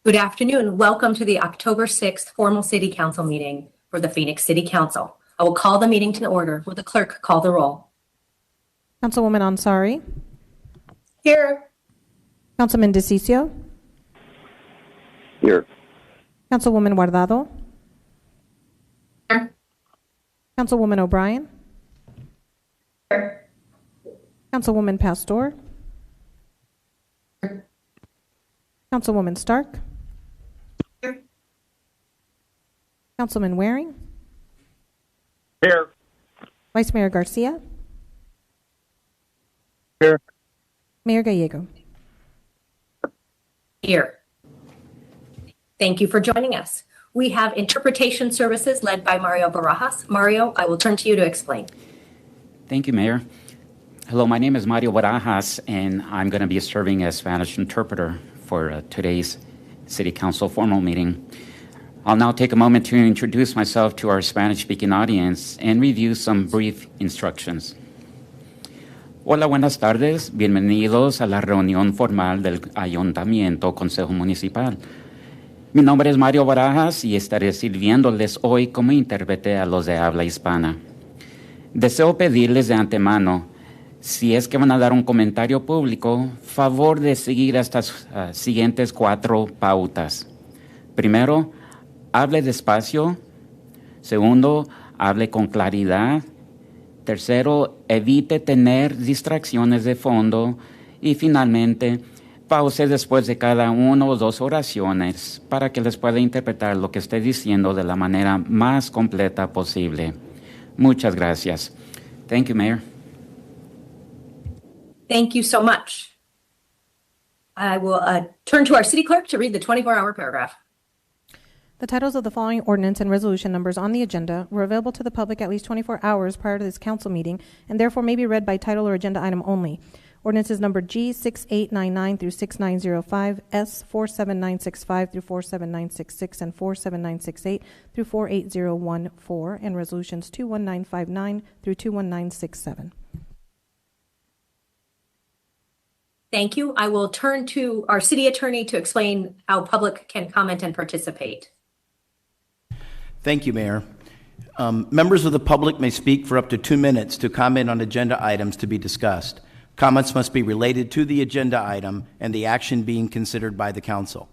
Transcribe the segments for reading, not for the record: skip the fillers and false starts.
Good afternoon. Welcome to the October 6th formal City Council meeting for the Phoenix City Council. I will call the meeting to order. Will the clerk call the roll? Councilwoman Ansari. Here. Councilman DeCiccio. Here. Councilwoman Guardado. Here. Councilwoman O'Brien. Here. Councilwoman Pastor. Here. Councilwoman Stark. Here. Councilman Waring. Here. Vice Mayor Garcia. Here. Mayor Gallego. Here. Thank you for joining us. We have interpretation services led by Mario Barajas. Mario, I will turn to you to explain. Thank you, Mayor. Hello, my name is Mario Barajas, and I'm going to be serving as Spanish interpreter for today's City Council formal meeting. I'll now take a moment to introduce myself to our Spanish-speaking audience and review some brief instructions. Hola, buenas tardes. Bienvenidos a la reunión formal del Ayuntamiento Consejo Municipal. Mi nombre es Mario Barajas y estaré sirviéndoles hoy como intérprete a los de habla hispana. Deseo pedirles de antemano, si es que van a dar un comentario público, favor de seguir estas siguientes 4 pautas. Primero, hable despacio. Segundo, hable con claridad. Tercero, evite tener distracciones de fondo. Y finalmente, pause después de cada 1 o 2 oraciones para que les pueda interpretar lo que esté diciendo de la manera más completa posible. Muchas gracias. Thank you, Mayor. Thank you so much. I will turn to our city clerk to read the 24-hour paragraph. The titles of the following ordinance and resolution numbers on the agenda were available to the public at least 24 hours prior to this council meeting and therefore may be read by title or agenda item only. Ordinances number G6899 through 6905, S47965 through 47966, and 47968 through 48014, and resolutions 21959 through 21967. Thank you. I will turn to our city attorney to explain how public can comment and participate. Thank you, Mayor. Members of the public may speak for up to 2 minutes to comment on agenda items to be discussed. Comments must be related to the agenda item and the action being considered by the council.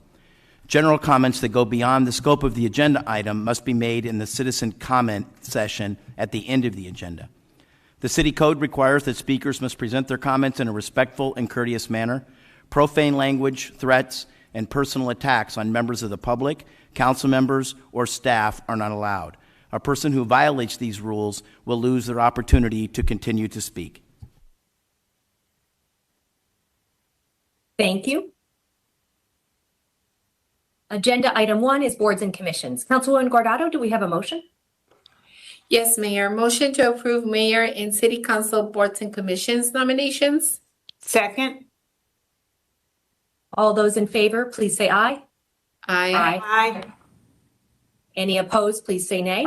General comments that go beyond the scope of the agenda item must be made in the citizen comment session at the end of the agenda. The City Code requires that speakers must present their comments in a respectful and courteous manner. Profane language, threats, and personal attacks on members of the public, council members, or staff are not allowed. A person who violates these rules will lose their opportunity to continue to speak. Thank you. Agenda item 1 is boards and commissions. Councilwoman Guardado, do we have a motion? Yes, Mayor. Motion to approve Mayor and City Council boards and commissions nominations. Second. All those in favor, please say aye. Aye. Aye. Any opposed, please say nay.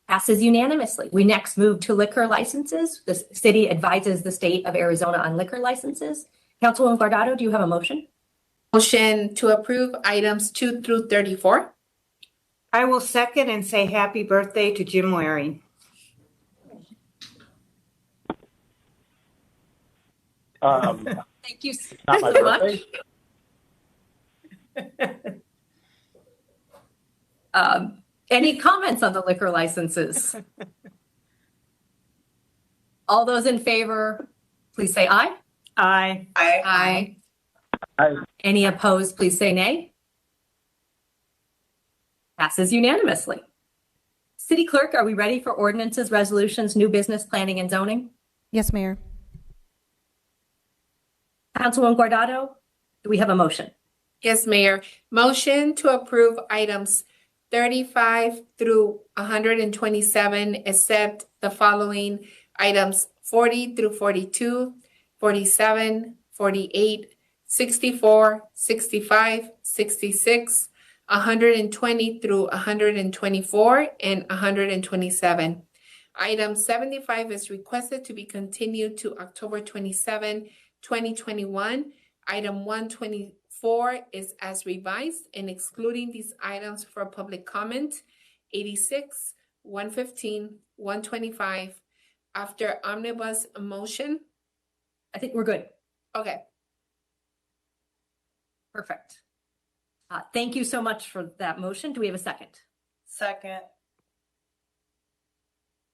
Passes unanimously. We next move to liquor licenses. The city advises the state of Arizona on liquor licenses. Councilwoman Guardado, do you have a motion? Motion to approve items 2 through 34. I will second and say happy birthday to Jim Waring. Thank you Not my so much. birthday. Any comments on the liquor licenses? All those in favor, please say aye. Aye. Aye. Aye. Any opposed, please say nay. Passes unanimously. City Clerk, are we ready for ordinances, resolutions, new business, planning, and zoning? Yes, Mayor. Councilwoman Guardado, do we have a motion? Yes, Mayor. Motion to approve items 35 through 127, except the following items 40 through 42, 47, 48, 64, 65, 66, 120 through 124, and 127. Item 75 is requested to be continued to October 27, 2021. Item 124 4 is as revised and excluding these items for public comment. 86, 115, 125. After omnibus motion. I think we're good. Okay. Perfect. Thank you so much for that motion. Do we have a second? Second.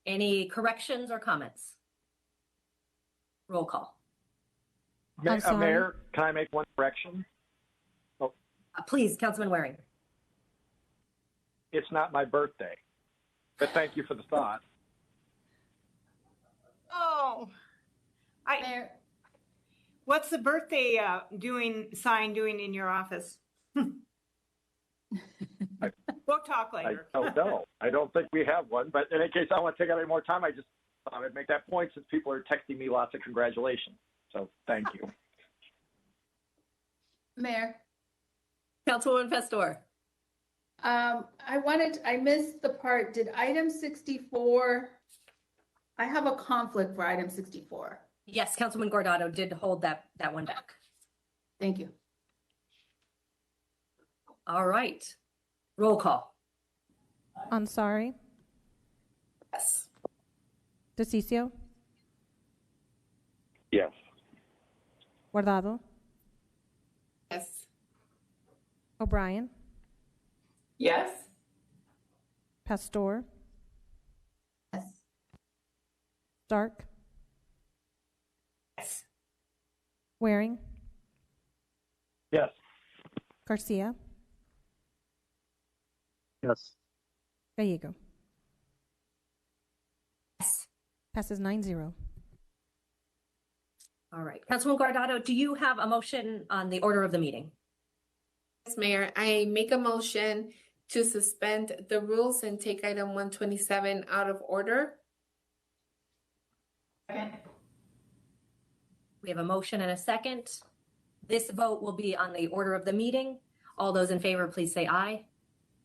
Any corrections or comments? Roll call. I'm sorry. Mayor, can I make one correction? Please, Councilman Waring. It's not my birthday, but thank you for the thought. Oh, Mayor. what's the birthday sign doing in your office? We'll talk I later. don't know. I don't think we have one, but in any case, I don't want to take out any more time. I just thought I'd make that point since people are texting me lots of congratulations. So thank you. Mayor, Councilwoman Pastor. I missed the part. Did item 64, I have a conflict for item 64. Yes, Councilman Guardado did hold that one back. Thank you. All right. Roll call. Ansari, Yes. DeCiccio, Yes. Guardado, Yes. O'Brien, Yes. Pastor, Yes. Stark, Yes. Waring, Yes. Garcia, Yes. Gallego. Yes. Passes 9-0. All right. Councilwoman Guardado, do you have a motion on the order of the meeting? Yes, Mayor. I make a motion to suspend the rules and take item 127 out of order. Second. We have a motion and a second. This vote will be on the order of the meeting. All those in favor, please say aye.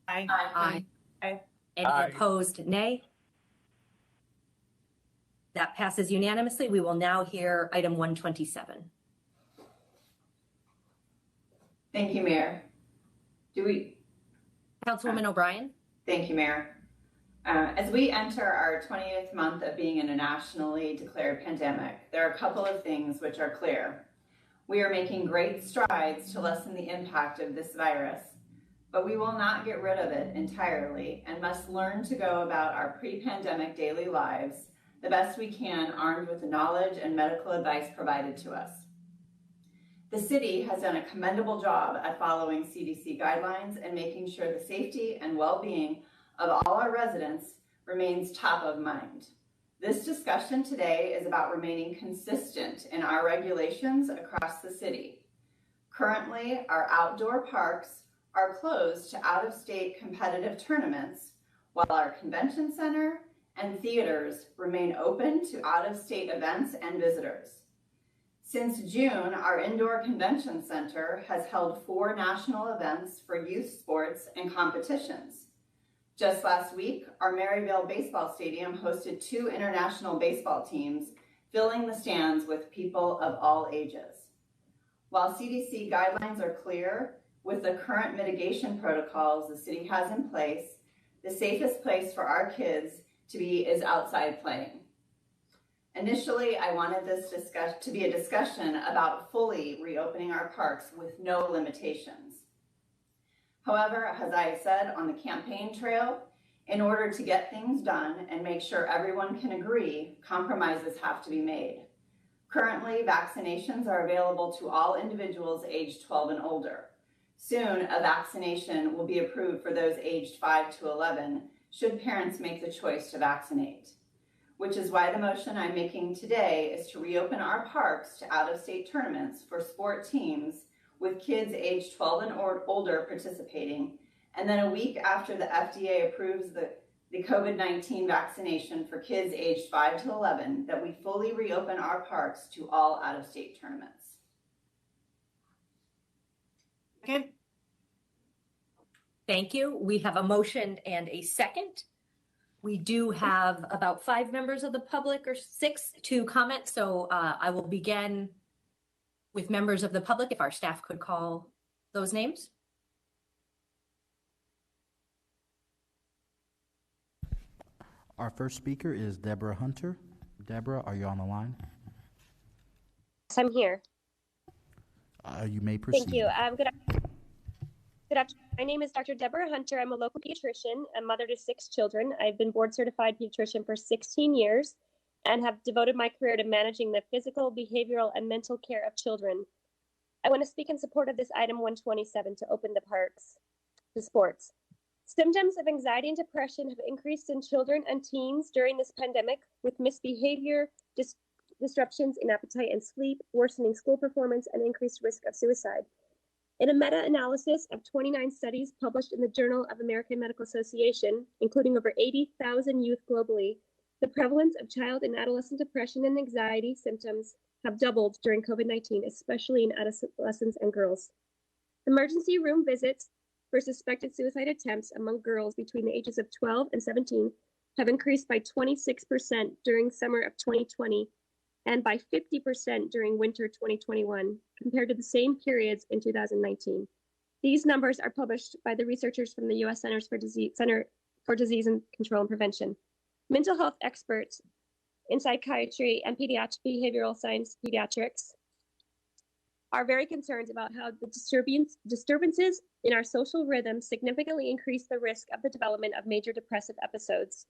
Aye. Aye. Aye. Any Aye. opposed, nay? That passes unanimously. We will now hear item 127. Thank you, Mayor. Councilwoman O'Brien? Thank you, Mayor. As we enter our 20th month of being in a nationally declared pandemic, there are a couple of things which are clear. We are making great strides to lessen the impact of this virus, but we will not get rid of it entirely and must learn to go about our pre-pandemic daily lives the best we can, armed with the knowledge and medical advice provided to us. The city has done a commendable job at following CDC guidelines and making sure the safety and well-being of all our residents remains top of mind. This discussion today is about remaining consistent in our regulations across the city. Currently, our outdoor parks are closed to out-of-state competitive tournaments, while our convention center and theaters remain open to out-of-state events and visitors. Since June, our indoor convention center has held 4 national events for youth sports and competitions. Just last week, our Maryvale Baseball Stadium hosted 2 international baseball teams, filling the stands with people of all ages. While CDC guidelines are clear, with the current mitigation protocols the city has in place, the safest place for our kids to be is outside playing. Initially, I wanted this to be a discussion about fully reopening our parks with no limitations. However, as I said on the campaign trail, in order to get things done and make sure everyone can agree, compromises have to be made. Currently, vaccinations are available to all individuals aged 12 and older. Soon, a vaccination will be approved for those aged 5 to 11, should parents make the choice to vaccinate. Which is why the motion I'm making today is to reopen our parks to out-of-state tournaments for sport teams with kids aged 12 and older participating, and then a week after the FDA approves the COVID-19 vaccination for kids aged 5 to 11, that we fully reopen our parks to all out-of-state tournaments. Second. Thank you. We have a motion and a second. We do have about 5 members of the public, or 6, to comment. So I will begin with members of the public. If our staff could call those names? Our first speaker is Deborah Hunter. Deborah, are you on the line? Yes, I'm here. You may proceed. Thank you. Good afternoon. My name is Dr. Deborah Hunter. I'm a local pediatrician, a mother to 6 children. I've been board certified pediatrician for 16 years and have devoted my career to managing the physical, behavioral, and mental care of children. I want to speak in support of this item 127 to open the parks to sports. Symptoms of anxiety and depression have increased in children and teens during this pandemic, with misbehavior, disruptions in appetite and sleep, worsening school performance, and increased risk of suicide. In a meta-analysis of 29 studies published in the Journal of American Medical Association, including over 80,000 youth globally, the prevalence of child and adolescent depression and anxiety symptoms have doubled during COVID-19, especially in adolescents and girls. Emergency room visits for suspected suicide attempts among girls between the ages of 12 and 17 have increased by 26% during summer of 2020 and by 50% during winter 2021, compared to the same periods in 2019. These numbers are published by the researchers from the U.S. Center for Disease and Control and Prevention. Mental health experts in psychiatry and behavioral science pediatrics are very concerned about how the disturbances in our social rhythm significantly increase the risk of the development of major depressive episodes.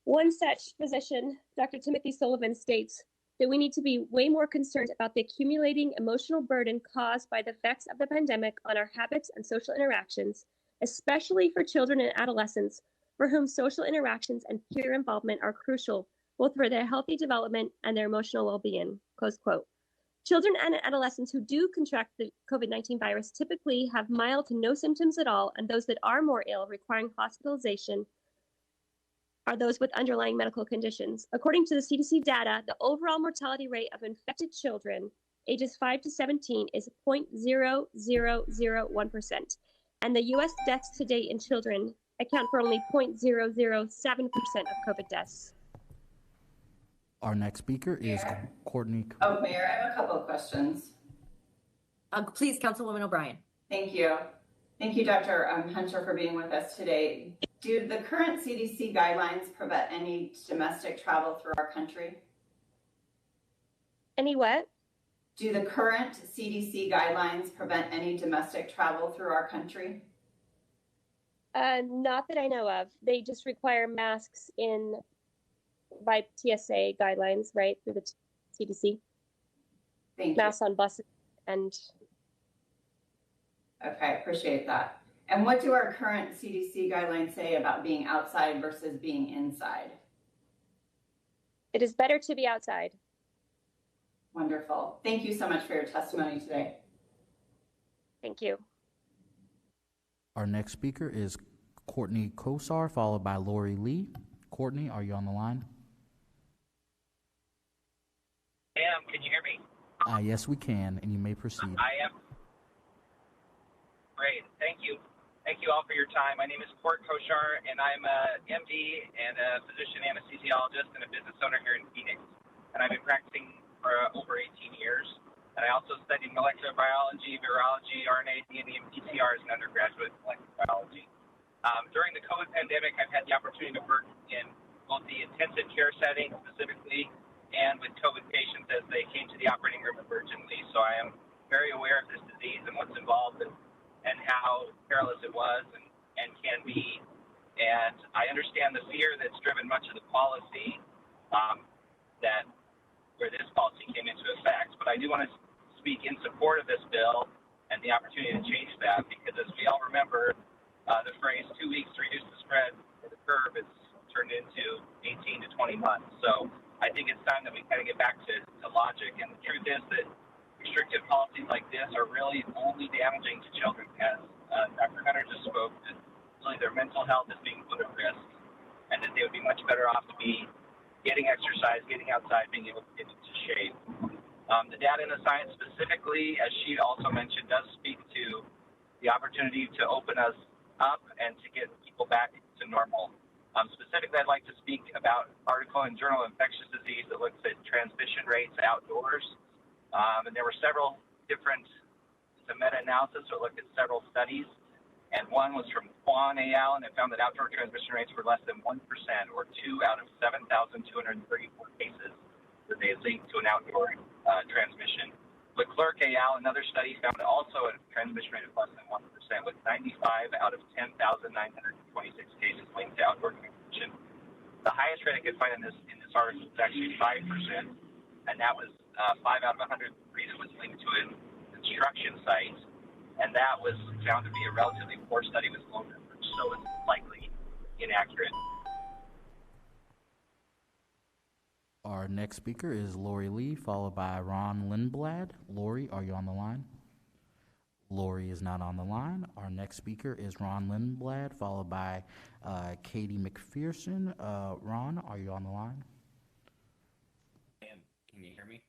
One such physician, Dr. Timothy Sullivan, states that we need to be way more concerned about the accumulating emotional burden caused by the effects of the pandemic on our habits and social interactions, especially for children and adolescents, for whom social interactions and peer involvement are crucial, both for their healthy development and their emotional well-being, close quote. Children and adolescents who do contract the COVID-19 virus typically have mild to no symptoms at all, and those that are more ill, requiring hospitalization, are those with underlying medical conditions. According to the CDC data, the overall mortality rate of infected children ages 5 to 17 is 0.0001%, and the U.S. deaths to date in children account for only 0.007% of COVID deaths. Our next speaker is Courtney. Oh, Mayor, I have a couple of questions. Please, Councilwoman O'Brien. Thank you. Thank you, Dr. Hunter, for being with us today. Do the current CDC guidelines prevent any domestic travel through our country? Any what? Do the current CDC guidelines prevent any domestic travel through our country? Not that I know of. They just require masks by TSA guidelines, right, through the CDC. Thank you. Masks on buses and... Okay, appreciate that. And what do our current CDC guidelines say about being outside versus being inside? It is better to be outside. Wonderful. Thank you so much for your testimony today. Thank you. Our next speaker is Courtney Kosar, followed by Lori Lee. Courtney, are you on the line? I am. Can you hear me? Yes, we can, and you may proceed. I am. Great. Thank you. Thank you all for your time. My name is Court Koshar, and I'm a MD and a physician anesthesiologist and a business owner here in Phoenix. And I've been practicing for over 18 years. And I also studied molecular biology, virology, RNA, DNA, and PCR as an undergraduate in molecular biology. During the COVID pandemic, I've had the opportunity to work in both the intensive care setting specifically and with COVID patients as they came to the operating room emergently. So I am very aware of this disease and what's involved and how perilous it was and can be. And I understand the fear that's driven much of the policy that where this policy came into effect. But I do want to speak in support of this bill and the opportunity to change that, because as we all remember, the phrase 2 weeks to reduce the spread of the curve is turned into 18 to 20 months. So I think it's time that we kind of get back to logic. And the truth is that restrictive policies like this are really only damaging to children. As Dr. Hunter just spoke, that really their mental health is being put at risk, and that they would be much better off to be getting exercise, getting outside, being able to get into shape. The data and the science specifically, as she also mentioned, does speak to the opportunity to open us up and to get people back to normal. Specifically, I'd like to speak about an article in Journal of Infectious Disease that looks at transmission rates outdoors. And there were several different It's a meta-analysis, so it looked at several studies. And one was from Juan et al., and it found that outdoor transmission rates were less than 1%, or 2 out of 7,234 cases that they linked to an outdoor transmission. Leclerc et al., another study, found also a transmission rate of less than 1%, with 95 out of 10,926 cases linked to outdoor transmission. The highest rate I could find in this article was actually 5%, and that was 5 out of 103 that was linked to an construction site. And that was found to be a relatively poor study with low numbers, so it's likely inaccurate. Our next speaker is Lori Lee, followed by Ron Lindblad. Lori, are you on the line? Lori is not on the line. Our next speaker is Ron Lindblad, followed by Katie McPherson. Ron, are you on the line? Can you hear me?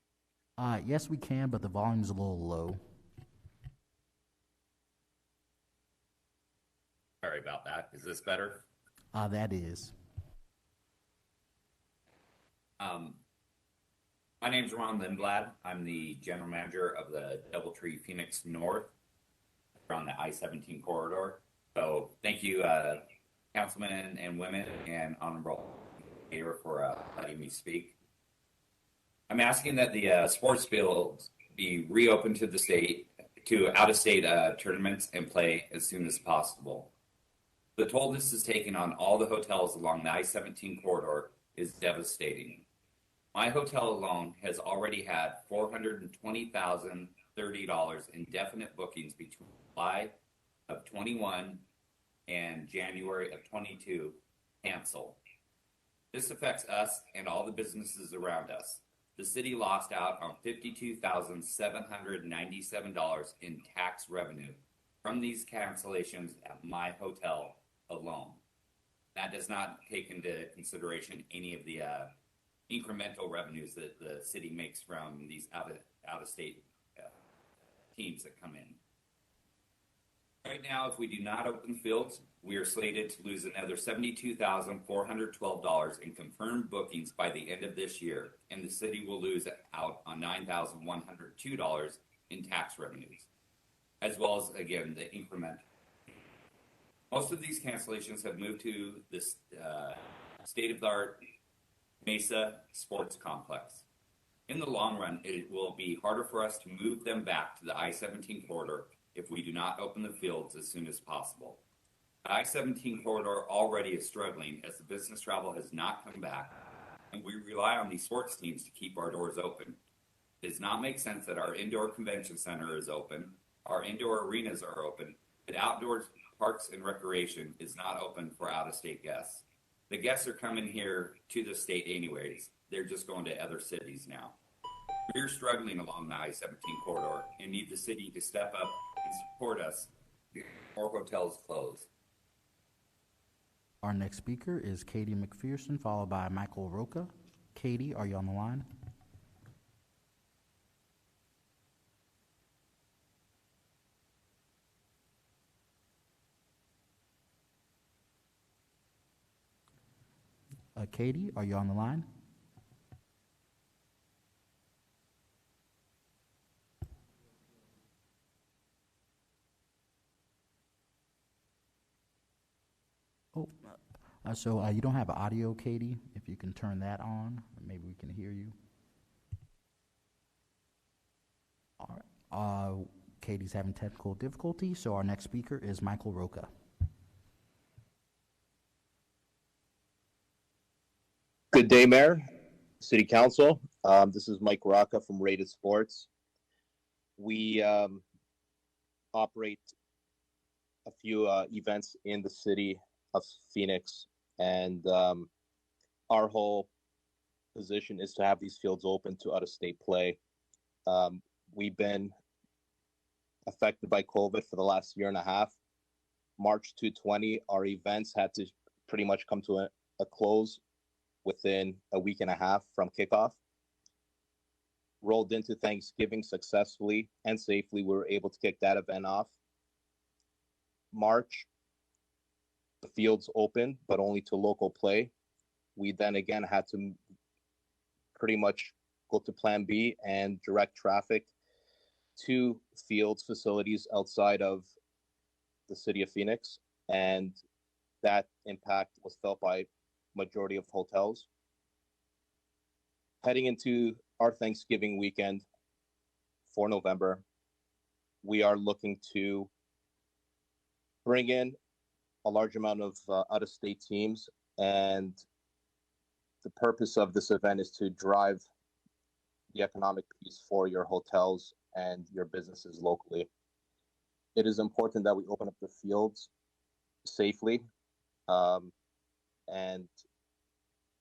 Yes, we can, but the volume's a little low. Sorry about that. Is this better? That is. My name's Ron Lindblad. I'm the general manager of the Doubletree Phoenix North on the I-17 corridor. So thank you, councilmen and women and honorable mayor for letting me speak. I'm asking that the sports fields be reopened to the state, to out-of-state tournaments and play as soon as possible. The toll this is taking on all the hotels along the I-17 corridor is devastating. My hotel alone has already had $420,030 in definite bookings between July of 21 and January of 22 cancel. This affects us and all the businesses around us. The city lost out on $52,797 in tax revenue from these cancellations at my hotel alone. That does not take into consideration any of the incremental revenues that the city makes from these out-of-state teams that come in. Right now, if we do not open fields, we are slated to lose another $72,412 in confirmed bookings by the end of this year, and the city will lose out on $9,102 in tax revenues, as well as, again, the increment. Most of these cancellations have moved to this state-of-the-art Mesa Sports Complex. In the long run, it will be harder for us to move them back to the I-17 corridor if we do not open the fields as soon as possible. The I-17 corridor already is struggling as the business travel has not come back, and we rely on these sports teams to keep our doors open. It does not make sense that our indoor convention center is open, our indoor arenas are open, but outdoor parks and recreation is not open for out-of-state guests. The guests are coming here to the state anyways. They're just going to other cities now. We're struggling along the I-17 corridor and need the city to step up and support us before hotels close. Our next speaker is Katie McPherson, followed by Michael Roca. Katie, are you on the line? Katie, are you on the line? So you don't have audio, Katie. If you can turn that on, maybe we can hear you. All right. Katie's having technical difficulty, so our next speaker is Michael Roca. Good day, Mayor, City Council. This is Mike Roca from Rated Sports. We operate a few events in the city of Phoenix, and our whole position is to have these fields open to out-of-state play. We've been affected by COVID for the last year and a half. March 2020, our events had to pretty much come to a close within a week and a half from kickoff. Rolled into Thanksgiving successfully and safely. We were able to kick that event off. March, the fields opened, but only to local play. We then again had to pretty much go to plan B and direct traffic 2 fields facilities outside of the city of Phoenix, and that impact was felt by majority of hotels. Heading into our Thanksgiving weekend for November, we are looking to bring in a large amount of out-of-state teams, and the purpose of this event is to drive the economic piece for your hotels and your businesses locally. It is important that we open up the fields safely, and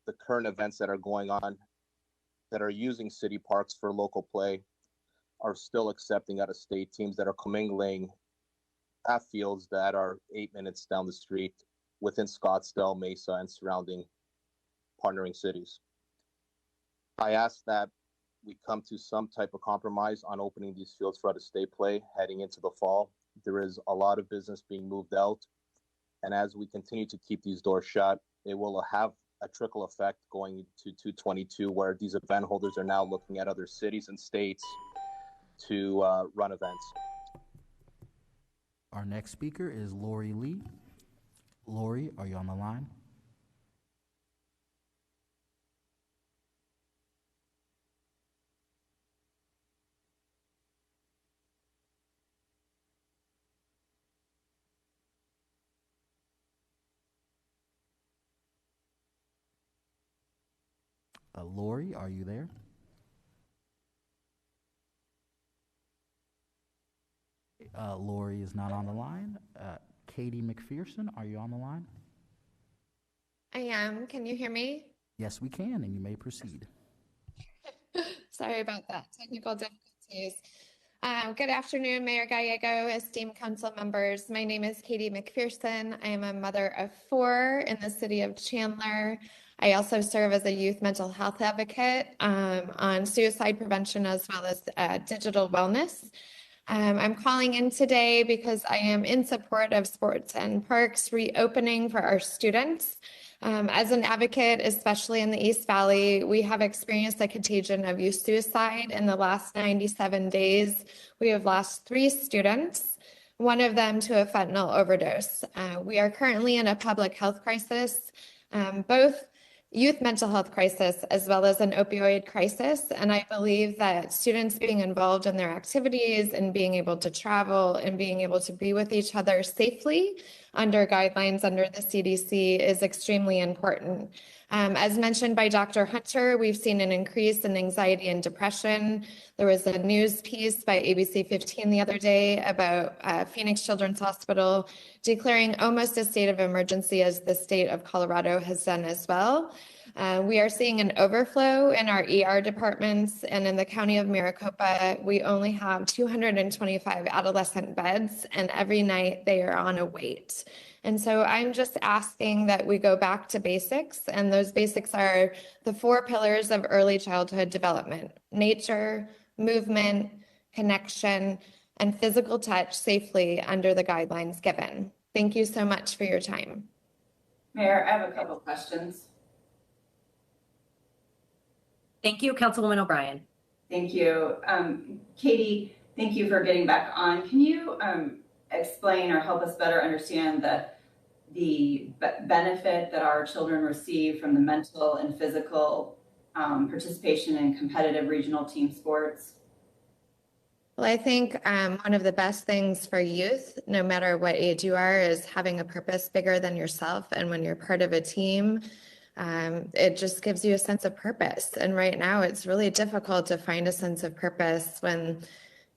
the current events that are going on that are using city parks for local play are still accepting out-of-state teams that are commingling at fields that are 8 minutes down the street within Scottsdale, Mesa, and surrounding partnering cities. I ask that we come to some type of compromise on opening these fields for out-of-state play heading into the fall. There is a lot of business being moved out, and as we continue to keep these doors shut, it will have a trickle effect going to 2022, where these event holders are now looking at other cities and states to run events. Our next speaker is Lori Lee. Lori, are you on the line? Lori, are you there? Lori is not on the line. Katie McPherson, are you on the line? I am. Can you hear me? Yes, we can, and you may proceed. Sorry about that. Technical difficulties. Good afternoon, Mayor Gallego, esteemed council members. My name is Katie McPherson. I am a mother of 4 in the city of Chandler. I also serve as a youth mental health advocate on suicide prevention as well as digital wellness. I'm calling in today because I am in support of sports and parks reopening for our students. As an advocate, especially in the East Valley, we have experienced a contagion of youth suicide. In the last 97 days, we have lost 3 students, one of them to a fentanyl overdose. We are currently in a public health crisis, both youth mental health crisis as well as an opioid crisis. And I believe that students being involved in their activities and being able to travel and being able to be with each other safely under guidelines under the CDC is extremely important. As mentioned by Dr. Hunter, we've seen an increase in anxiety and depression. There was a news piece by ABC 15 the other day about Phoenix Children's Hospital declaring almost a state of emergency, as the state of Colorado has done as well. We are seeing an overflow in our ER departments, and in the county of Maricopa, we only have 225 adolescent beds, and every night they are on a wait. And so I'm just asking that we go back to basics, and those basics are the 4 pillars of early childhood development: nature, movement, connection, and physical touch safely under the guidelines given. Thank you so much for your time. Mayor, I have a couple questions. Thank you, Councilwoman O'Brien. Thank you. Katie, thank you for getting back on. Can you explain or help us better understand the benefit that our children receive from the mental and physical participation in competitive regional team sports? Well, I think one of the best things for youth, no matter what age you are, is having a purpose bigger than yourself. And when you're part of a team, it just gives you a sense of purpose. And right now, it's really difficult to find a sense of purpose when,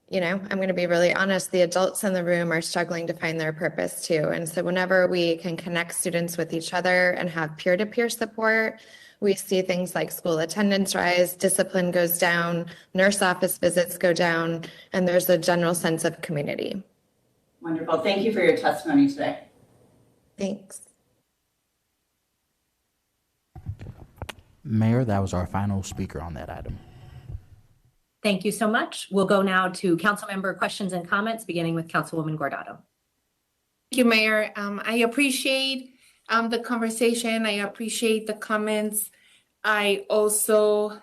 you know, I'm going to be really honest, the adults in the room are struggling to find their purpose too. And so whenever we can connect students with each other and have peer-to-peer support, we see things like school attendance rise, discipline goes down, nurse office visits go down, and there's a general sense of community. Wonderful. Thank you for your testimony today. Thanks. Mayor, that was our final speaker on that item. Thank you so much. We'll go now to council member questions and comments, beginning with Councilwoman Guardado. Thank you, Mayor. I appreciate the conversation. I appreciate the comments. I also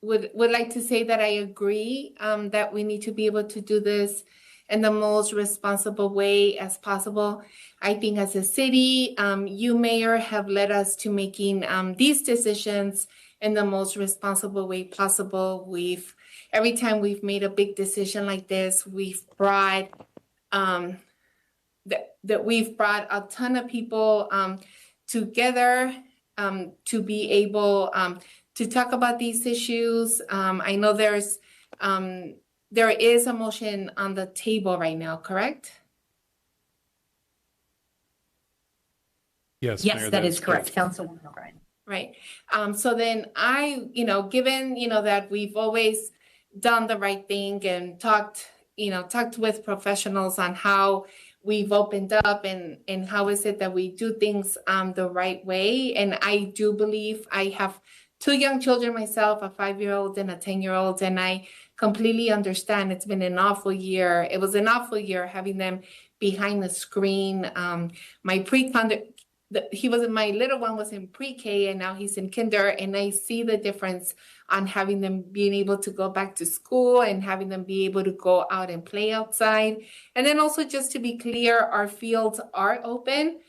would like to say that I agree that we need to be able to do this in the most responsible way as possible. I think as a city, you, Mayor, have led us to making these decisions in the most responsible way possible. Every time we've made a big decision like this, we've brought we've brought a ton of people together to be able to talk about these issues. I know there is a motion on the table right now, correct? Yes, Mayor, that is correct. Councilwoman O'Brien. Right. So then given, that we've always done the right thing and talked with professionals on how we've opened up and how is it that we do things the right way. And I do believe I have two young children myself, a 5-year-old and a 10-year-old, and I completely understand it's been an awful year. It was an awful year having them behind the screen. My little one was in pre-K and now he's in kinder, and I see the difference on having them being able to go back to school and having them be able to go out and play outside. And then also, just to be clear, our fields are open.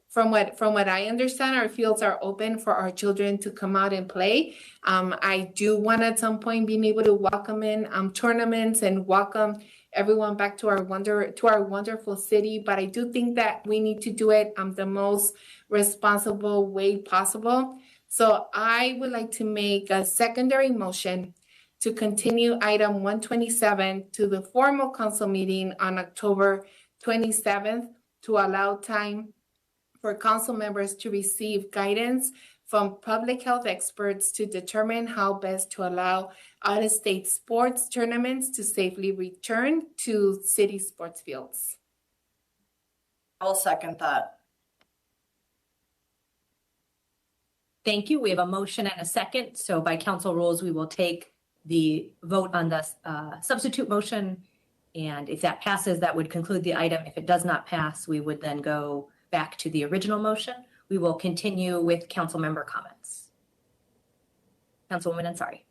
From what I understand, our fields are open for our children to come out and play. I do want at some point being able to welcome in tournaments and welcome everyone back to our wonderful city. But I do think that we need to do it the most responsible way possible. So I would like to make a secondary motion to continue item 127 to the formal council meeting on October 27th to allow time for council members to receive guidance from public health experts to determine how best to allow out-of-state sports tournaments to safely return to city sports fields. I'll second that. Thank you. We have a motion and a second. So by council rules, we will take the vote on the substitute motion. And if that passes, that would conclude the item. If it does not pass, we would then go back to the original motion. We will continue with council member comments. Councilwoman Ansari.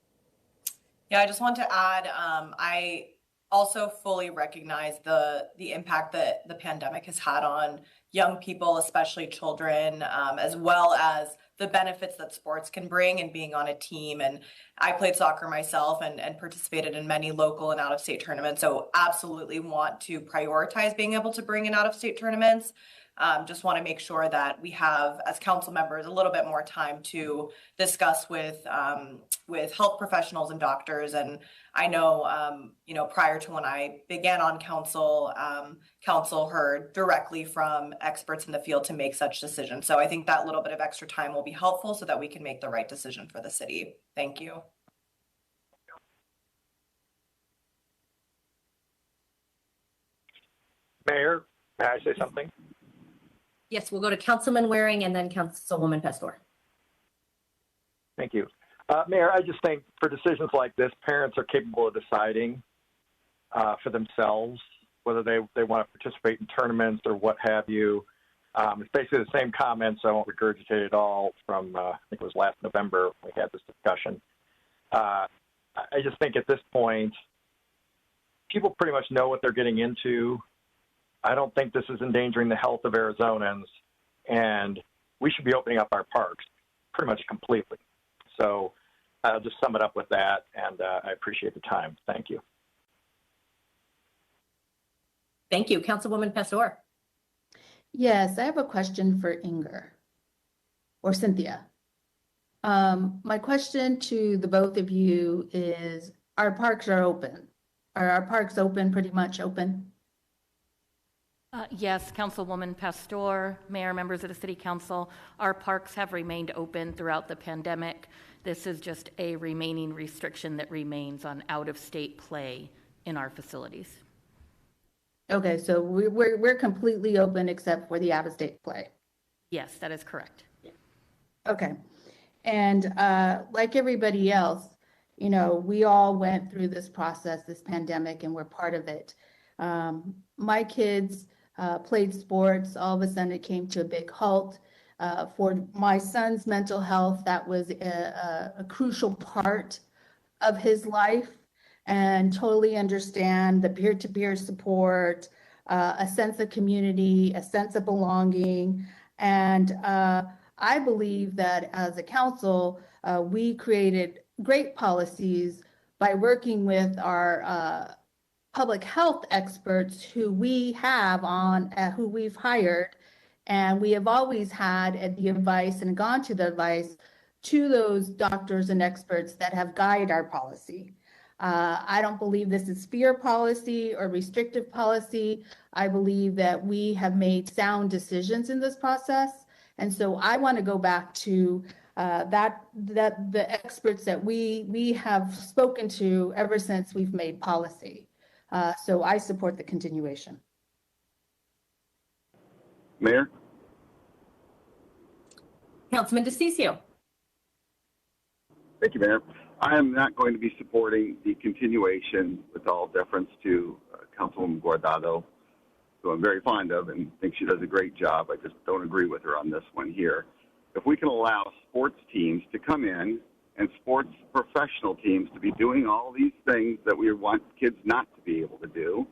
Yeah, I just want to add, I also fully recognize the impact that the pandemic has had on young people, especially children, as well as the benefits that sports can bring and being on a team. And I played soccer myself and participated in many local and out-of-state tournaments. So absolutely want to prioritize being able to bring in out-of-state tournaments. Just want to make sure that we have, as council members, a little bit more time to discuss with health professionals and doctors. And I know, prior to when I began on council, council heard directly from experts in the field to make such decisions. So I think that little bit of extra time will be helpful so that we can make the right decision for the city. Thank you. Mayor, may I say something? Yes, we'll go to Councilman Waring and then Councilwoman Pastor. Thank you. Mayor, I just think for decisions like this, parents are capable of deciding for themselves whether they want to participate in tournaments or what have you. It's basically the same comments. I won't regurgitate it all from, I think it was last November we had this discussion. I just think at this point, people pretty much know what they're getting into. I don't think this is endangering the health of Arizonans, and we should be opening up our parks pretty much completely. So I'll just sum it up with that, and I appreciate the time. Thank you. Thank you. Councilwoman Pastor. Yes, I have a question for Inger or Cynthia. My question to the both of you is, our parks are open. Are our parks open, pretty much open? Yes, Councilwoman Pastor, Mayor, members of the City Council, our parks have remained open throughout the pandemic. This is just a remaining restriction that remains on out-of-state play in our facilities. Okay, so we're completely open except for the out-of-state play. Yes, that is correct. Okay, and like everybody else, we all went through this process, this pandemic, and we're part of it. My kids played sports. All of a sudden, it came to a big halt. For my son's mental health, that was a crucial part of his life, and totally understand the peer-to-peer support, a sense of community, a sense of belonging. And I believe that as a council, we created great policies by working with our public health experts who we have on, who we've hired. And we have always had the advice and gone to the advice to those doctors and experts that have guided our policy. I don't believe this is fear policy or restrictive policy. I believe that we have made sound decisions in this process. And so I want to go back to that the experts that we have spoken to ever since we've made policy. So I support the continuation. Mayor? Councilman DeCiccio. Thank you, Mayor. I am not going to be supporting the continuation with all deference to Councilwoman Guardado, who I'm very fond of and think she does a great job. I just don't agree with her on this one here. If we can allow sports teams to come in and sports professional teams to be doing all these things that we want kids not to be able to do,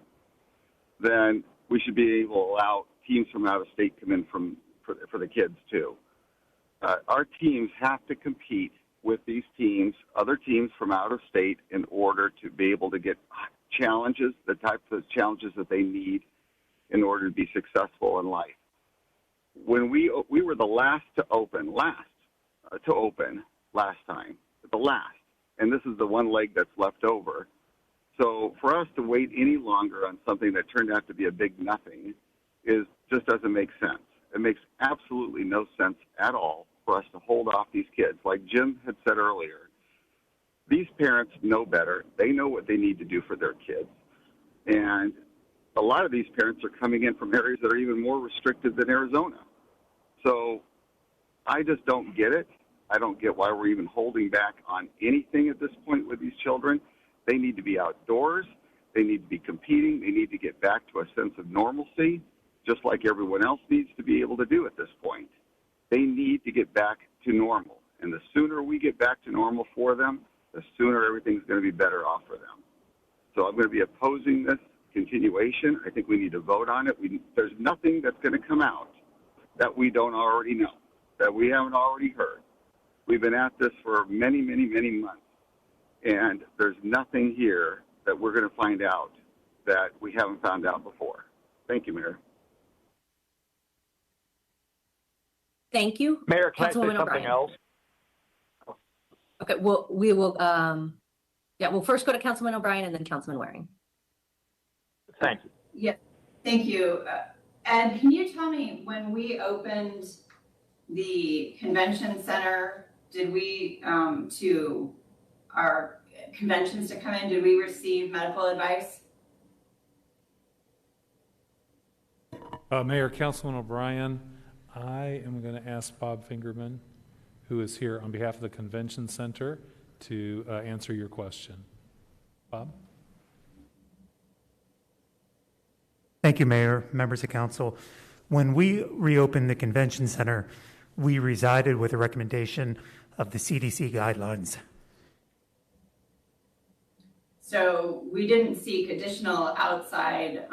then we should be able to allow teams from out of state come in for the kids too. Our teams have to compete with these teams, other teams from out of state, in order to be able to get challenges, the types of challenges that they need in order to be successful in life. When we were the last to open last time, the last, and this is the one leg that's left over. So for us to wait any longer on something that turned out to be a big nothing just doesn't make sense. It makes absolutely no sense at all for us to hold off these kids. Like Jim had said earlier, these parents know better. They know what they need to do for their kids. And a lot of these parents are coming in from areas that are even more restrictive than Arizona. So I just don't get it. I don't get why we're even holding back on anything at this point with these children. They need to be outdoors. They need to be competing. They need to get back to a sense of normalcy, just like everyone else needs to be able to do at this point. They need to get back to normal. And the sooner we get back to normal for them, the sooner everything's going to be better off for them. So I'm going to be opposing this continuation. I think we need to vote on it. There's nothing that's going to come out that we don't already know, that we haven't already heard. We've been at this for many, many, many months, and there's nothing here that we're going to find out that we haven't found out before. Thank you, Mayor. Thank you. Mayor, can I say Councilwoman something O'Brien. else? Okay, well, we will, we'll first go to Councilman O'Brien and then Councilman Waring. Thank you. Yeah, thank you. Ed, can you tell me, when we opened the convention center, did we, to our conventions to come in, did we receive medical advice? Mayor, Councilman O'Brien, I am going to ask Bob Fingerman, who is here on behalf of the Convention Center, to answer your question. Bob? Thank you, Mayor, members of council. When we reopened the Convention Center, we resided with a recommendation of the CDC guidelines. So we didn't seek additional outside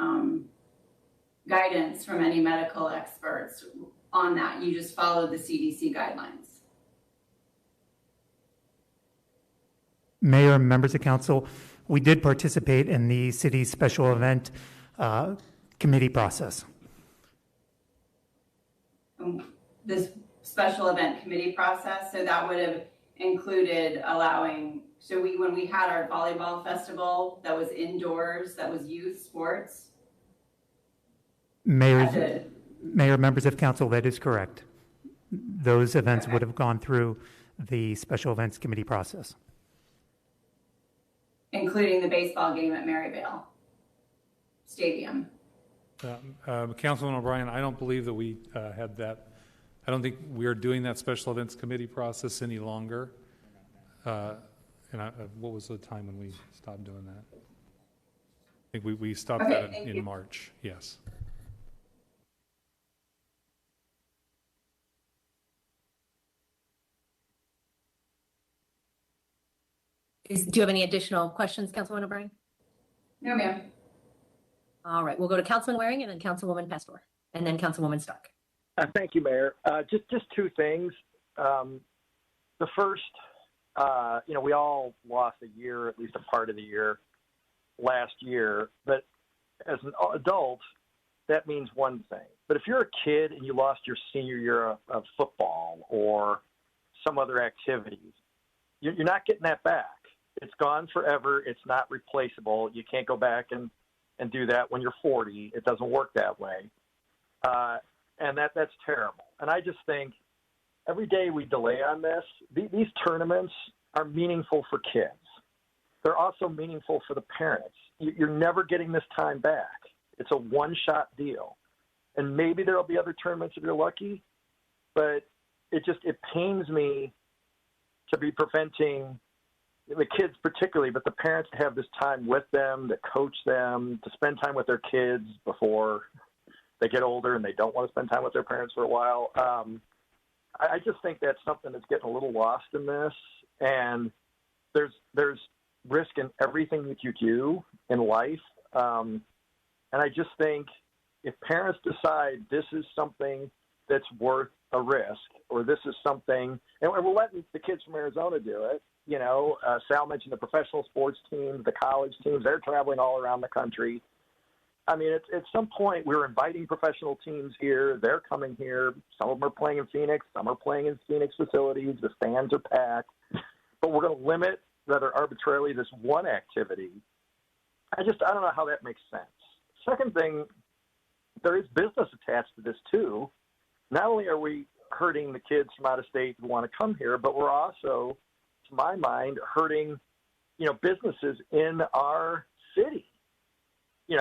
guidance from any medical experts on that. You just followed the CDC guidelines. Mayor and members of council, we did participate in the city's special event committee process. This special event committee process, so that would have included allowing, when we had our volleyball festival that was indoors, that was youth sports. Mayor, members of council, that is correct. Those events would have gone through the special events committee process. Including the baseball game at Maryvale Stadium. Councilman O'Brien, I don't believe that we had that. I don't think we are doing that special events committee process any longer. What was the time when we stopped doing that? I think we stopped that in March, yes. Do you have any additional questions, Councilwoman O'Brien? No, ma'am. All right, we'll go to Councilman Waring and then Councilwoman Pastor, and then Councilwoman Stark. Thank you, Mayor. Just two things. The first, we all lost a year, at least a part of the year last year, but as an adult, that means one thing. But if you're a kid and you lost your senior year of football or some other activities, you're not getting that back. It's gone forever. It's not replaceable. You can't go back and do that when you're 40. It doesn't work that way. And that's terrible. And I just think every day we delay on this, these tournaments are meaningful for kids. They're also meaningful for the parents. You're never getting this time back. It's a one-shot deal. And maybe there'll be other tournaments if you're lucky, but it pains me to be preventing the kids particularly, but the parents to have this time with them, to coach them, to spend time with their kids before they get older and they don't want to spend time with their parents for a while. I just think that's something that's getting a little lost in this. And there's risk in everything that you do in life. And I just think if parents decide this is something that's worth a risk, or this is something, and we're letting the kids from Arizona do it. Sal mentioned the professional sports teams, the college teams, they're traveling all around the country. I mean, at some point, we're inviting professional teams here. They're coming here. Some of them are playing in Phoenix. Some are playing in Phoenix facilities. The stands are packed. But we're going to limit, rather arbitrarily, this one activity. I don't know how that makes sense. Second thing, there is business attached to this, too. Not only are we hurting the kids from out of state who want to come here, but we're also, to my mind, hurting, businesses in our city.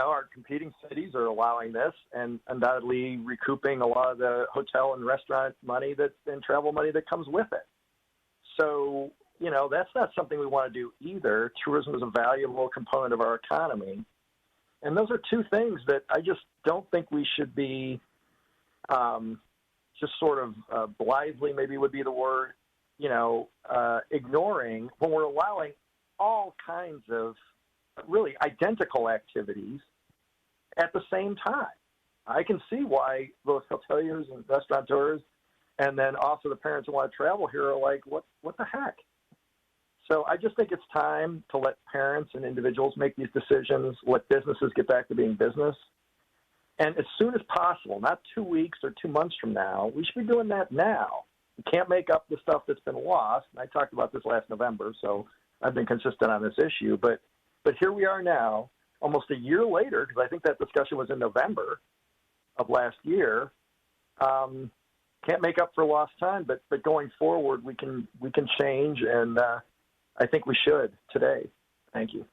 Our competing cities are allowing this and undoubtedly recouping a lot of the hotel and restaurant money and travel money that comes with it. So, that's not something we want to do either. Tourism is a valuable component of our economy. And those are two things that I just don't think we should be just sort of blithely, maybe would be the word, ignoring when we're allowing all kinds of really identical activities at the same time. I can see why those hoteliers and restaurateurs and then also the parents who want to travel here are like, what the heck? So I just think it's time to let parents and individuals make these decisions, let businesses get back to being business. And as soon as possible, not 2 weeks or 2 months from now, we should be doing that now. We can't make up the stuff that's been lost. And I talked about this last November, so I've been consistent on this issue. But here we are now, almost a year later, because I think that discussion was in November of last year. Can't make up for lost time, but going forward, we can change, and I think we should today. Thank you.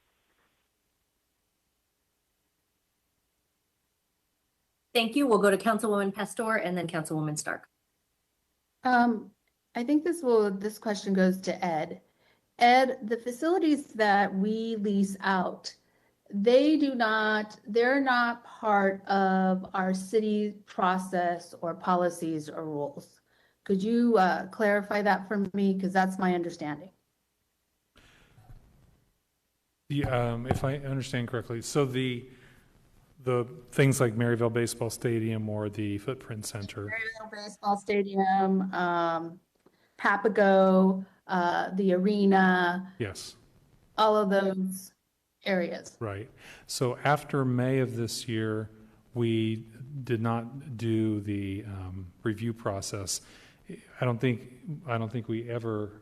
Thank you. We'll go to Councilwoman Pastor and then Councilwoman Stark. I think this question goes to Ed. Ed, the facilities that we lease out, they're not part of our city process or policies or rules. Could you clarify that for me? Because that's my understanding. If I understand correctly, so the things like Maryville Baseball Stadium or the Footprint Center. Maryville Baseball Stadium, Papago, the arena. Yes. All of those areas. Right. So after May of this year, we did not do the review process. I don't think we ever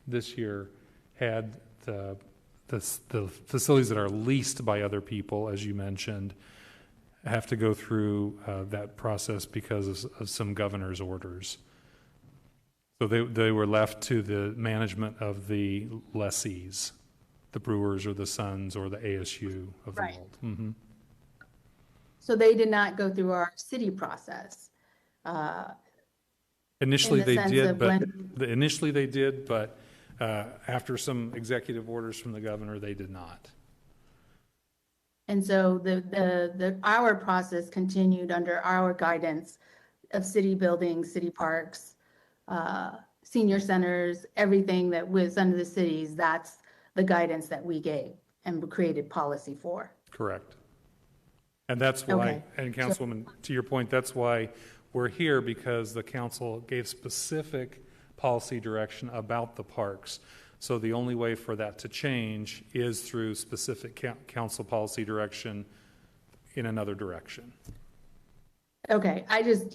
this year had the facilities that are leased by other people, as you mentioned, have to go through that process because of some governor's orders. So they were left to the management of the lessees, the Brewers or the Suns or the ASU of the world. Mm-hmm. So they did not go through our city process. Initially they did, but after some executive orders from the governor, they did not. And so our process continued under our guidance of city buildings, city parks, senior centers, everything that was under the cities, that's the guidance that we gave and created policy for. Correct. And that's why, Okay. and Councilwoman, to your point, that's why we're here, because the council gave specific policy direction about the parks. So the only way for that to change is through specific council policy direction in another direction. Okay, I just,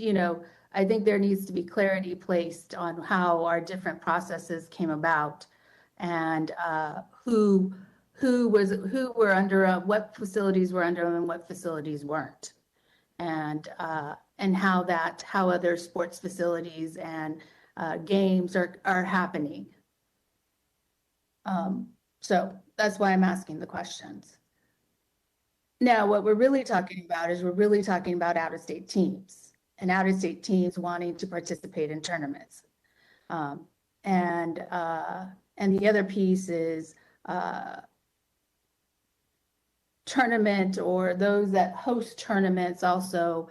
I think there needs to be clarity placed on how our different processes came about and who were under, what facilities were under them and what facilities weren't. And how other sports facilities and games are happening. So that's why I'm asking the questions. Now, what we're really talking about is out-of-state teams and out-of-state teams wanting to participate in tournaments. And the other piece is tournament, or those that host tournaments also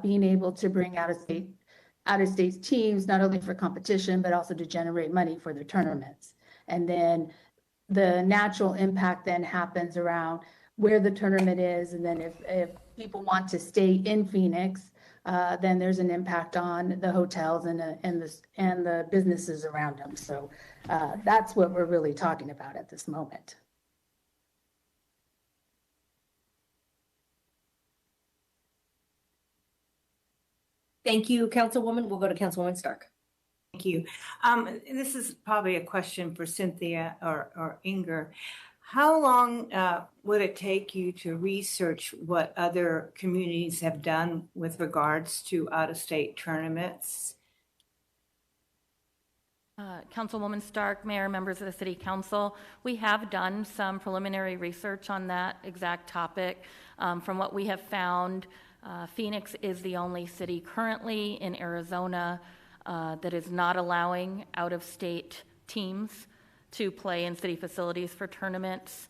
being able to bring out-of-state teams, not only for competition, but also to generate money for their tournaments. And then the natural impact then happens around where the tournament is. And then if people want to stay in Phoenix, then there's an impact on the hotels and the businesses around them. So that's what we're really talking about at this moment. Thank you, Councilwoman. We'll go to Councilwoman Stark. Thank you. This is probably a question for Cynthia or Inger. How long would it take you to research what other communities have done with regards to out-of-state tournaments? Councilwoman Stark, Mayor, members of the City Council, we have done some preliminary research on that exact topic. From what we have found, Phoenix is the only city currently in Arizona that is not allowing out-of-state teams to play in city facilities for tournaments.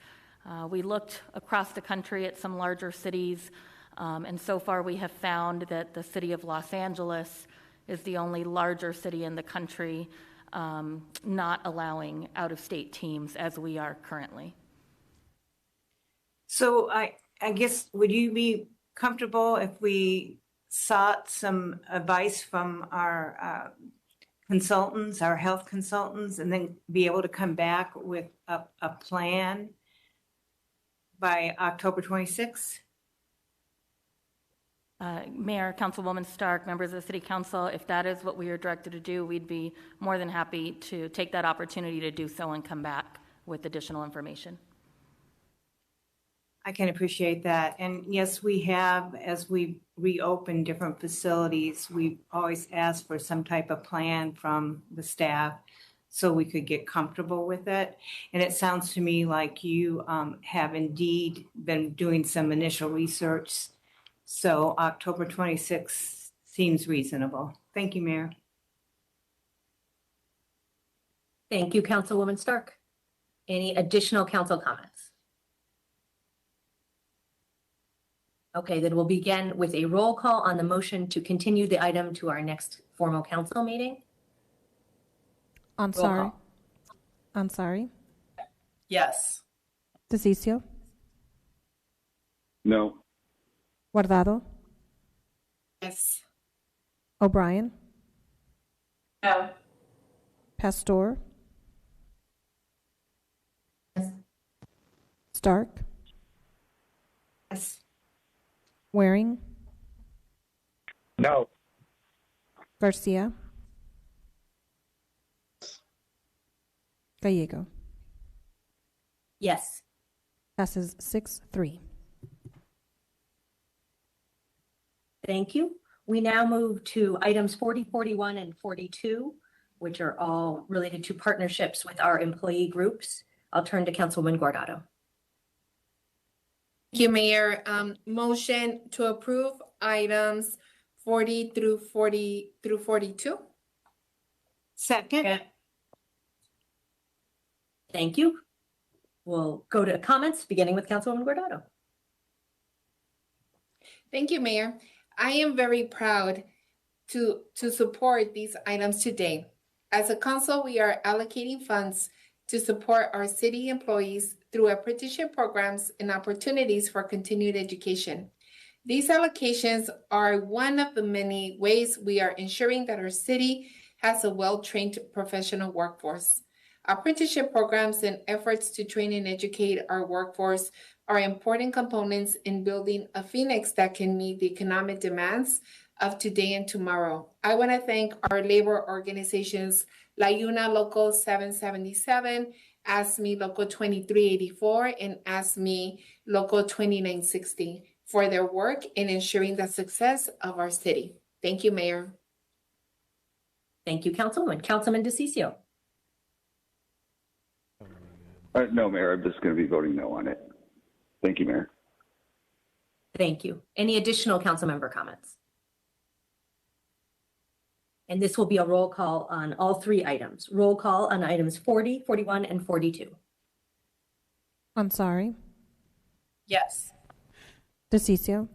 We looked across the country at some larger cities, and so far we have found that the city of Los Angeles is the only larger city in the country not allowing out-of-state teams as we are currently. So I guess, would you be comfortable if we sought some advice from our consultants, our health consultants, and then be able to come back with a plan by October 26th? Mayor, Councilwoman Stark, members of the City Council, if that is what we are directed to do, we'd be more than happy to take that opportunity to do so and come back with additional information. I can appreciate that. And yes, we have, as we reopen different facilities, we always ask for some type of plan from the staff so we could get comfortable with it. And it sounds to me like you have indeed been doing some initial research. So October 26th seems reasonable. Thank you, Mayor. Thank you, Councilwoman Stark. Any additional council comments? Okay, then we'll begin with a roll call on the motion to continue the item to our next formal council meeting. Ansari. Ansari. Yes. DeCiccio. No. Guardado. Yes. O'Brien. No. Pastor. Yes. Stark. Yes. Waring. No. Garcia. Gallego. Yes. Passes 6-3. Thank you. We now move to items 40, 41, and 42, which are all related to partnerships with our employee groups. I'll turn to Councilwoman Guardado. Thank you, Mayor. Motion to approve items 40 through 42. Second. Thank you. We'll go to comments, beginning with Councilwoman Guardado. Thank you, Mayor. I am very proud to support these items today. As a council, we are allocating funds to support our city employees through apprenticeship programs and opportunities for continued education. These allocations are one of the many ways we are ensuring that our city has a well-trained professional workforce. Apprenticeship programs and efforts to train and educate our workforce are important components in building a Phoenix that can meet the economic demands of today and tomorrow. I want to thank our labor organizations, La Una Local 777, ASME Local 2384, and ASME Local 2960 for their work in ensuring the success of our city. Thank you, Mayor. Thank you, Councilwoman. Councilman DeCiccio. No, Mayor, I'm just going to be voting no on it. Thank you, Mayor. Thank you. Any additional council member comments? And this will be a roll call on all three items. Roll call on items 40, 41, and 42. Ansari, Yes. DeCiccio,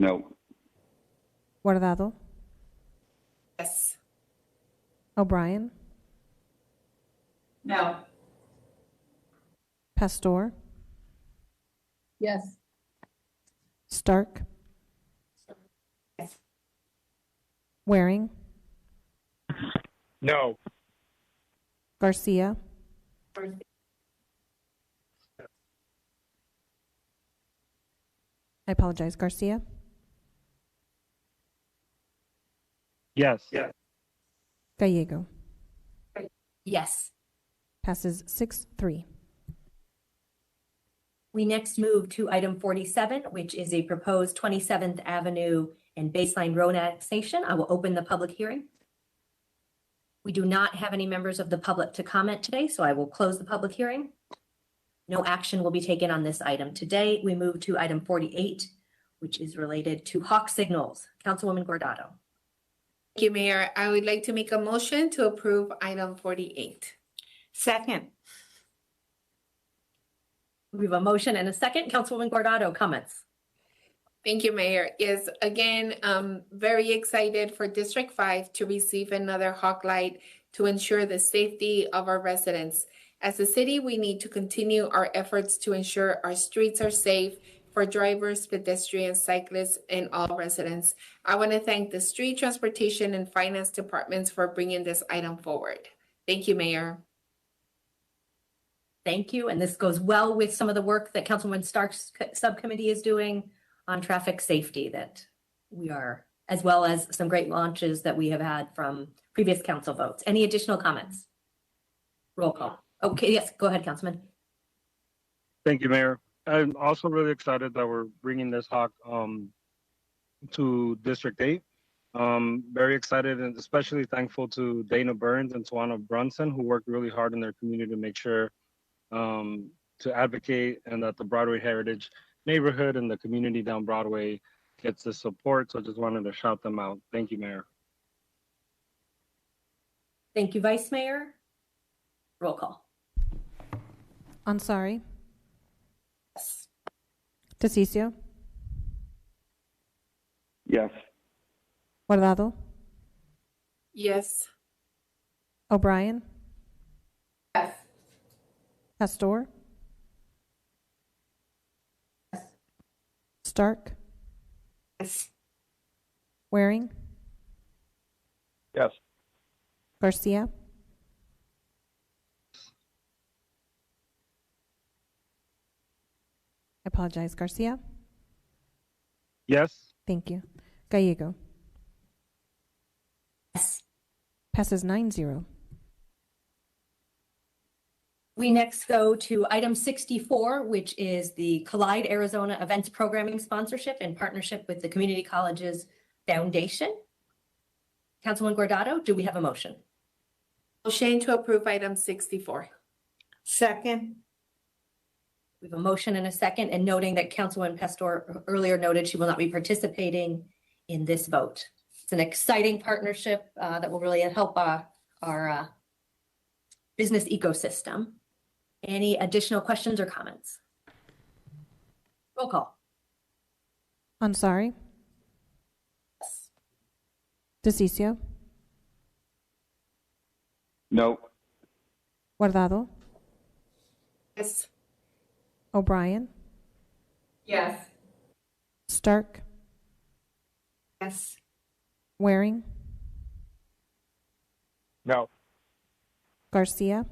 No. Guardado, Yes. O'Brien, No. Pastor, Yes. Stark, Yes. Waring, No. Garcia, I apologize, Garcia, Yes. Gallego. Yes. Passes 6-3. We next move to item 47, which is a proposed 27th Avenue and Baseline Road annexation. I will open the public hearing. We do not have any members of the public to comment today, so I will close the public hearing. No action will be taken on this item today. We move to item 48, which is related to hawk signals. Councilwoman Guardado. Thank you, Mayor. I would like to make a motion to approve item 48. Second. We have a motion and a second. Councilwoman Guardado, comments. Thank you, Mayor. Yes, again, very excited for District 5 to receive another hawk light to ensure the safety of our residents. As a city, we need to continue our efforts to ensure our streets are safe for drivers, pedestrians, cyclists, and all residents. I want to thank the Street Transportation and Finance Departments for bringing this item forward. Thank you, Mayor. Thank you. And this goes well with some of the work that Councilwoman Stark's subcommittee is doing on traffic safety that we are, as well as some great launches that we have had from previous council votes. Any additional comments? Roll call. Okay, yes, go ahead, Councilman. Thank you, Mayor. I'm also really excited that we're bringing this hawk to District 8. Very excited and especially thankful to Dana Burns and Tawana Brunson, who worked really hard in their community to make sure to advocate and that the Broadway Heritage neighborhood and the community down Broadway gets the support. So I just wanted to shout them out. Thank you, Mayor. Thank you, Vice Mayor. Roll call. Ansari, Yes. DeCiccio, Yes. Guardado, Yes. O'Brien, Yes. Pastor, Stark, Yes. Waring, Yes. Garcia, I apologize, Garcia. Yes. Thank you. Gallego. Yes. Passes 9-0. We next go to item 64, which is the Collide Arizona Events Programming Sponsorship in partnership with the Community Colleges Foundation. Councilwoman Guardado, do we have a motion? Motion to approve item 64. Second. We have a motion and a second, and noting that Councilwoman Pastor earlier noted she will not be participating in this vote. It's an exciting partnership that will really help our business ecosystem. Any additional questions or comments? Roll call. Ansari, Yes. DeCiccio, No. Guardado, Yes. O'Brien, Yes. Stark, Yes. Waring, No. Garcia,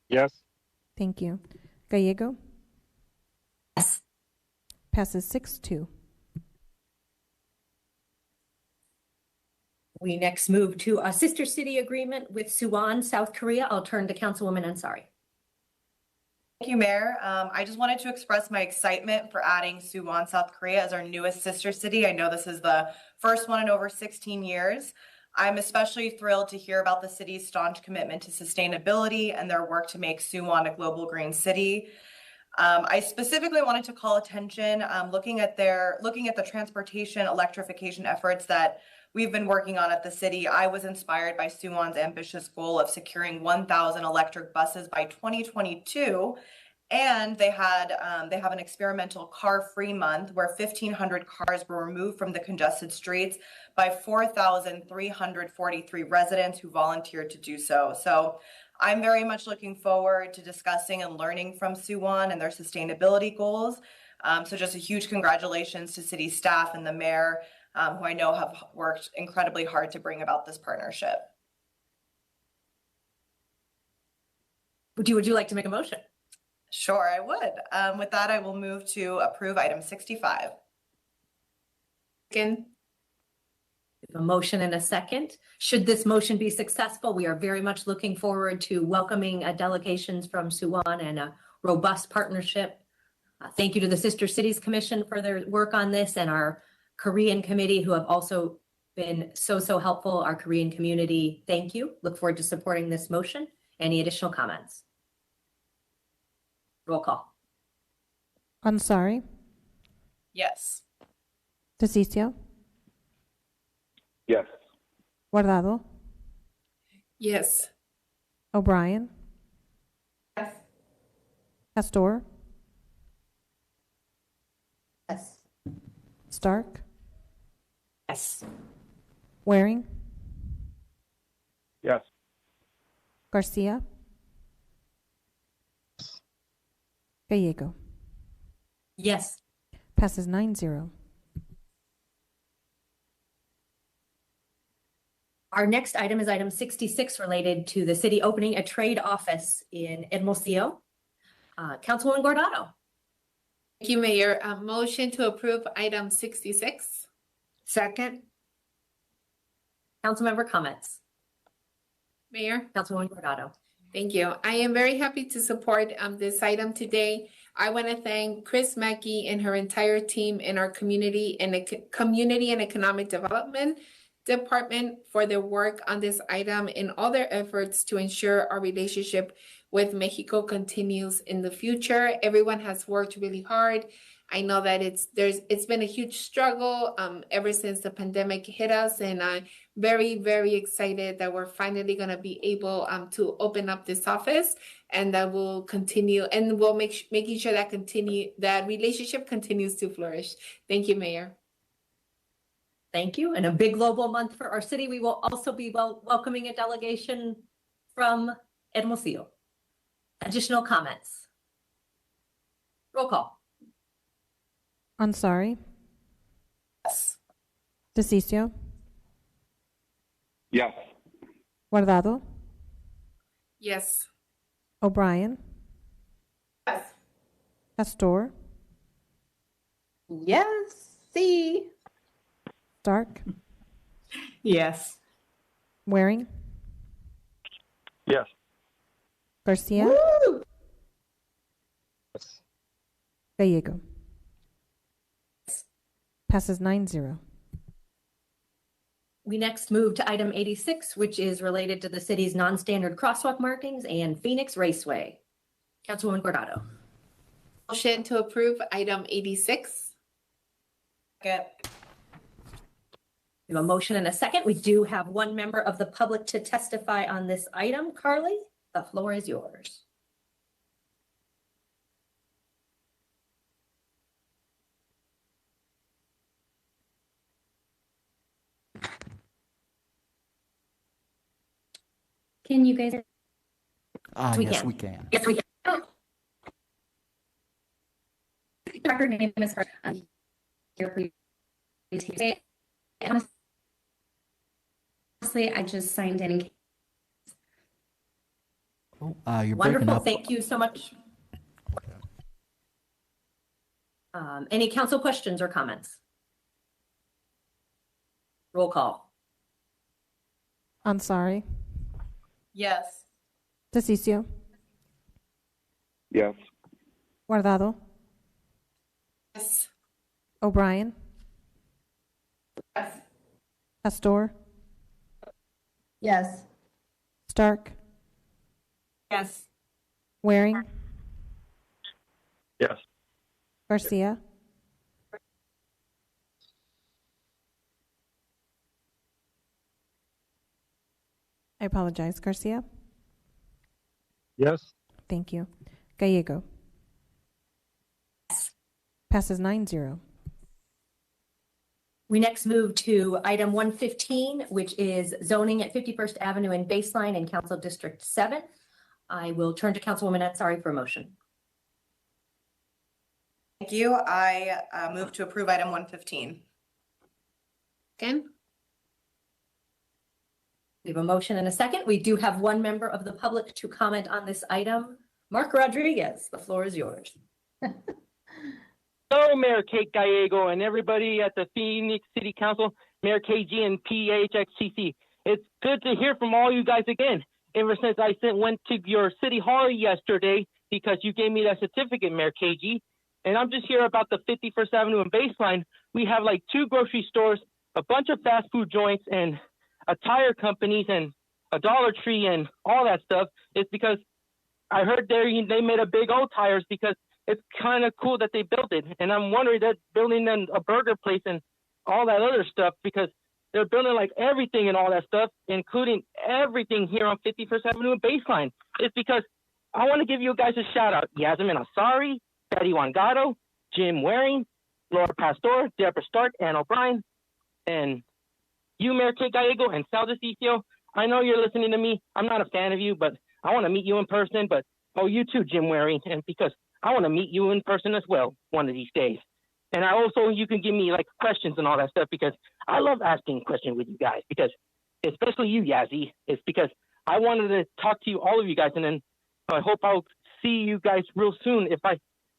Yes. thank you. Gallego, Yes. passes 6-2. We next move to a sister city agreement with Suwon, South Korea. I'll turn to Councilwoman Ansari. Thank you, Mayor. I just wanted to express my excitement for adding Suwon, South Korea as our newest sister city. I know this is the first one in over 16 years. I'm especially thrilled to hear about the city's staunch commitment to sustainability and their work to make Suwon a global green city. I specifically wanted to call attention, looking at the transportation electrification efforts that we've been working on at the city. I was inspired by Suwon's ambitious goal of securing 1,000 electric buses by 2022. And they have an experimental car-free month where 1,500 cars were removed from the congested streets by 4,343 residents who volunteered to do so. So I'm very much looking forward to discussing and learning from Suwon and their sustainability goals. So just a huge congratulations to city staff and the mayor, who I know have worked incredibly hard to bring about this partnership. Would you like to make a motion? Sure, I would. With that, I will move to approve item 65. Second. A motion and a second. Should this motion be successful, we are very much looking forward to welcoming delegations from Suwon and a robust partnership. Thank you to the Sister Cities Commission for their work on this and our Korean committee who have also been so helpful, our Korean community. Thank you. Look forward to supporting this motion. Any additional comments? Roll call. Ansari, Yes. DeCiccio, Yes. Guardado, Yes. O'Brien, Yes. Pastor, Yes. Stark, Yes. Waring, Yes. Garcia, Gallego. Yes. Passes 9-0. Our next item is item 66 related to the city opening a trade office in Hermosillo. Councilwoman Guardado. Thank you, Mayor. A motion to approve item 66. Second? Councilmember comments. Mayor. Councilwoman Guardado. Thank you. I am very happy to support this item today. I want to thank Chris Mackey and her entire team in our community and economic development department for their work on this item and all their efforts to ensure our relationship with Mexico continues in the future. Everyone has worked really hard. I know that it's been a huge struggle ever since the pandemic hit us, and I'm very, very excited that we're finally going to be able to open up this office, and that will continue, and we'll making sure that relationship continues to flourish. Thank you, Mayor. Thank you. And a big global month for our city. We will also be welcoming a delegation from Hermosillo. Additional comments? Roll call. Ansari, Yes. DeCiccio, Yes. Guardado, Yes. O'Brien, Yes. Pastor, Yes. See. Stark, Yes. Waring, Yes. Garcia, Woo! Yes. Gallego. Passes 9-0. We next move to item 86, which is related to the city's non-standard crosswalk markings and Phoenix Raceway. Councilwoman Guardado. Motion to approve item 86. Second. We have a motion and a second. We do have one member of the public to testify on this item. Carly, the floor is yours. Can you guys? We Yes, can. we can. Yes, we can. Record name is here, please. Honestly, I just signed in. You're breaking Wonderful. up. Thank you so much. Any council questions or comments? Roll call. Ansari, Yes. DeCiccio, Yes. Guardado, Yes. O'Brien, Yes. Pastor, Yes. Stark, Yes. Waring, Yes. Garcia, I apologize, Garcia. Yes. Thank you. Gallego. Passes 9-0. We next move to item 115, which is zoning at 51st Avenue and Baseline in Council District 7. I will turn to Councilwoman Ansari for a motion. Thank you. I move to approve item 115. Again? We have a motion and a second. We do have one member of the public to comment on this item. Mark Rodriguez, the floor is yours. Hello, Mayor Kate Gallego and everybody at the Phoenix City Council, Mayor KG and PHXCC. It's good to hear from all you guys again. Ever since I went to your city hall yesterday because you gave me that certificate, Mayor KG. And I'm just here about the 51st Avenue and Baseline. We have like 2 grocery stores, a bunch of fast food joints, and a tire companies and a Dollar Tree and all that stuff. It's because I heard they made a big old tires because it's kind of cool that they built it. And I'm wondering that building then a burger place and all that other stuff because they're building like everything and all that stuff, including everything here on 51st Avenue and Baseline. It's because I want to give you guys a shout out. Yasmin Ansari, Betty Wangado, Jim Waring, Laura Pastor, Deborah Stark, Ann O'Brien, and you, Mayor Kate Gallego, and Sal DeCiccio. I know you're listening to me. I'm not a fan of you, but I want to meet you in person. But, oh, you too, Jim Waring, and because I want to meet you in person as well one of these days. And I also, you can give me like questions and all that stuff because I love asking questions with you guys because, especially you, Yazzie, it's because I wanted to talk to you, all of you guys, and then I hope I'll see you guys real soon if I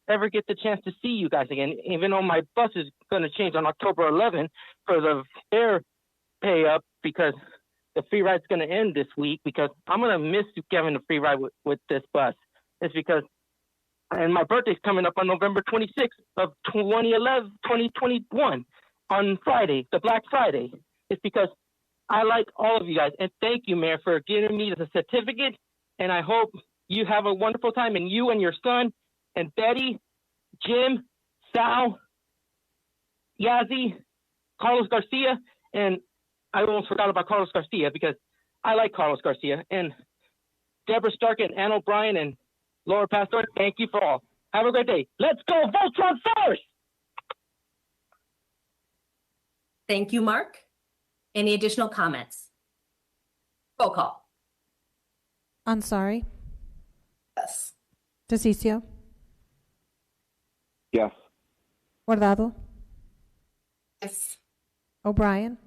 ever get the chance to see you guys again, even though my bus is going to change on October 11th for the fare pay up because the free ride's going to end this week because I'm going to miss giving the free ride with this bus. It's because, and my birthday's coming up on November 26th of 2021 on Friday, the Black Friday. It's because I like all of you guys. And thank you, Mayor, for giving me the certificate. And I hope you have a wonderful time. And you and your son and Betty, Jim, Sal, Yazzie, Carlos Garcia, and I almost forgot about Carlos Garcia because I like Carlos Garcia, and Deborah Stark and Ann O'Brien and Laura Pastor. Thank you for all. Have a great day. Let's go Voltron first! Thank you, Mark. Any additional comments? Roll call. Ansari, Yes. DeCiccio, Yes. Guardado, Yes. O'Brien,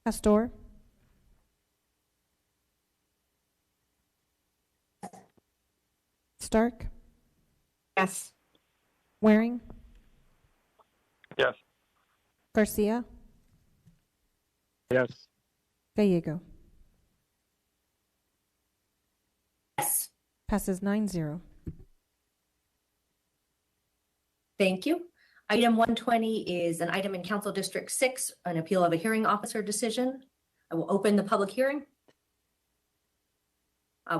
Pastor, Stark, Yes. Waring, Yes. Garcia, Yes. Gallego. Yes. Passes 9-0. Thank you. Item 120 is an item in Council District 6, an appeal of a hearing officer decision. I will open the public hearing.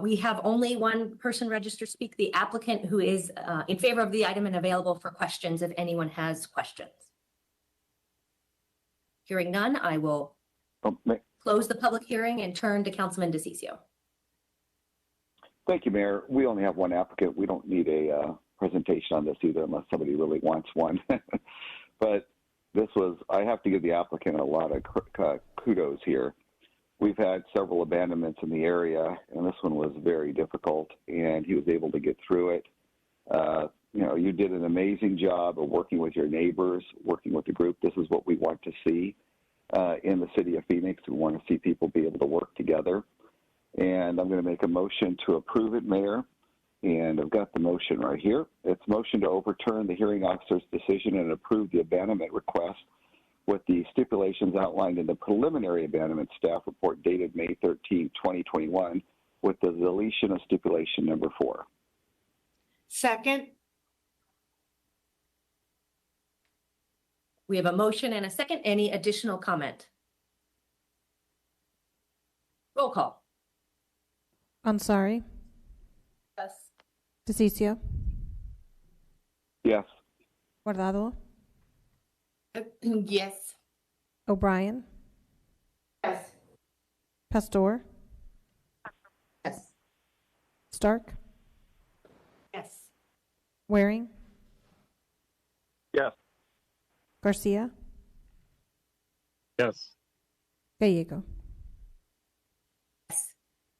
We have only one person registered to speak, the applicant, who is in favor of the item and available for questions if anyone has questions. Hearing none, I will close the public hearing and turn to Councilman DeCiccio. Thank you, Mayor. We only have one applicant. We don't need a presentation on this either unless somebody really wants one. But this was, I have to give the applicant a lot of kudos here. we've had several abandonments in the area, and this one was very difficult, and he was able to get through it. You know, you did an amazing job of working with your neighbors, working with the group. This is what we want to see in the city of Phoenix. We want to see people be able to work together. And I'm going to make a motion to approve it, Mayor. And I've got the motion right here. It's motion to overturn the hearing officer's decision and approve the abandonment request with the stipulations outlined in the preliminary abandonment staff report dated May 13, 2021, with the deletion of stipulation number 4. Second. We have a motion and a second. Any additional comment? Roll call. Ansari, Yes. DeCiccio, Yes. Guardado, Yes. O'Brien, Yes. Pastor, Yes. Stark, Yes. Waring, Yes. Garcia, Yes. Gallego.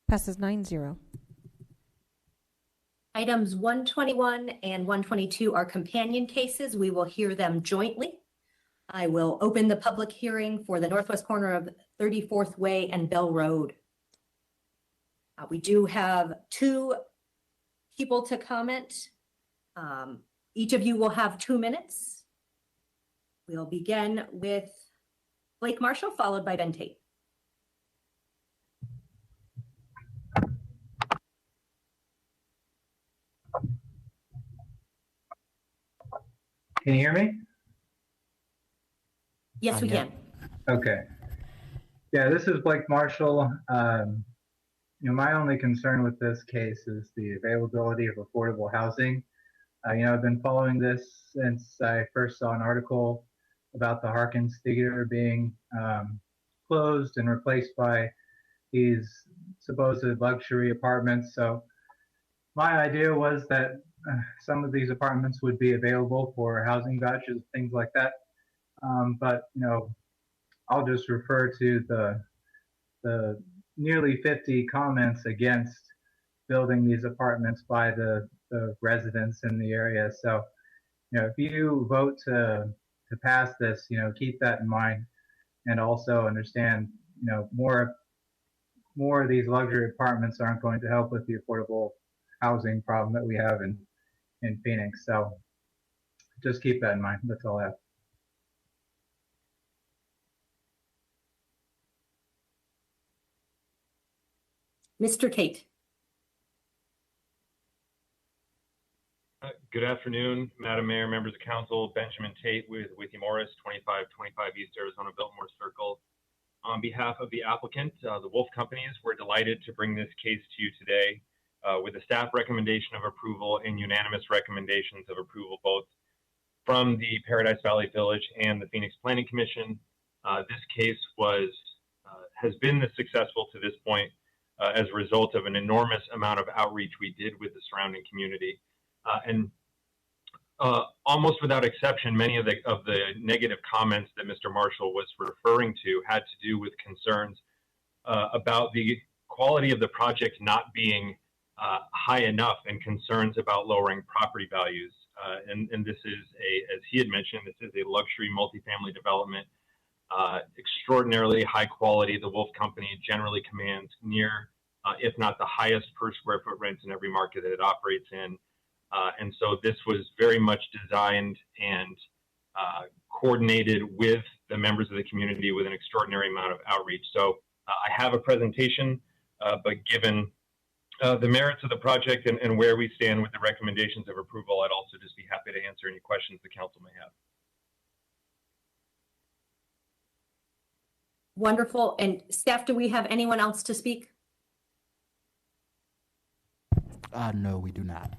Passes 9-0. Items 121 and 122 are companion cases. We will hear them jointly. I will open the public hearing for the northwest corner of 34th Way and Bell Road. We do have 2 people to comment. Each of you will have 2 minutes. We'll begin with Blake Marshall, followed by Ben Tate. Can you hear me? Yes, we can. Okay. Yeah, this is Blake Marshall. My only concern with this case is the availability of affordable housing. I've been following this since I first saw an article about the Harkins Theater being closed and replaced by these supposed luxury apartments. So my idea was that some of these apartments would be available for housing vouchers, things like that. But I'll just refer to the nearly 50 comments against building these apartments by the residents in the area. So, if you vote to pass this, keep that in mind, and also understand, more of these luxury apartments aren't going to help with the affordable housing problem that we have in Phoenix. So just keep that in mind. That's all I have. Mr. Tate. Good afternoon, Madam Mayor, members of council. Benjamin Tate with Withy Morris, 2525 East Arizona Biltmore Circle. On behalf of the applicant, the Wolf Companies, we're delighted to bring this case to you today with a staff recommendation of approval and unanimous recommendations of approval, both from the Paradise Valley Village and the Phoenix Planning Commission. This case has been successful to this point as a result of an enormous amount of outreach we did with the surrounding community. And almost without exception, many of the negative comments that Mr. Marshall was referring to had to do with concerns about the quality of the project not being high enough and concerns about lowering property values. And this is as he had mentioned, this is a luxury multifamily development, extraordinarily high quality. The Wolf Company generally commands near, if not the highest per square foot rents in every market that it operates in. And so this was very much designed and coordinated with the members of the community with an extraordinary amount of outreach. So I have a presentation, but given the merits of the project and where we stand with the recommendations of approval, I'd also just be happy to answer any questions the council may have. Wonderful. And staff, do we have anyone else to speak? No, we do not.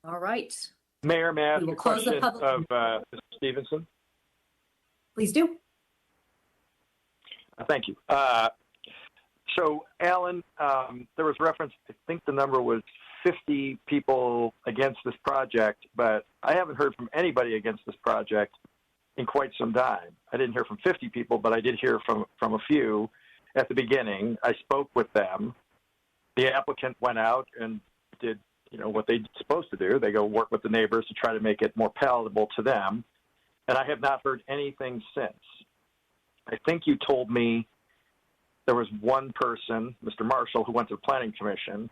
All right. Mayor, may I ask We will a close the question public- of Mr. Stevenson? Please do. Thank you. So, Alan, there was reference, I think the number was 50 people against this project, but I haven't heard from anybody against this project. in quite some time. I didn't hear from 50 people, but I did hear from a few at the beginning. I spoke with them. The applicant went out and did, what they're supposed to do. They go work with the neighbors to try to make it more palatable to them. And I have not heard anything since. I think you told me there was one person, Mr. Marshall, who went to the Planning Commission.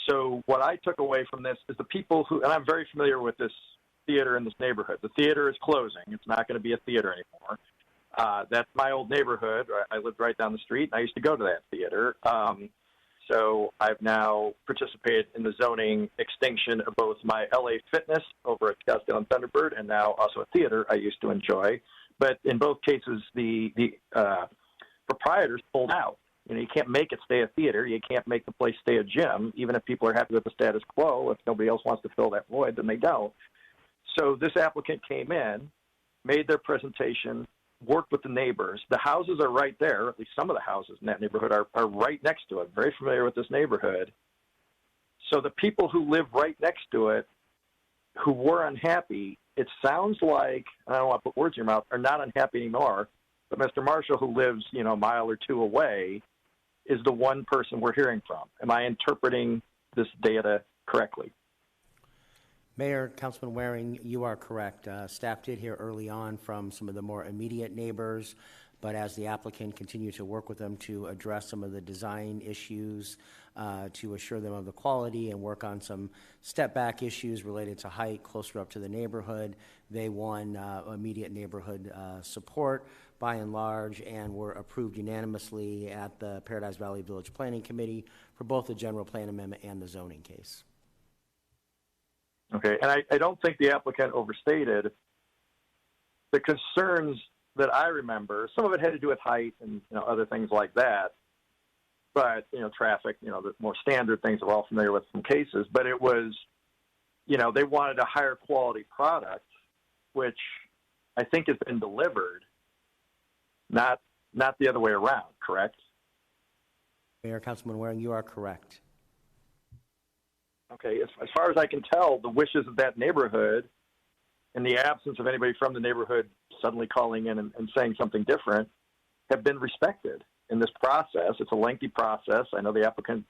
So what I took away from this is the people who, and I'm very familiar with this theater in this neighborhood. The theater is closing. It's not going to be a theater anymore. That's my old neighborhood. I lived right down the street, and I used to go to that theater. So I've now participated in the zoning extinction of both my LA Fitness over at Scottsdale and Thunderbird, and now also a theater I used to enjoy. But in both cases, the proprietors pulled out. You can't make it stay a theater. You can't make the place stay a gym, even if people are happy with the status quo. If nobody else wants to fill that void, then they don't. So this applicant came in, made their presentation, worked with the neighbors. The houses are right there. At least some of the houses in that neighborhood are right next to it. Very familiar with this neighborhood. So the people who live right next to it, who were unhappy, it sounds like, I don't want to put words in your mouth, are not unhappy anymore. But Mr. Marshall, who lives, a mile or two away, is the one person we're hearing from. Am I interpreting this data correctly? Mayor, Councilman Waring, you are correct. Staff did hear early on from some of the more immediate neighbors, but as the applicant continued to work with them to address some of the design issues, to assure them of the quality and work on some step back issues related to height closer up to the neighborhood, they won immediate neighborhood support by and large and were approved unanimously at the Paradise Valley Village Planning Committee for both the general plan amendment and the zoning case. Okay, and I don't think the applicant overstated the concerns that I remember. Some of it had to do with height and other things like that. But traffic, the more standard things we're all familiar with from cases. But it was, they wanted a higher quality product, which I think has been delivered. Not the other way around. Correct? Mayor, Councilman Waring, you are correct. Okay, as far as I can tell, the wishes of that neighborhood, in the absence of anybody from the neighborhood suddenly calling in and saying something different, have been respected in this process. It's a lengthy process. I know the applicant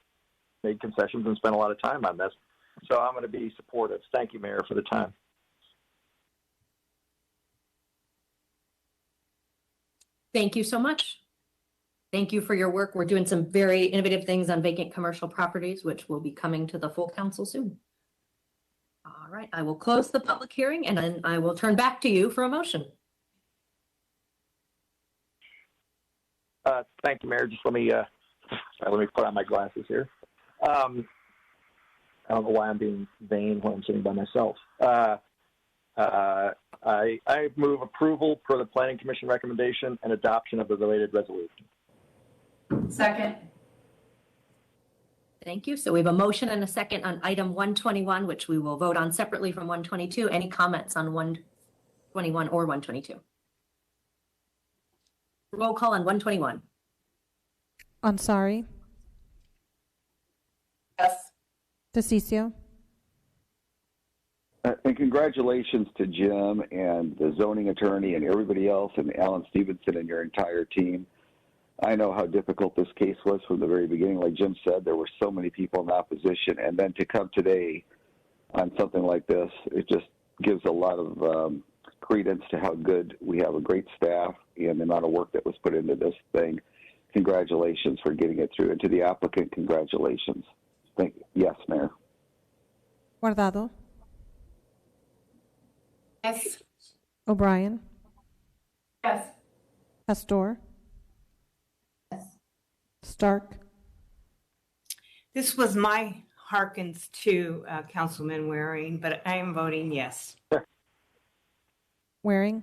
made concessions and spent a lot of time on this, so I'm going to be supportive. Thank you, Mayor, for the time. Thank you so much. Thank you for your work. We're doing some very innovative things on vacant commercial properties, which will be coming to the full council soon. All right, I will close the public hearing and then I will turn back to you for a motion. Thank you, Mayor. Just let me put on my glasses here. I don't know why I'm being vain when I'm sitting by myself. I move approval per the Planning Commission recommendation and adoption of the related resolution. Second. Thank you. So we have a motion and a second on item 121, which we will vote on separately from 122. Any comments on 121 or 122? Roll call on 121. Ansari. Yes. DeCiccio. And congratulations to Jim and the zoning attorney and everybody else and Alan Stevenson and your entire team. I know how difficult this case was from the very beginning. Like Jim said, there were so many people in opposition. And then to come today on something like this, it just gives a lot of credence to how good we have a great staff and the amount of work that was put into this thing. Congratulations for getting it through. And to the applicant, congratulations. Thank you. Yes, Mayor. Guardado. Yes. O'Brien. Yes. Pastor. Stark. This was my hearkens to Councilman Waring, but I am voting yes. Waring.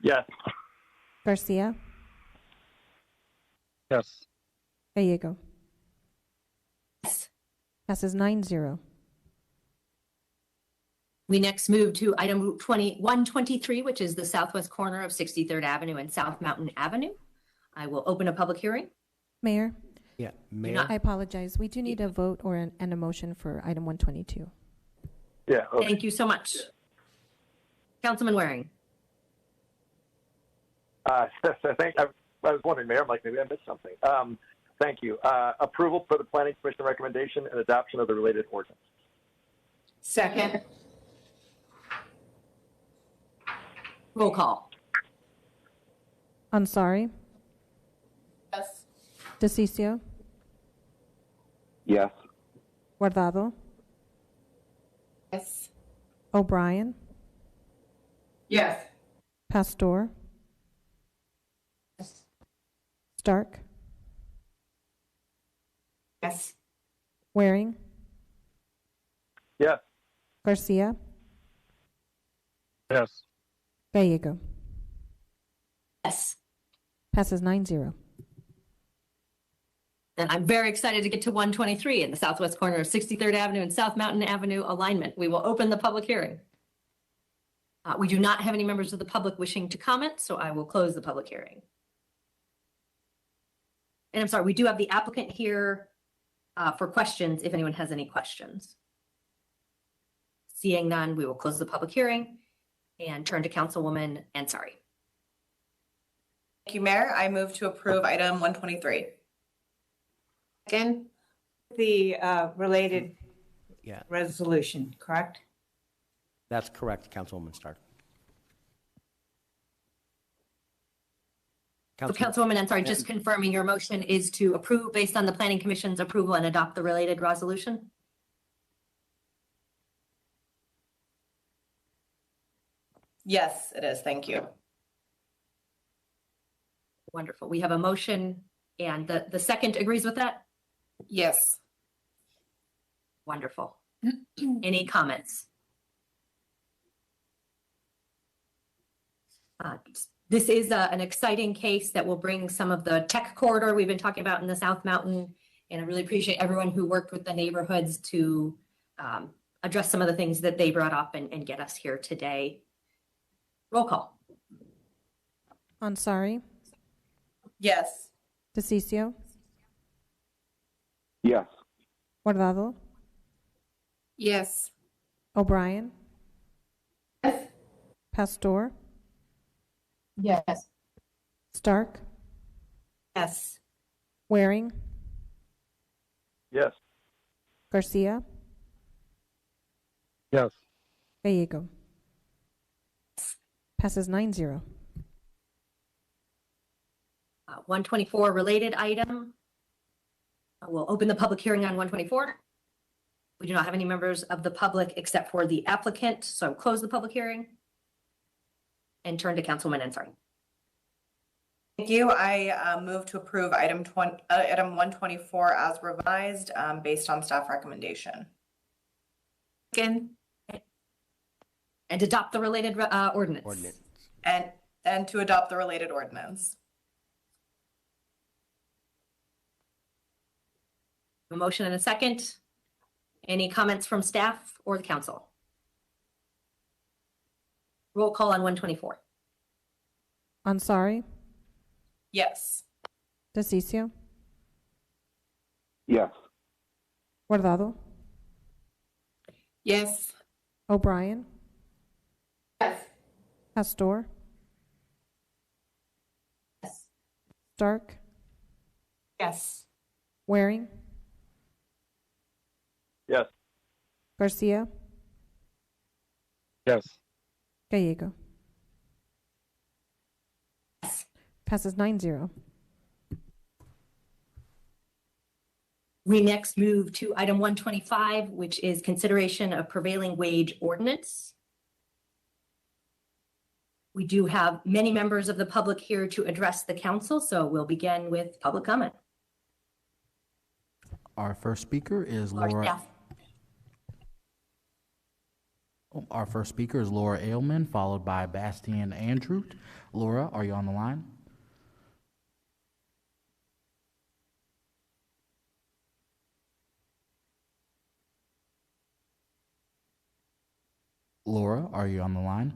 Yes. Garcia. Yes. Gallego. Yes. Passes 9-0. We next move to item 123, which is the southwest corner of 63rd Avenue and South Mountain Avenue. I will open a public hearing. Mayor. Yeah, Mayor. I apologize. We do need a vote and a motion for item 122. Yeah. Okay. Thank you so much. Councilman Waring. I was wondering, Mayor, I'm like, maybe I missed something. Thank you. Approval for the Planning Commission recommendation and adoption of the related ordinance. Second. Roll call. Ansari, Yes. DeCiccio, Yes. Guardado, Yes. O'Brien, Yes. Pastor, Stark, Yes. Waring, Yes. Garcia, Yes. Gallego. Yes. Passes 9-0. And I'm very excited to get to 123 in the southwest corner of 63rd Avenue and South Mountain Avenue alignment. We will open the public hearing. We do not have any members of the public wishing to comment, so I will close the public hearing. And I'm sorry, we do have the applicant here for questions if anyone has any questions. Seeing none, we will close the public hearing and turn to Councilwoman Ansari. Thank you, Mayor. I move to approve item 123. Again, The related Yeah, resolution, correct? that's correct, Councilwoman Stark. So Councilwoman Ansari, just confirming your motion is to approve based on the Planning Commission's approval and adopt the related resolution? Yes, it is. Thank you. Wonderful. We have a motion and the second agrees with that? yes. Wonderful. Any comments? This is an exciting case that will bring some of the tech corridor we've been talking about in the South Mountain. And I really appreciate everyone who worked with the neighborhoods to address some of the things that they brought up and get us here today. Roll call. Ansari, Yes. DeCiccio, Yes. Guardado, Yes. O'Brien, Yes. Pastor, Yes. Stark, Yes. Waring, Yes. Garcia, Yes. Gallego. Passes 9-0. 124 related item. We'll open the public hearing on 124. We do not have any members of the public except for the applicant, so I'll close the public hearing and turn to Councilwoman Ansari. Thank you. I move to approve item 124 as revised based on staff recommendation. Again, And adopt the related ordinance. And to adopt the related ordinance. A motion and a second. Any comments from staff or the council? Roll call on 124. Ansari, Yes. DeCiccio, Yes. Guardado, yes. O'Brien, Yes. Pastor, Yes. Stark, Yes. Waring, Yes. Garcia, Yes. Gallego. Yes. Passes 9-0. We next move to item 125, which is consideration of prevailing wage ordinance. We do have many members of the public here to address the council, so we'll begin with public comment. Our first speaker is Our Laura. staff. Our first speaker is Laura Ailman, followed by Bastian Andrew. Laura, are you on the line? Laura, are you on the line?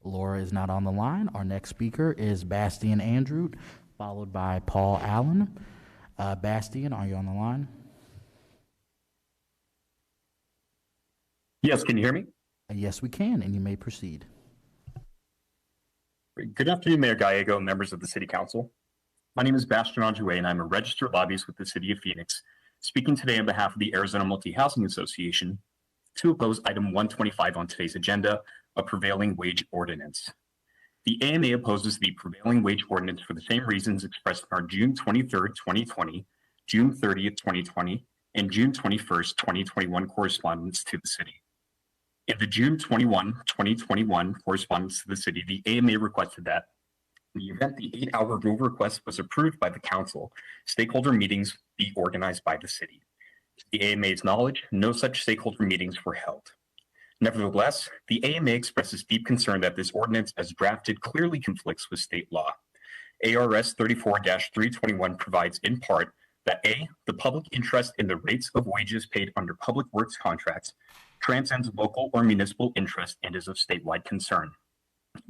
Laura is not on the line. Our next speaker is Bastian Andrew, followed by Paul Allen. Bastian, are you on the line? Yes, can you hear me? Yes, we can, and you may proceed. Good afternoon, Mayor Gallego and members of the City Council. My name is Bastian Androuet, and I'm a registered lobbyist with the City of Phoenix, speaking today on behalf of the Arizona Multi-Housing Association to oppose item 125 on today's agenda, a prevailing wage ordinance. The AMA opposes the prevailing wage ordinance for the same reasons expressed in our June 23rd, 2020, June 30th, 2020, and June 21st, 2021 correspondence to the City. In the June 21, 2021 correspondence to the City, the AMA requested that in the event the 8-hour rule request was approved by the Council, stakeholder meetings be organized by the City. To the AMA's knowledge, no such stakeholder meetings were held. Nevertheless, the AMA expresses deep concern that this ordinance as drafted clearly conflicts with state law. ARS 34-321 provides in part that A, the public interest in the rates of wages paid under public works contracts transcends local or municipal interest and is of statewide concern.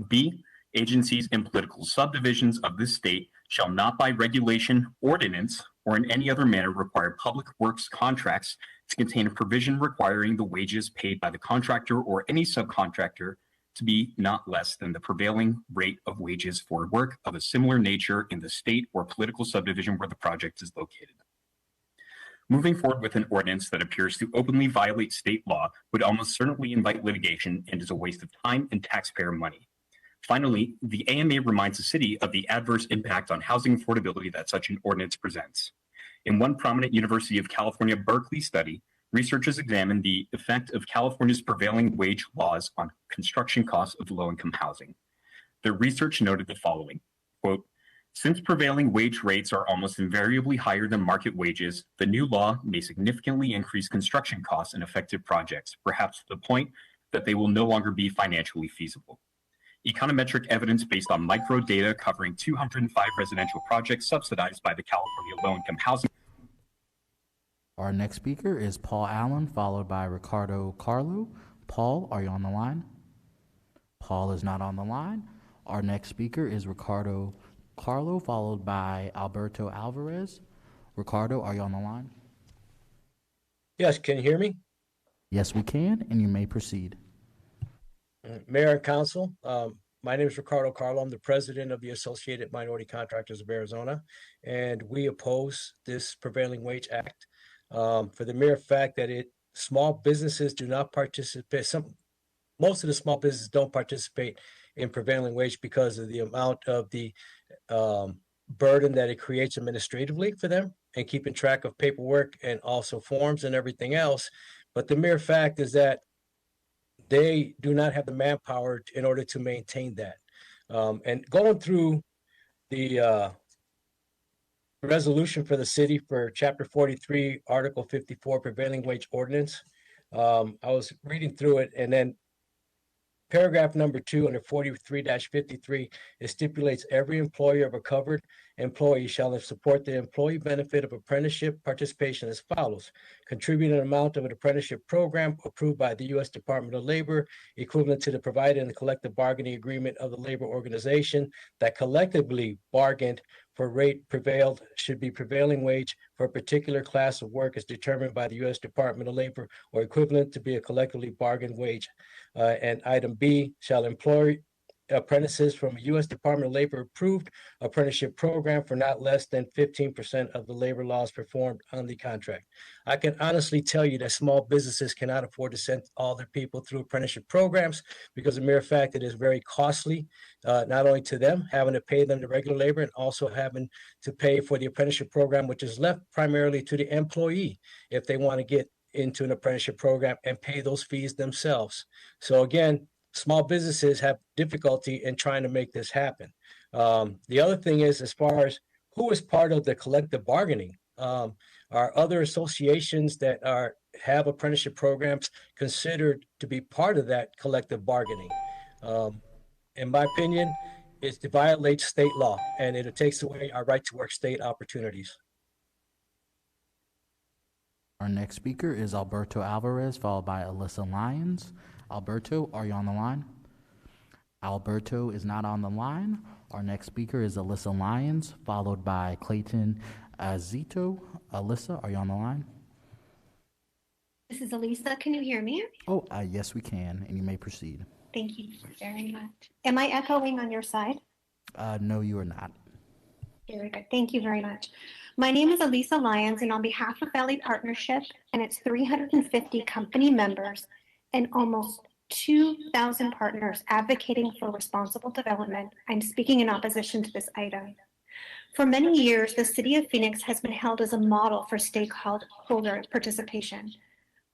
B, agencies and political subdivisions of this state shall not by regulation, ordinance, or in any other manner require public works contracts to contain a provision requiring the wages paid by the contractor or any subcontractor to be not less than the prevailing rate of wages for work of a similar nature in the state or political subdivision where the project is located. Moving forward with an ordinance that appears to openly violate state law would almost certainly invite litigation and is a waste of time and taxpayer money. Finally, the AMA reminds the City of the adverse impact on housing affordability that such an ordinance presents. In one prominent University of California, Berkeley study, researchers examined the effect of California's prevailing wage laws on construction costs of low-income housing. Their research noted the following, quote, "Since prevailing wage rates are almost invariably higher than market wages, the new law may significantly increase construction costs in affected projects, perhaps to the point that they will no longer be financially feasible. Econometric evidence based on micro data covering 205 residential projects subsidized by the California Low-Income Housing." Our next speaker is Paul Allen, followed by Ricardo Carlo. Paul, are you on the line? Paul is not on the line. Our next speaker is Ricardo Carlo, followed by Alberto Alvarez. Ricardo, are you on the line? Yes, can you hear me? Yes, we can, and you may proceed. Mayor and Council, my name is Ricardo Carlo. I'm the president of the Associated Minority Contractors of Arizona, and we oppose this Prevailing Wage Act for the mere fact that small businesses do not participate. Most of the small businesses don't participate in prevailing wage because of the amount of the burden that it creates administratively for them and keeping track of paperwork and also forms and everything else. But the mere fact is that they do not have the manpower in order to maintain that. And going through the resolution for the city for Chapter 43, Article 54, Prevailing Wage Ordinance, I was reading through it, and then paragraph number 2 under 43-53, it stipulates every employer of a covered employee shall support the employee benefit of apprenticeship participation as follows: contribute an amount of an apprenticeship program approved by the U.S. Department of Labor equivalent to the provided in the collective bargaining agreement of the labor organization that collectively bargained for rate prevailed should be prevailing wage for a particular class of work as determined by the U.S. Department of Labor or equivalent to be a collectively bargained wage. And item B, shall employ apprentices from a U.S. Department of Labor approved apprenticeship program for not less than 15% of the labor laws performed on the contract. I can honestly tell you that small businesses cannot afford to send all their people through apprenticeship programs because the mere fact that it is very costly, not only to them, having to pay them the regular labor and also having to pay for the apprenticeship program, which is left primarily to the employee if they want to get into an apprenticeship program and pay those fees themselves. So again, small businesses have difficulty in trying to make this happen. The other thing is, as far as who is part of the collective bargaining, are other associations that have apprenticeship programs considered to be part of that collective bargaining? In my opinion, it violates state law and it takes away our right to work state opportunities. Our next speaker is Alberto Alvarez, followed by Alyssa Lyons. Alberto, are you on the line? Alberto is not on the line. Our next speaker is Alyssa Lyons, followed by Clayton Azito. Alyssa, are you on the line? This is Elisa. Can you hear me? Oh, yes, we can, and you may proceed. Thank you very much. Am I echoing on your side? No, you are not. Very good. Thank you very much. My name is Elisa Lyons, and on behalf of Valley Partnership and its 350 company members and almost 2,000 partners advocating for responsible development, I'm speaking in opposition to this item. For many years, the City of Phoenix has been held as a model for stakeholder participation.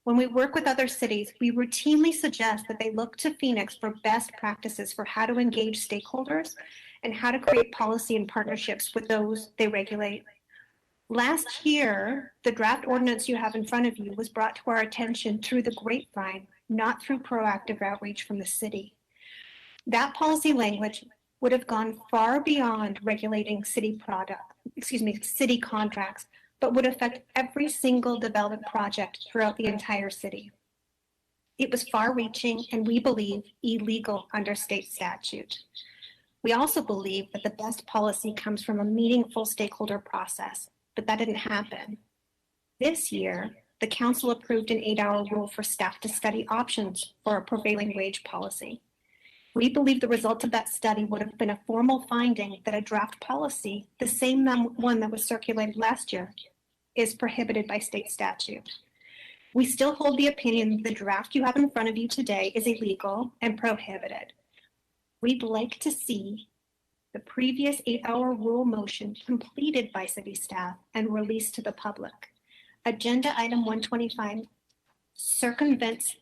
When we work with other cities, we routinely suggest that they look to Phoenix for best practices for how to engage stakeholders and how to create policy and partnerships with those they regulate. Last year, the draft ordinance you have in front of you was brought to our attention through the grapevine, not through proactive outreach from the city. That policy language would have gone far beyond regulating city contracts, but would affect every single development project throughout the entire city. It was far-reaching and we believe illegal under state statute. We also believe that the best policy comes from a meaningful stakeholder process, but that didn't happen. This year, the council approved an 8-hour rule for staff to study options for a prevailing wage policy. We believe the results of that study would have been a formal finding that a draft policy, the same one that was circulated last year, is prohibited by state statute. We still hold the opinion that the draft you have in front of you today is illegal and prohibited. We'd like to see the previous 8-hour rule motion completed by city staff and released to the public. Agenda item 125 circumvents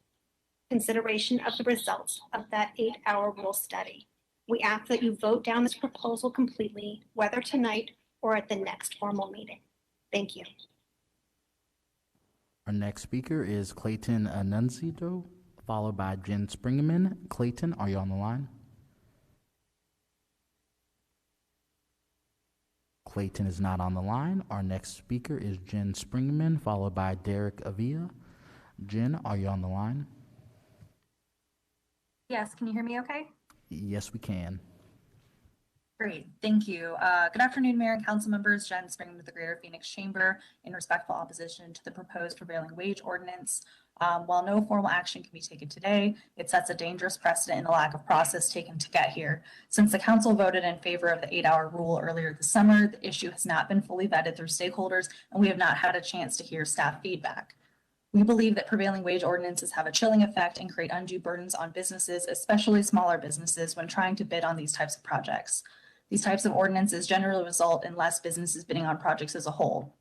consideration of the results of that 8-hour rule study. We ask that you vote down this proposal completely, whether tonight or at the next formal meeting. Thank you. Our next speaker is Clayton Annunzito, followed by Jen Springerman. Clayton, are you on the line? Clayton is not on the line. Our next speaker is Jen Springerman, followed by Derek Avila. Jen, are you on the line? Yes, can you hear me okay? Yes, we can. Great, thank you. Good afternoon, Mayor and Council members. Jen Springerman with the Greater Phoenix Chamber in respectful opposition to the proposed prevailing wage ordinance. While no formal action can be taken today, it sets a dangerous precedent in the lack of process taken to get here. Since the council voted in favor of the 8-hour rule earlier this summer, the issue has not been fully vetted through stakeholders, and we have not had a chance to hear staff feedback. We believe that prevailing wage ordinances have a chilling effect and create undue burdens on businesses, especially smaller businesses, when trying to bid on these types of projects. These types of ordinances generally result in less businesses bidding on projects as a whole.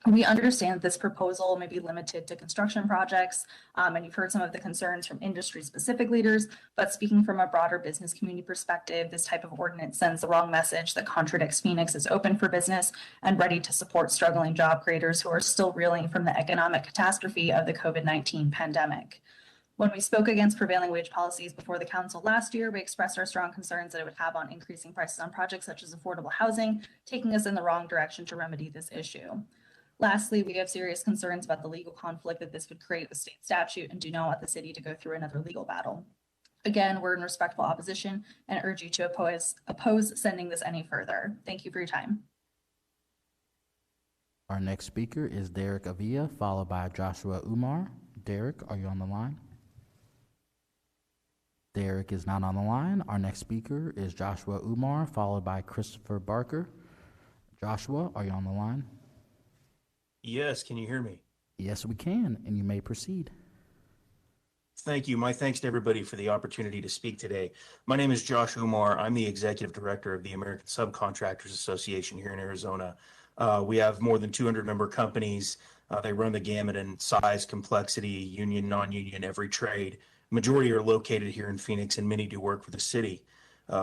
We understand this proposal may be limited to construction projects, and you've heard some of the concerns from industry-specific leaders, but speaking from a broader business community perspective, this type of ordinance sends the wrong message that contradicts Phoenix is open for business and ready to support struggling job creators who are still reeling from the economic catastrophe of the COVID-19 pandemic. When we spoke against prevailing wage policies before the council last year, we expressed our strong concerns that it would have on increasing prices on projects such as affordable housing, taking us in the wrong direction to remedy this issue. Lastly, we have serious concerns about the legal conflict that this would create with state statute and do not want the city to go through another legal battle. Again, we're in respectful opposition and urge you to oppose sending this any further. Thank you for your time. Our next speaker is Derek Avila, followed by Joshua Umar. Derek, are you on the line? Derek is not on the line. Our next speaker is Joshua Umar, followed by Christopher Barker. Joshua, are you on the line? Yes, can you hear me? Yes, we can, and you may proceed. Thank you. My thanks to everybody for the opportunity to speak today. My name is Josh Umar. I'm the Executive Director of the American Subcontractors Association here in Arizona. We have more than 200 member companies. They run the gamut in size, complexity, union, non-union, every trade. Majority are located here in Phoenix, and many do work for the city.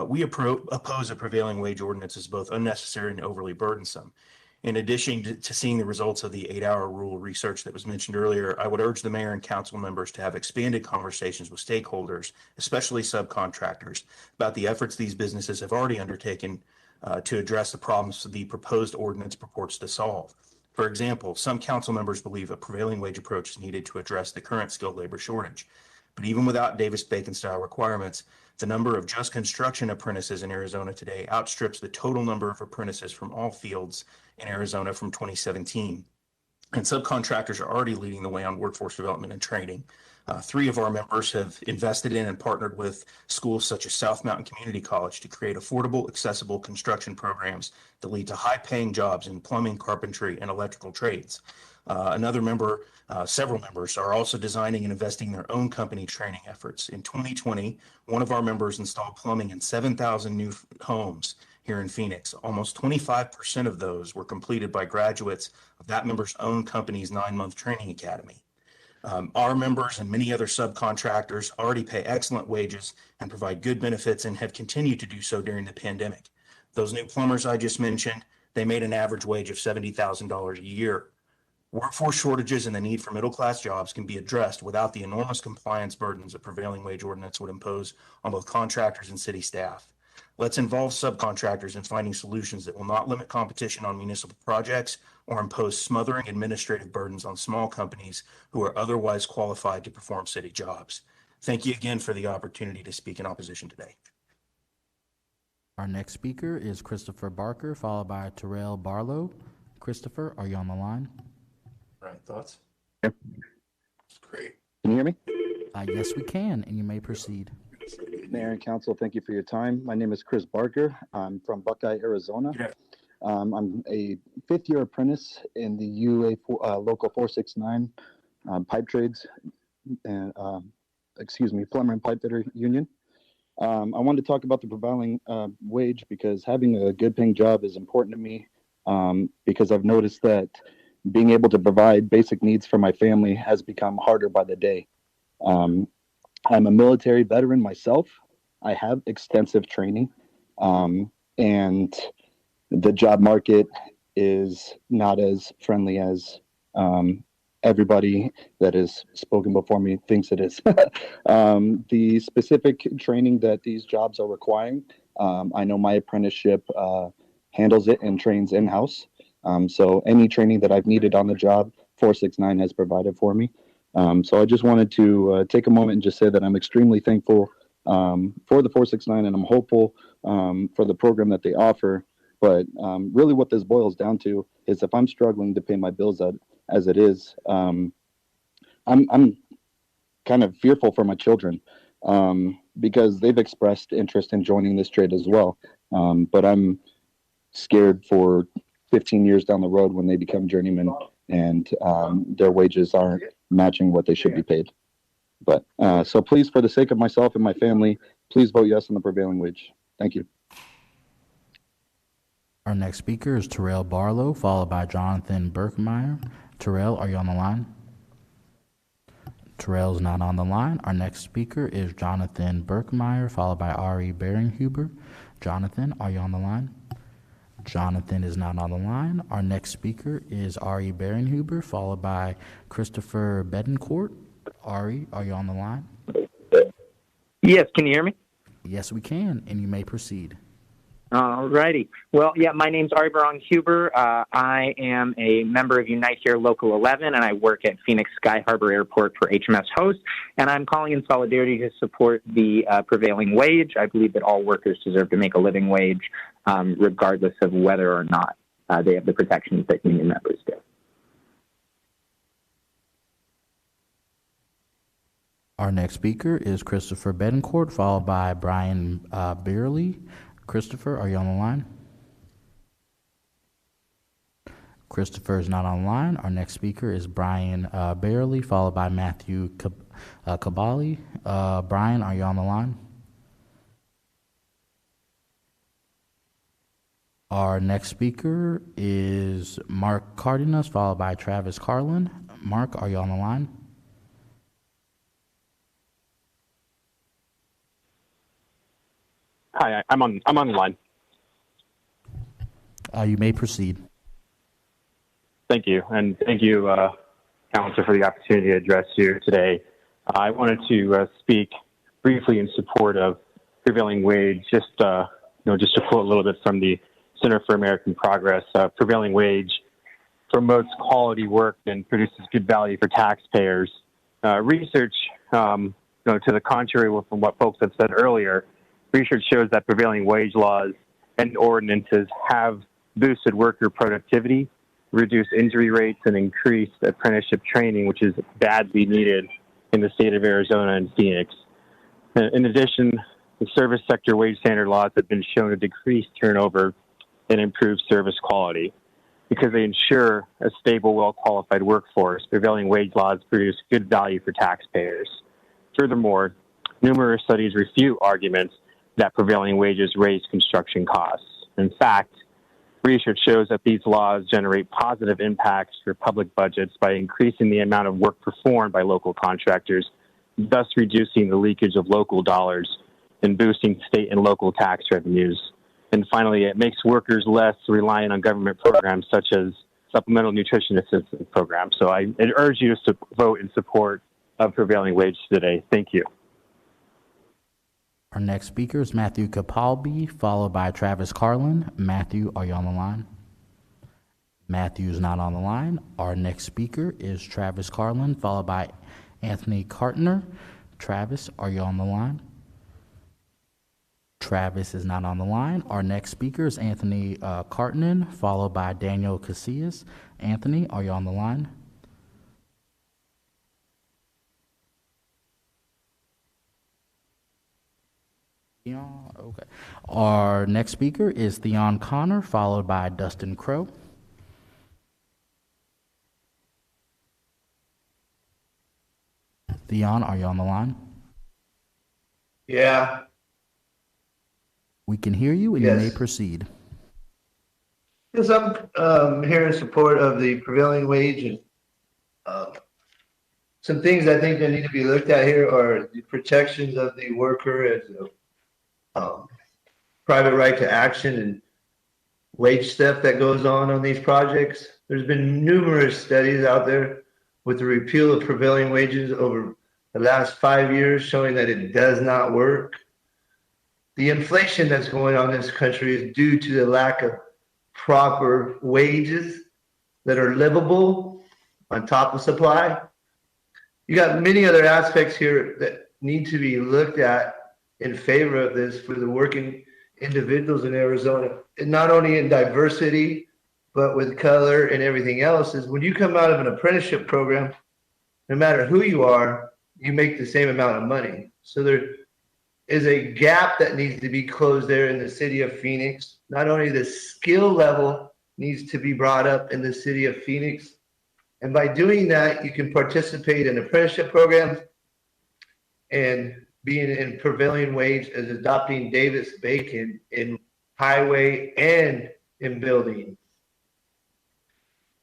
We oppose a prevailing wage ordinance as both unnecessary and overly burdensome. In addition to seeing the results of the 8-hour rule research that was mentioned earlier, I would urge the mayor and council members to have expanded conversations with stakeholders, especially subcontractors, about the efforts these businesses have already undertaken to address the problems the proposed ordinance purports to solve. For example, some council members believe a prevailing wage approach is needed to address the current skilled labor shortage. But even without Davis-Bacon style requirements, the number of just construction apprentices in Arizona today outstrips the total number of apprentices from all fields in Arizona from 2017. And subcontractors are already leading the way on workforce development and training. Three of our members have invested in and partnered with schools such as South Mountain Community College to create affordable, accessible construction programs that lead to high-paying jobs in plumbing, carpentry, and electrical trades. Another member, several members, are also designing and investing in their own company training efforts. In 2020, one of our members installed plumbing in 7,000 new homes here in Phoenix. Almost 25% of those were completed by graduates of that member's own company's 9-month training academy. Our members and many other subcontractors already pay excellent wages and provide good benefits and have continued to do so during the pandemic. Those new plumbers I just mentioned, they made an average wage of $70,000 a year. Workforce shortages and the need for middle-class jobs can be addressed without the enormous compliance burdens a prevailing wage ordinance would impose on both contractors and city staff. Let's involve subcontractors in finding solutions that will not limit competition on municipal projects or impose smothering administrative burdens on small companies who are otherwise qualified to perform city jobs. Thank you again for the opportunity to speak in opposition today. Our next speaker is Christopher Barker, followed by Terrell Barlow. Christopher, are you on the line? All right, thoughts? Yep. That's great. Can you hear me? Yes, we can, and you may proceed. Mayor and council, thank you for your time. My name is Chris Barker. I'm from Buckeye, Arizona. I'm a fifth-year apprentice in the UA Local 469 pipe trades and, plumber and pipe fitter union. I wanted to talk about the prevailing wage because having a good paying job is important to me because I've noticed that being able to provide basic needs for my family has become harder by the day. I'm a military veteran myself. I have extensive training, and the job market is not as friendly as everybody that has spoken before me thinks it is. The specific training that these jobs are requiring, I know my apprenticeship handles it and trains in-house. So any training that I've needed on the job, 469 has provided for me. So I just wanted to take a moment and just say that I'm extremely thankful for the 469, and I'm hopeful for the program that they offer. But really what this boils down to is if I'm struggling to pay my bills as it is, I'm kind of fearful for my children because they've expressed interest in joining this trade as well. But I'm scared for 15 years down the road when they become journeymen and their wages aren't matching what they should be paid. But so please, for the sake of myself and my family, please vote yes on the prevailing wage. Thank you. Our next speaker is Terrell Barlow, followed by Jonathan Berkmeyer. Terrell, are you on the line? Terrell's not on the line. Our next speaker is Jonathan Berkmeyer, followed by Ari Beringhuber. Jonathan, are you on the line? Jonathan is not on the line. Our next speaker is Ari Beringhuber, followed by Christopher Bedencourt. Ari, are you on the line? Yes, can you hear me? Yes, we can, and you may proceed. All righty. Well, yeah, my name's Ari Beringhuber. I am a member of Unite Here Local 11, and I work at Phoenix Sky Harbor Airport for HMS Host, and I'm calling in solidarity to support the prevailing wage. I believe that all workers deserve to make a living wage, regardless of whether or not they have the protections that union members do. Our next speaker is Christopher Bedencourt, followed by Brian Beerley. Christopher, are you on the line? Christopher is not on the line. Our next speaker is Brian Beerley, followed by Matthew Kabali. Brian, are you on the line? Our next speaker is Mark Cardenas, followed by Travis Carlin. Mark, are you on the line? Hi, I'm on the line. You may proceed. Thank you, and thank you, Councilor, for the opportunity to address you today. I wanted to speak briefly in support of prevailing wage. Just to quote a little bit from the Center for American Progress, prevailing wage promotes quality work and produces good value for taxpayers. Research, to the contrary from what folks have said earlier, research shows that prevailing wage laws and ordinances have boosted worker productivity, reduced injury rates, and increased apprenticeship training, which is badly needed in the state of Arizona and Phoenix. In addition, the service sector wage standard laws have been shown to decrease turnover and improve service quality. Because they ensure a stable, well-qualified workforce, prevailing wage laws produce good value for taxpayers. Furthermore, numerous studies refute arguments that prevailing wages raise construction costs. In fact, research shows that these laws generate positive impacts for public budgets by increasing the amount of work performed by local contractors, thus reducing the leakage of local dollars and boosting state and local tax revenues. And finally, it makes workers less reliant on government programs such as supplemental nutrition assistance programs. So I urge you to vote in support of prevailing wage today. Thank you. Our next speaker is Matthew Capalbi, followed by Travis Carlin. Matthew, are you on the line? Matthew is not on the line. Our next speaker is Travis Carlin, followed by Anthony Cartner. Travis, are you on the line? Travis is not on the line. Our next speaker is Anthony Cartnan, followed by Daniel Casillas. Anthony, are you on the line? Theon, okay. Our next speaker is Theon Connor, followed by Dustin Crow. Theon, are you on the line? Yeah. We can hear you, and Yes. you may proceed. Yes, I'm here in support of the prevailing wage, and some things I think that need to be looked at here are the protections of the worker as a private right to action and wage theft that goes on these projects. There's been numerous studies out there with the repeal of prevailing wages over the last 5 years showing that it does not work. The inflation that's going on in this country is due to the lack of proper wages that are livable on top of supply. You got many other aspects here that need to be looked at in favor of this for the working individuals in Arizona, and not only in diversity, but with color and everything else. Is when you come out of an apprenticeship program, no matter who you are, you make the same amount of money. So there is a gap that needs to be closed there in the city of Phoenix. Not only the skill level needs to be brought up in the city of Phoenix, and by doing that, you can participate in apprenticeship programs and being in prevailing wage as adopting Davis-Bacon in highway and in building.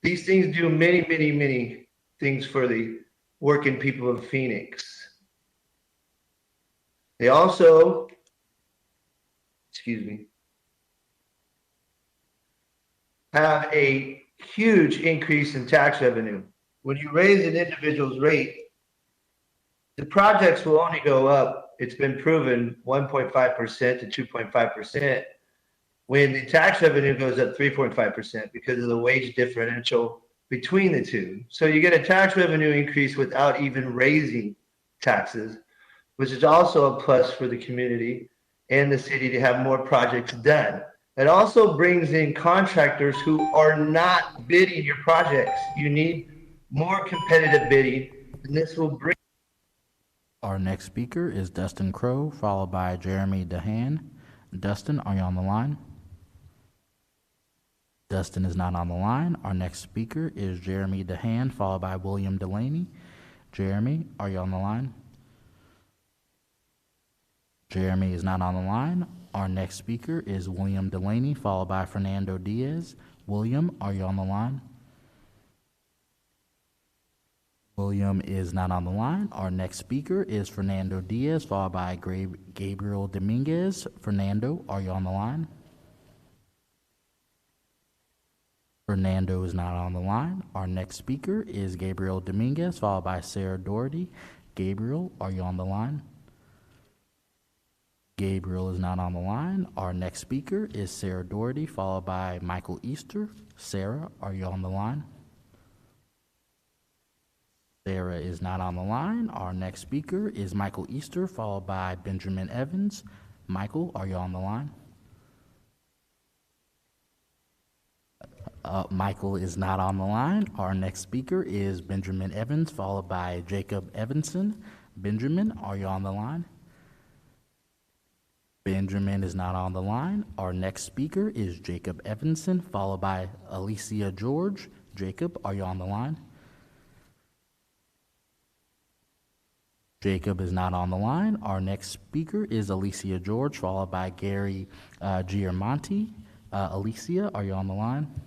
These things do many, many, many things for the working people of Phoenix. They also, have a huge increase in tax revenue. When you raise an individual's rate, the projects will only go up. It's been proven 1.5% to 2.5%. When the tax revenue goes up 3.5% because of the wage differential between the two. So you get a tax revenue increase without even raising taxes, which is also a plus for the community and the city to have more projects done. It also brings in contractors who are not bidding your projects. You need more competitive bidding, and this will bring. Our next speaker is Dustin Crow, followed by Jeremy DeHaan. Dustin, are you on the line? Dustin is not on the line. Our next speaker is Jeremy DeHaan, followed by William Delaney. Jeremy, are you on the line? Jeremy is not on the line. Our next speaker is William Delaney, followed by Fernando Diaz. William, are you on the line? William is not on the line. Our next speaker is Fernando Diaz, followed by Gabriel Dominguez. Fernando, are you on the line? Fernando is not on the line. Our next speaker is Gabriel Dominguez, followed by Sarah Doherty. Gabriel, are you on the line? Gabriel is not on the line. Our next speaker is Sarah Doherty, followed by Michael Easter. Sarah, are you on the line? Sarah is not on the line. Our next speaker is Michael Easter, followed by Benjamin Evans. Michael, are you on the line? Michael is not on the line. Our next speaker is Benjamin Evans, followed by Jacob Evanson. Benjamin, are you on the line? Benjamin is not on the line. Our next speaker is Jacob Evanson, followed by Alicia George. Jacob, are you on the line? Jacob is not on the line. Our next speaker is Alicia George, followed by Gary Giamonti. Alicia, are you on the line?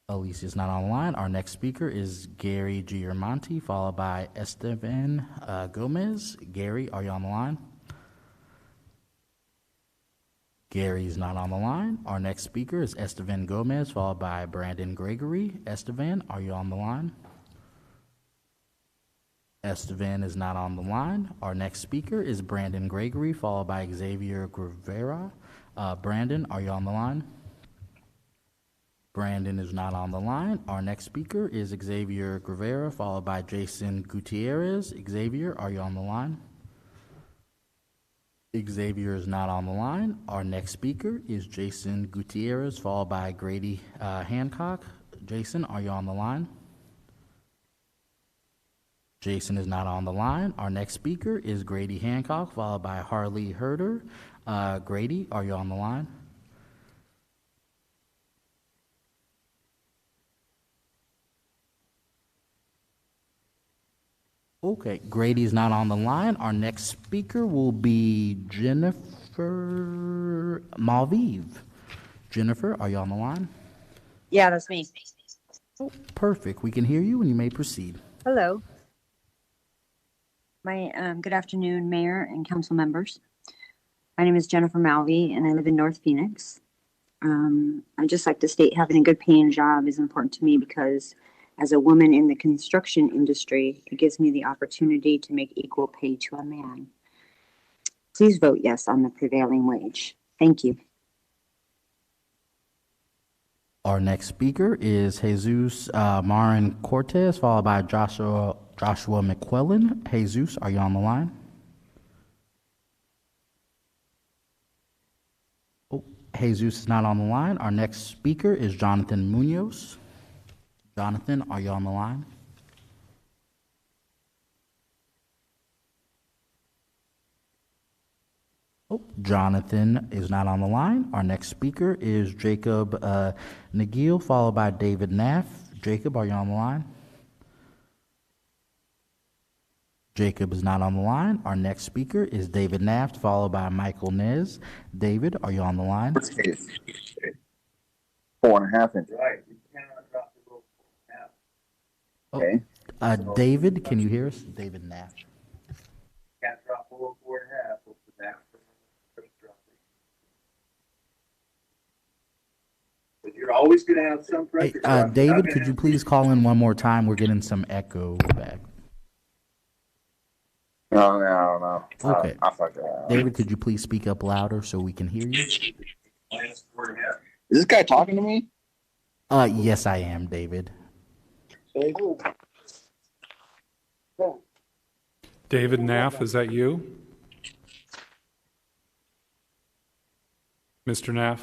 Alicia is not on the line. Our next speaker is Gary Giamonti, followed by Esteban Gomez. Gary, are you on the line? Gary is not on the line. Our next speaker is Esteban Gomez, followed by Brandon Gregory. Esteban, are you on the line? Esteban is not on the line. Our next speaker is Brandon Gregory, followed by Xavier Guevara. Brandon, are you on the line? Brandon is not on the line. Our next speaker is Xavier Guevara, followed by Jason Gutierrez. Xavier, are you on the line? Xavier is not on the line. Our next speaker is Jason Gutierrez, followed by Grady Hancock. Jason, are you on the line? Jason is not on the line. Our next speaker is Grady Hancock, followed by Harley Herder. Grady, are you on the line? Okay, Grady's not on the line. Our next speaker will be Jennifer Malvive. Jennifer, are you on the line? Yeah, that's me. Oh, perfect. We can hear you and you may proceed. Hello. Good afternoon, Mayor and council members. My name is Jennifer Malvey, and I live in North Phoenix. I'd just like to state having a good paying job is important to me because as a woman in the construction industry, it gives me the opportunity to make equal pay to a man. Please vote yes on the prevailing wage. Thank you. Our next speaker is Jesus Marin Cortez, followed by Joshua McQuillan. Jesus, are you on the line? Oh, Jesus is not on the line. Our next speaker is Jonathan Munoz. Jonathan, are you on the line? Oh, Jonathan is not on the line. Our next speaker is Jacob Nagil, followed by David Naff. Jacob, are you on the line? Jacob is not on the line. Our next speaker is David Naft, followed by Michael Nez. David, are you on the line? 4.5 inches. Right. Okay. David, can you hear us? David Naft. Can't drop below 4.5. But you're always going to have some pressure. Hey, David, could you please call in one more time? We're getting some echo back. No. Okay. David, could you please speak up louder so we can hear you? Is this guy talking to me? Yes, I am, David. David Naff, is that you? Mr. Naff?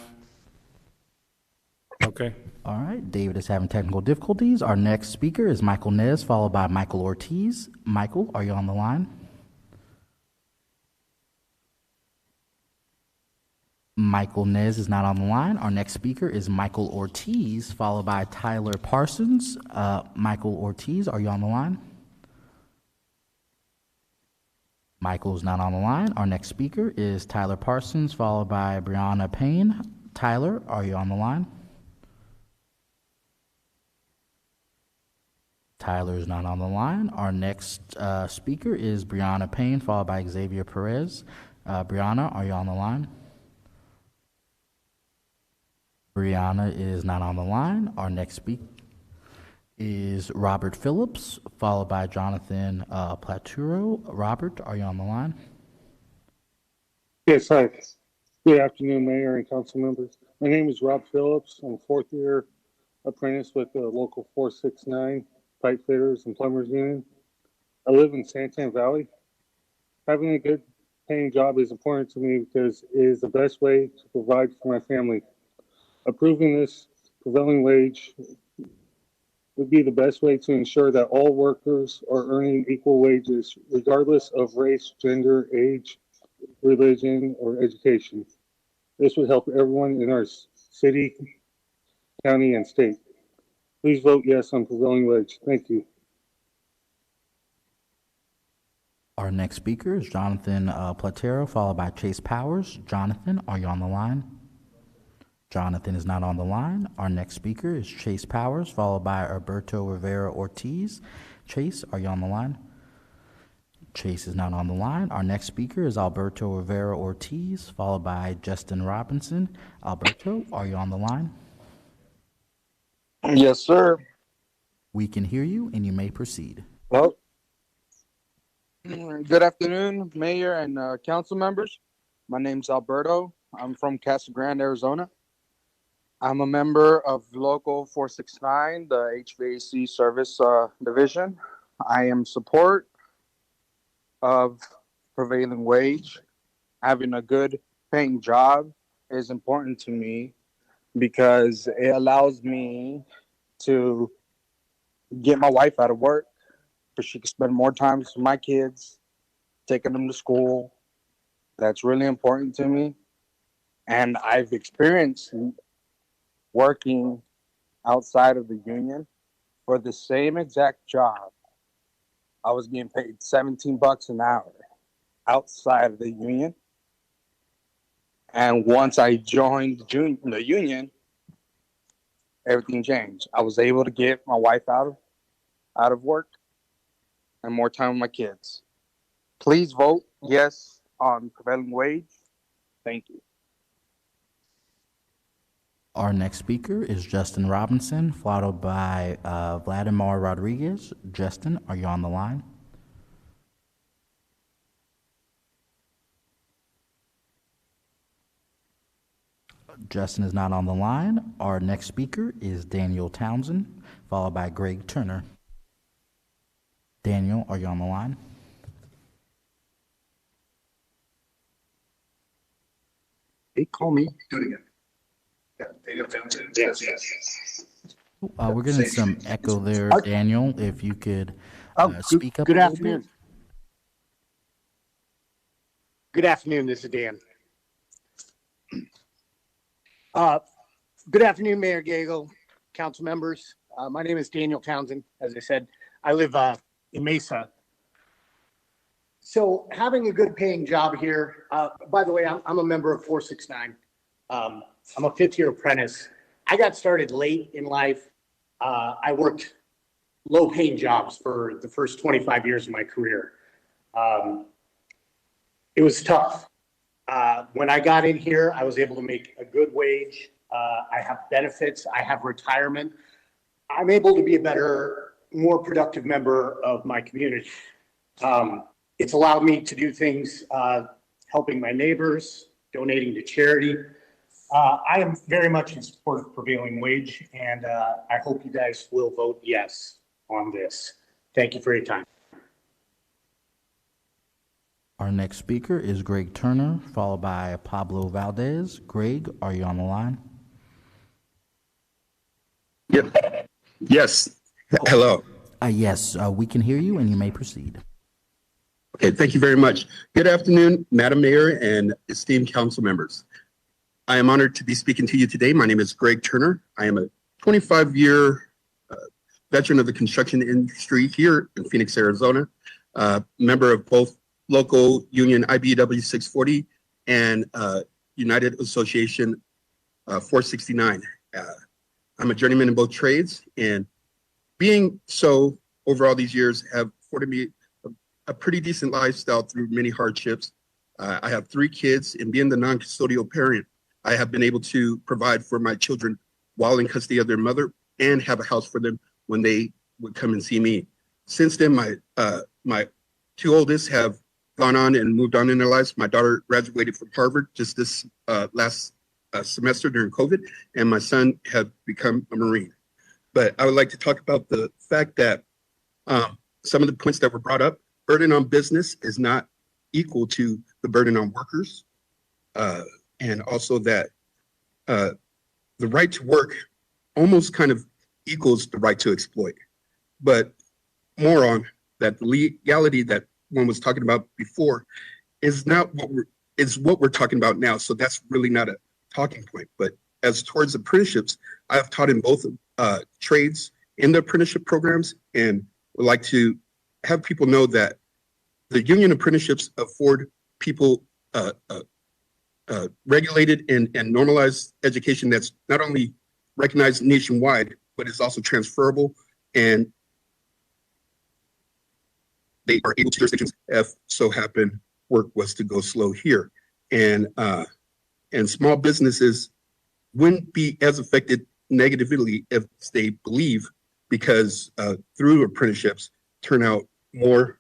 Okay. All right. David is having technical difficulties. Our next speaker is Michael Nez, followed by Michael Ortiz. Michael, are you on the line? Michael Nez is not on the line. Our next speaker is Michael Ortiz, followed by Tyler Parsons. Michael Ortiz, are you on the line? Michael is not on the line. Our next speaker is Tyler Parsons, followed by Brianna Payne. Tyler, are you on the line? Tyler is not on the line. Our next speaker is Brianna Payne, followed by Xavier Perez. Brianna, are you on the line? Brianna is not on the line. Our next speaker is Robert Phillips, followed by Jonathan Platuro. Robert, are you on the line? Yes, hi. Good afternoon, Mayor and council members. My name is Rob Phillips. I'm a fourth-year apprentice with the local 469 Pipe Fitters and Plumbers Union. I live in Santan Valley. Having a good paying job is important to me because it is the best way to provide for my family. Approving this prevailing wage would be the best way to ensure that all workers are earning equal wages, regardless of race, gender, age, religion, or education. This would help everyone in our city, county, and state. Please vote yes on prevailing wage. Thank you. Our next speaker is Jonathan Platero, followed by Chase Powers. Jonathan, are you on the line? Jonathan is not on the line. Our next speaker is Chase Powers, followed by Alberto Rivera Ortiz. Chase, are you on the line? Chase is not on the line. Our next speaker is Alberto Rivera Ortiz, followed by Justin Robinson. Alberto, are you on the line? Yes, sir. We can hear you, and you may proceed. Well, good afternoon, Mayor and council members. My name's Alberto. I'm from Casa Grande, Arizona. I'm a member of Local 469, the HVAC Service Division. I am support of prevailing wage. Having a good paying job is important to me because it allows me to get my wife out of work because she can spend more time with my kids, taking them to school. That's really important to me. And I've experienced working outside of the union for the same exact job. I was getting paid $17 an hour outside of the union. And once I joined the union, everything changed. I was able to get my wife out of work and more time with my kids. Please vote yes on prevailing wage. Thank you. Our next speaker is Justin Robinson, followed by Vladimir Rodriguez. Justin, are you on the line? Justin is not on the line. Our next speaker is Daniel Townsend, followed by Greg Turner. Daniel, are you on the line? Hey, call me. Do it again. Yes. We're getting some echo there, Daniel. If you could speak up. Good afternoon. Good afternoon. This is Dan. Good afternoon, Mayor Gagel, council members. My name is Daniel Townsend. As I said, I live in Mesa. So having a good paying job here, by the way, I'm a member of 469. I'm a fifth-year apprentice. I got started late in life. I worked low-paying jobs for the first 25 years of my career. It was tough. When I got in here, I was able to make a good wage. I have benefits. I have retirement. I'm able to be a better, more productive member of my community. It's allowed me to do things, helping my neighbors, donating to charity. I am very much in support of prevailing wage, and I hope you guys will vote yes on this. Thank you for your time. Our next speaker is Greg Turner, followed by Pablo Valdez. Greg, are you on the line? Yep. Yes. Hello. Yes, we can hear you, and you may proceed. Okay, thank you very much. Good afternoon, Madam Mayor and esteemed council members. I am honored to be speaking to you today. My name is Greg Turner. I am a 25-year veteran of the construction industry here in Phoenix, Arizona, member of both local union IBEW 640 and United Association 469. I'm a journeyman in both trades, and being so over all these years have afforded me a pretty decent lifestyle through many hardships. I have 3 kids, and being the non-custodial parent, I have been able to provide for my children while in custody of their mother and have a house for them when they would come and see me. Since then, my 2 oldest have gone on and moved on in their lives. My daughter graduated from Harvard just this last semester during COVID, and my son had become a Marine. But I would like to talk about the fact that some of the points that were brought up, burden on business is not equal to the burden on workers. And also that the right to work almost kind of equals the right to exploit. But more on that, the legality that one was talking about before is not what we're talking about now. So that's really not a talking point. But as towards apprenticeships, I have taught in both trades in the apprenticeship programs, and would like to have people know that the union apprenticeships afford people regulated and normalized education that's not only recognized nationwide, but is also transferable, and they are able to jurisdictions if so happen work was to go slow here. And small businesses wouldn't be as affected negatively if they believe, because through apprenticeships turn out more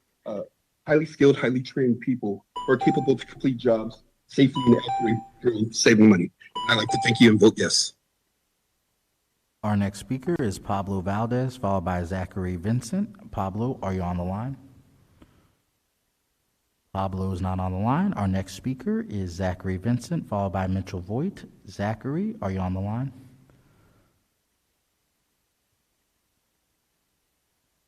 highly skilled, highly trained people who are capable to complete jobs safely and accurately through saving money. I'd like to thank you and vote yes. Our next speaker is Pablo Valdez, followed by Zachary Vincent. Pablo, are you on the line? Pablo is not on the line. Our next speaker is Zachary Vincent, followed by Mitchell Voigt. Zachary, are you on the line?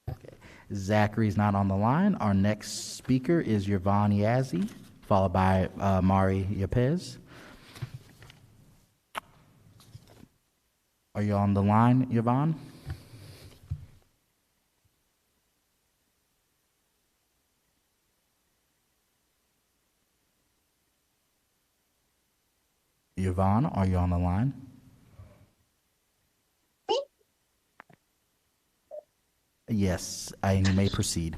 Okay. Zachary's not on the line. Our next speaker is Yvonne Yazzie, followed by Mari Yepez. Are you on the line, Yvonne? Yvonne, are you on the line? Yes, and you may proceed.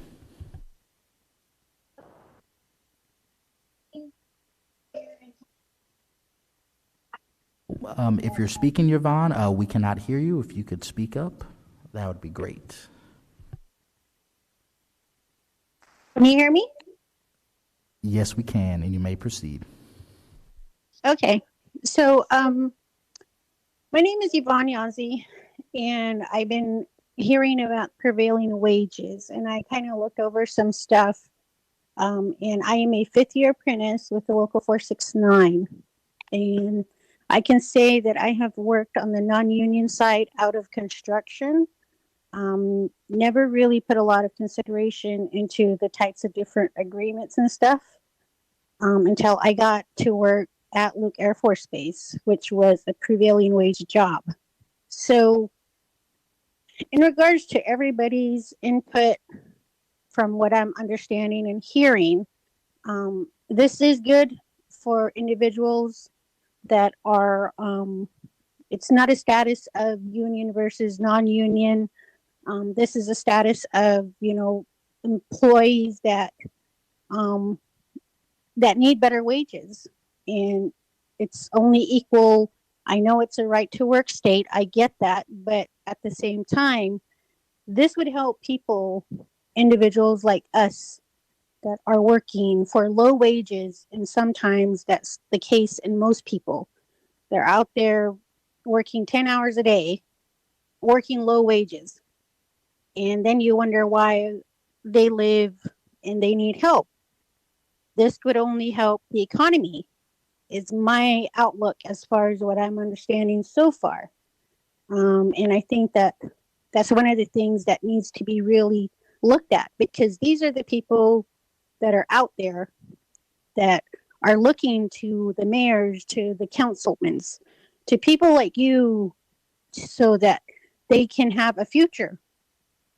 If you're speaking, Yvonne, we cannot hear you. If you could speak up, that would be great. Can you hear me? Yes, we can, and you may proceed. Okay. So, my name is Yvonne Yazzie, and I've been hearing about prevailing wages, and I kind of looked over some stuff. And I am a fifth-year apprentice with the local 469, and I can say that I have worked on the non-union side out of construction. Never really put a lot of consideration into the types of different agreements and stuff until I got to work at Luke Air Force Base, which was a prevailing wage job. So in regards to everybody's input, from what I'm understanding and hearing, this is good for individuals that are, it's not a status of union versus non-union. This is a status of, employees that need better wages, and it's only equal. I know it's a right to work state. I get that. But at the same time, this would help people, individuals like us that are working for low wages. And sometimes that's the case in most people. They're out there working 10 hours a day, working low wages. And then you wonder why they live and they need help. This would only help the economy, is my outlook as far as what I'm understanding so far. And I think that that's one of the things that needs to be really looked at, because these are the people that are out there that are looking to the mayors, to the councilmen, to people like you, so that they can have a future,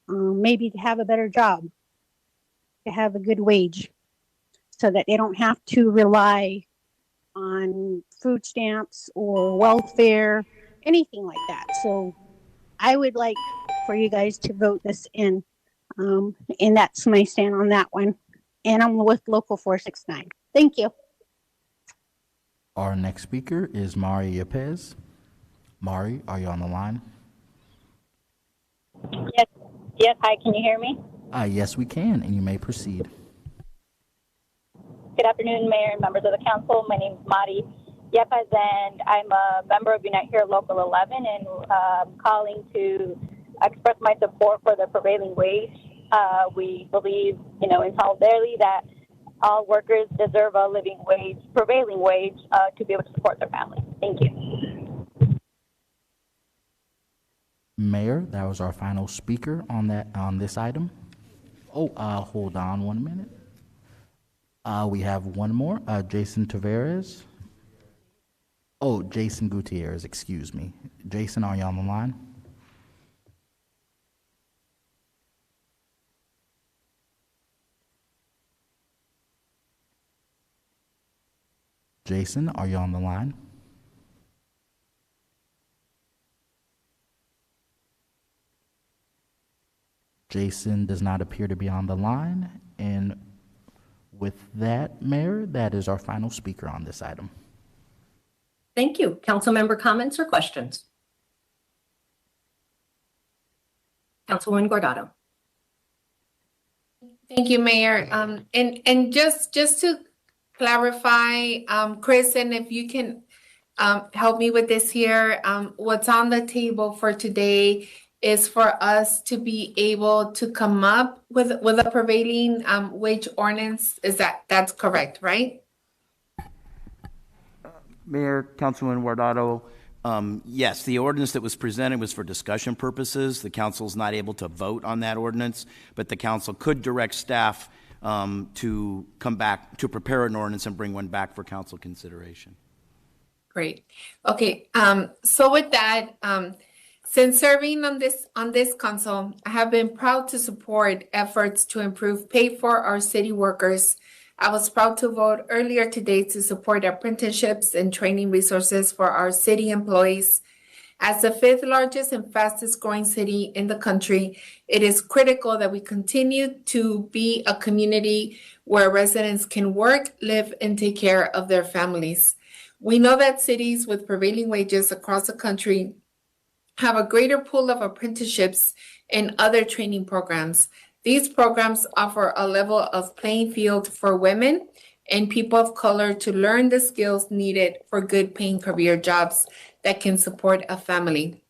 maybe to have a better job, to have a good wage, so that they don't have to rely on food stamps or welfare, anything like that. So I would like for you guys to vote this in. And that's my stand on that one. And I'm with Local 469. Thank you. Our next speaker is Mari Yepez. Mari, are you on the line? Yes. Hi, can you hear me? Yes, we can, and you may proceed. Good afternoon, Mayor and members of the council. My name is Mari Yepez, and I'm a member of Unite Here Local 11, and calling to express my support for the prevailing wage. We believe, in solidarity, that all workers deserve a living wage, prevailing wage, to be able to support their families. Thank you. Mayor, that was our final speaker on this item. Oh, hold on 1 minute. We have one more, Jason Tavares. Oh, Jason Gutierrez, excuse me. Jason, are you on the line? Jason, are you on the line? Jason does not appear to be on the line. And with that, Mayor, that is our final speaker on this item. Thank you. Council member comments or questions? Councilwoman Guardado. Thank you, Mayor. And just to clarify, Chris, and if you can help me with this here, what's on the table for today is for us to be able to come up with a prevailing wage ordinance. That's correct, right? Mayor, Councilman Guardado, yes, the ordinance that was presented was for discussion purposes. The council's not able to vote on that ordinance, but the council could direct staff to come back to prepare an ordinance and bring one back for council consideration. Great. Okay. So with that, since serving on this council, I have been proud to support efforts to improve pay for our city workers. I was proud to vote earlier today to support apprenticeships and training resources for our city employees. As the 5th largest and fastest growing city in the country, it is critical that we continue to be a community where residents can work, live, and take care of their families. We know that cities with prevailing wages across the country have a greater pool of apprenticeships and other training programs. These programs offer a level of playing field for women and people of color to learn the skills needed for good paying career jobs that can support a family.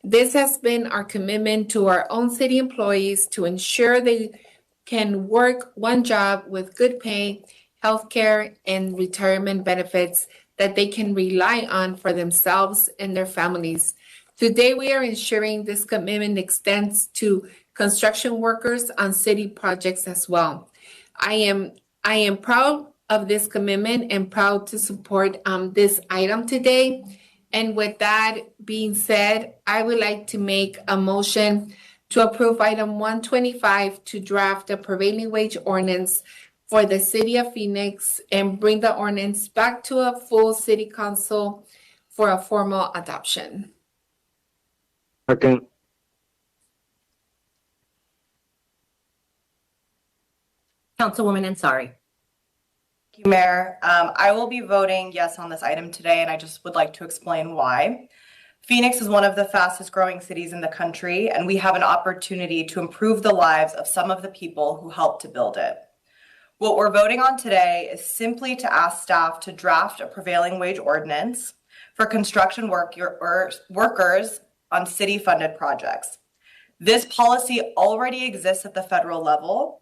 This has been our commitment to our own city employees to ensure they can work one job with good pay, healthcare, and retirement benefits that they can rely on for themselves and their families. Today, we are ensuring this commitment extends to construction workers on city projects as well. I am proud of this commitment and proud to support this item today. And with that being said, I would like to make a motion to approve item 125 to draft a prevailing wage ordinance for the city of Phoenix and bring the ordinance back to a full city council for a formal adoption. Second. Councilwoman Ansari. Thank you, Mayor. I will be voting yes on this item today, and I just would like to explain why. Phoenix is one of the fastest growing cities in the country, and we have an opportunity to improve the lives of some of the people who helped to build it. What we're voting on today is simply to ask staff to draft a prevailing wage ordinance for construction workers on city-funded projects. This policy already exists at the federal level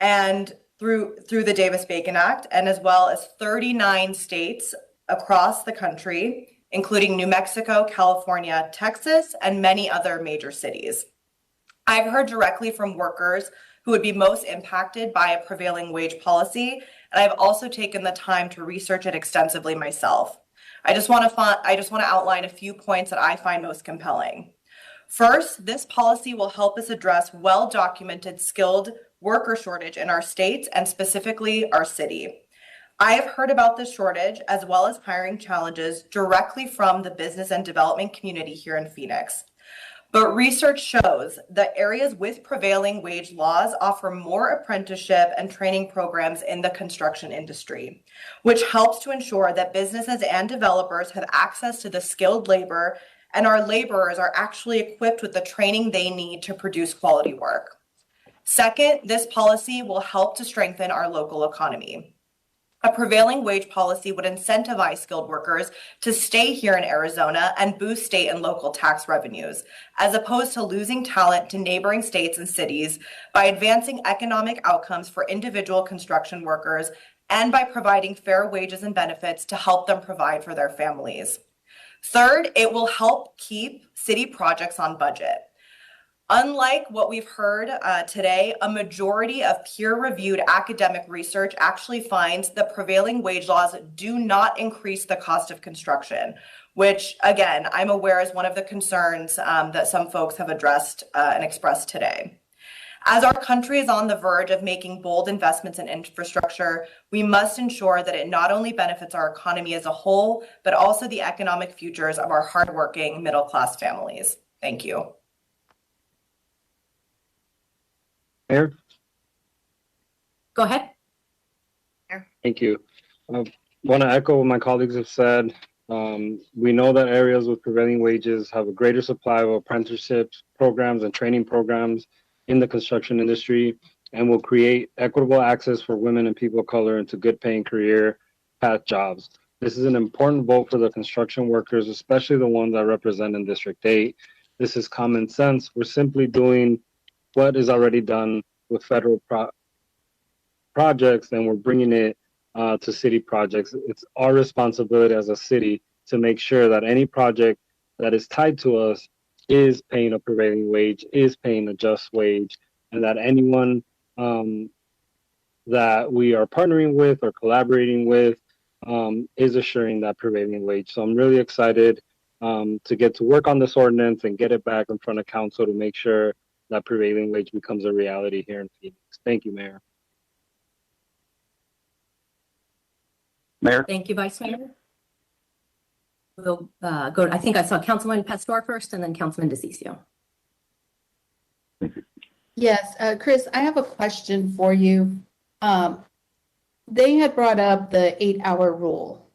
and through the Davis-Bacon Act, and as well as 39 states across the country, including New Mexico, California, Texas, and many other major cities. I've heard directly from workers who would be most impacted by a prevailing wage policy, and I've also taken the time to research it extensively myself. I just want to outline a few points that I find most compelling. First, this policy will help us address well-documented skilled worker shortage in our states and specifically our city. I have heard about this shortage as well as hiring challenges directly from the business and development community here in Phoenix. But research shows that areas with prevailing wage laws offer more apprenticeship and training programs in the construction industry, which helps to ensure that businesses and developers have access to the skilled labor and our laborers are actually equipped with the training they need to produce quality work. Second, this policy will help to strengthen our local economy. A prevailing wage policy would incentivize skilled workers to stay here in Arizona and boost state and local tax revenues, as opposed to losing talent to neighboring states and cities by advancing economic outcomes for individual construction workers and by providing fair wages and benefits to help them provide for their families. Third, it will help keep city projects on budget. Unlike what we've heard today, a majority of peer-reviewed academic research actually finds that prevailing wage laws do not increase the cost of construction, which, again, I'm aware is one of the concerns that some folks have addressed and expressed today. As our country is on the verge of making bold investments in infrastructure, we must ensure that it not only benefits our economy as a whole, but also the economic futures of our hardworking middle-class families. Thank you. Mayor? Go ahead. Thank you. I want to echo what my colleagues have said. We know that areas with prevailing wages have a greater supply of apprenticeships, programs, and training programs in the construction industry, and will create equitable access for women and people of color into good paying career path jobs. This is an important vote for the construction workers, especially the ones I represent in District 8. This is common sense. We're simply doing what is already done with federal projects, and we're bringing it to city projects. It's our responsibility as a city to make sure that any project that is tied to us is paying a prevailing wage, is paying a just wage, and that anyone that we are partnering with or collaborating with is assuring that prevailing wage. So I'm really excited to get to work on this ordinance and get it back in front of council to make sure that prevailing wage becomes a reality here in Phoenix. Thank you, Mayor. Mayor. Thank you, Vice Mayor. We'll go. I think I saw Councilman Pastor first, and then Councilman DeCiccio. Yes, Chris, I have a question for you. They had brought up the 8-hour rule.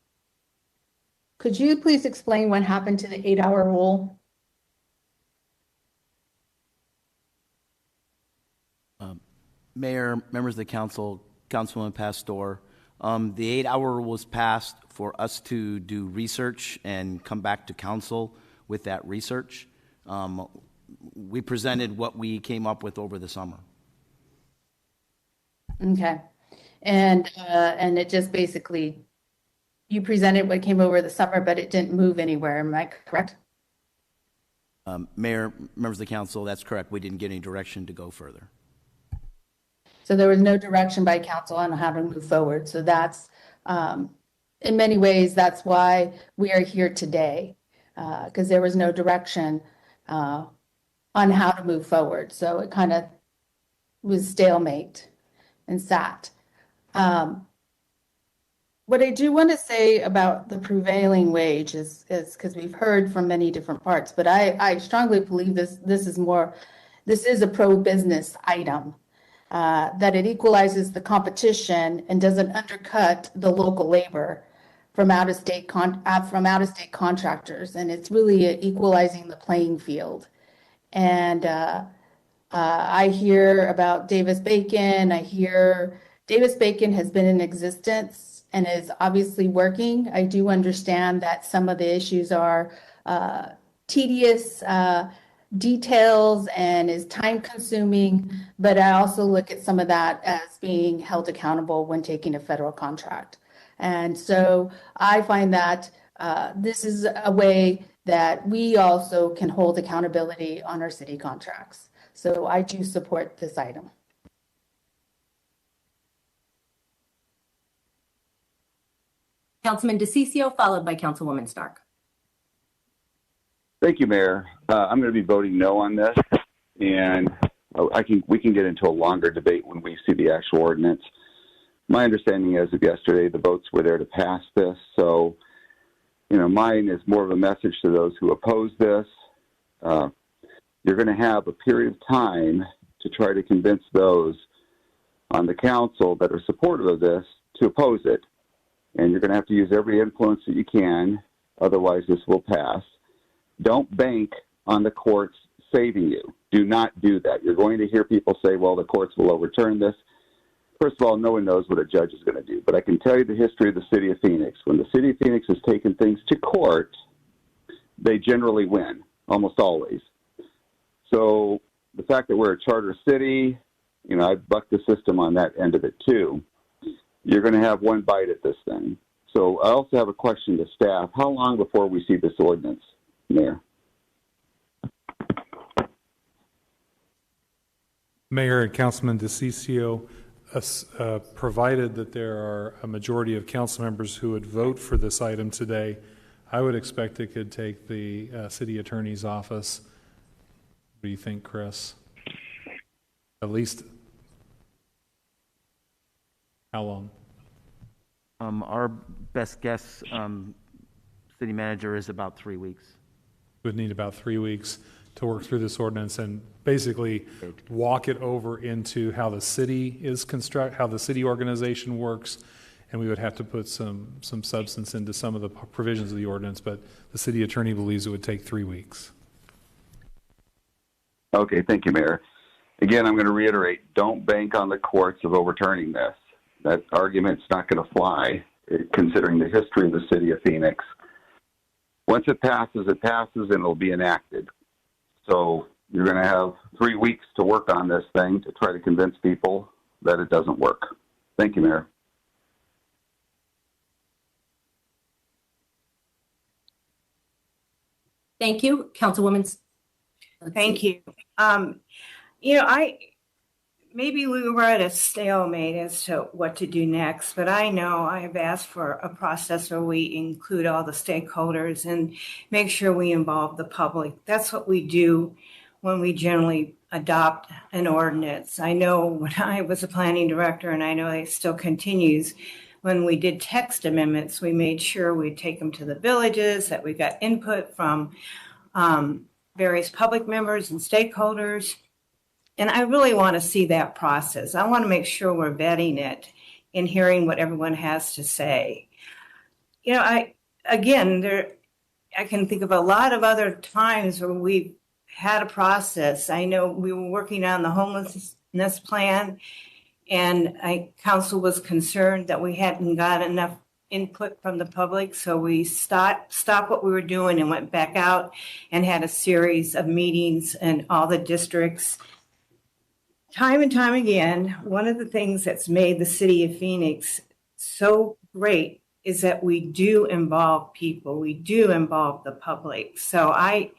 Could you please explain what happened to the 8-hour rule? Mayor, members of the council, Councilwoman Pastor, the 8-hour rule was passed for us to do research and come back to council with that research. We presented what we came up with over the summer. Okay, and it just basically, you presented what came over the summer, but it didn't move anywhere. Am I correct? Mayor, members of the council, that's correct. We didn't get any direction to go further. So there was no direction by council on how to move forward. So that's, in many ways, that's why we are here today, because there was no direction on how to move forward. So it kind of was stalemate and sat. What I do want to say about the prevailing wage is because we've heard from many different parts, but I strongly believe this is a pro-business item. That it equalizes the competition and doesn't undercut the local labor from out-of-state contractors, and it's really equalizing the playing field. And I hear about Davis-Bacon. I hear Davis-Bacon has been in existence and is obviously working. I do understand that some of the issues are tedious details and is time consuming, but I also look at some of that as being held accountable when taking a federal contract. And so I find that this is a way that we also can hold accountability on our city contracts. So I do support this item. Councilman DeCiccio, followed by Councilwoman Stark. Thank you, Mayor. I'm going to be voting no on this, and we can get into a longer debate when we see the actual ordinance. My understanding as of yesterday, the votes were there to pass this, so mine is more of a message to those who oppose this. You're going to have a period of time to try to convince those on the council that are supportive of this to oppose it, and you're going to have to use every influence that you can, otherwise this will pass. Don't bank on the courts saving you. Do not do that. You're going to hear people say, well, the courts will overturn this. First of all, no one knows what a judge is going to do. But I can tell you the history of the city of Phoenix. When the city of Phoenix has taken things to court, they generally win, almost always. So the fact that we're a charter city, I buck the system on that end of it too. You're going to have one bite at this thing. So I also have a question to staff. How long before we see this ordinance, Mayor? Mayor and Councilman DeCiccio, provided that there are a majority of council members who would vote for this item today, I would expect it could take the city attorney's office. What do you think, Chris? At least how long? Our best guess, city manager, is about 3 weeks. Would need about 3 weeks to work through this ordinance and basically walk it over into how the city is how the city organization works, and we would have to put some substance into some of the provisions of the ordinance, but the city attorney believes it would take 3 weeks. Okay, thank you, Mayor. Again, I'm going to reiterate, don't bank on the courts of overturning this. That argument's not going to fly, considering the history of the city of Phoenix. Once it passes, and it'll be enacted. So you're going to have 3 weeks to work on this thing to try to convince people that it doesn't work. Thank you, Mayor. Thank you, Councilwoman. Thank you. Maybe we were at a stalemate as to what to do next, but I know I have asked for a process where we include all the stakeholders and make sure we involve the public. That's what we do when we generally adopt an ordinance. I know when I was a planning director, and I know it still continues, when we did text amendments, we made sure we'd take them to the villages, that we got input from various public members and stakeholders. And I really want to see that process. I want to make sure we're vetting it and hearing what everyone has to say. I can think of a lot of other times where we've had a process. I know we were working on the homelessness plan, and council was concerned that we hadn't got enough input from the public, so we stopped what we were doing and went back out and had a series of meetings in all the districts. Time and time again, one of the things that's made the city of Phoenix so great is that we do involve people, we do involve the public. So I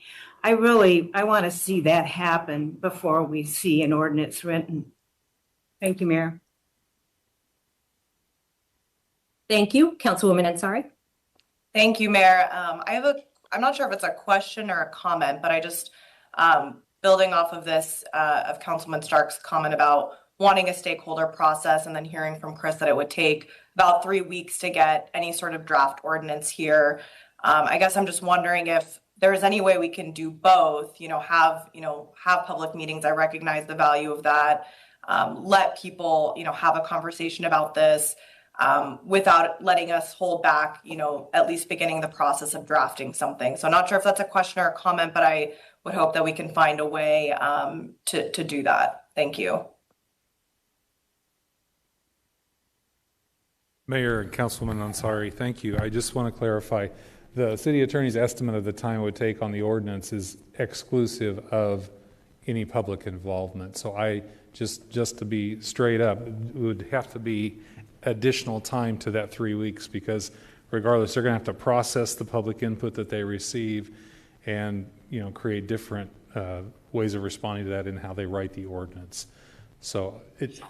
want to see that happen before we see an ordinance written. Thank you, Mayor. Thank you, Councilwoman Ansari. Thank you, Mayor. I'm not sure if it's a question or a comment, but I just, building off of this, of Councilman Stark's comment about wanting a stakeholder process, and then hearing from Chris that it would take about 3 weeks to get any sort of draft ordinance here. I guess I'm just wondering if there's any way we can do both, have public meetings. I recognize the value of that. Let people, have a conversation about this, without letting us hold back, at least beginning the process of drafting something. So I'm not sure if that's a question or a comment, but I would hope that we can find a way to do that. Thank you. Mayor and Councilwoman Ansari, thank you. I just want to clarify, the city attorney's estimate of the time it would take on the ordinance is exclusive of any public involvement. So I just to be straight up, it would have to be additional time to that 3 weeks, because regardless, they're going to have to process the public input that they receive and create different ways of responding to that in how they write the ordinance. So it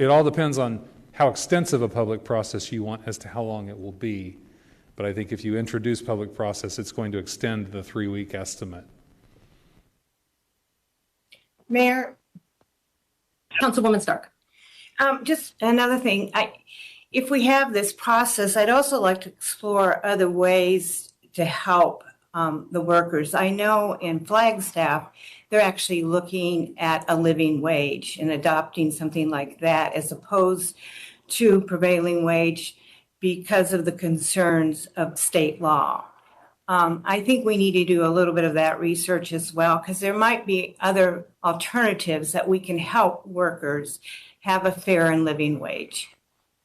all depends on how extensive a public process you want as to how long it will be. But I think if you introduce public process, it's going to extend the 3 week estimate. Mayor. Councilwoman Stark. Just another thing, if we have this process, I'd also like to explore other ways to help the workers. I know in Flagstaff, they're actually looking at a living wage and adopting something like that as opposed to prevailing wage because of the concerns of state law. I think we need to do a little bit of that research as well, because there might be other alternatives that we can help workers have a fair and living wage.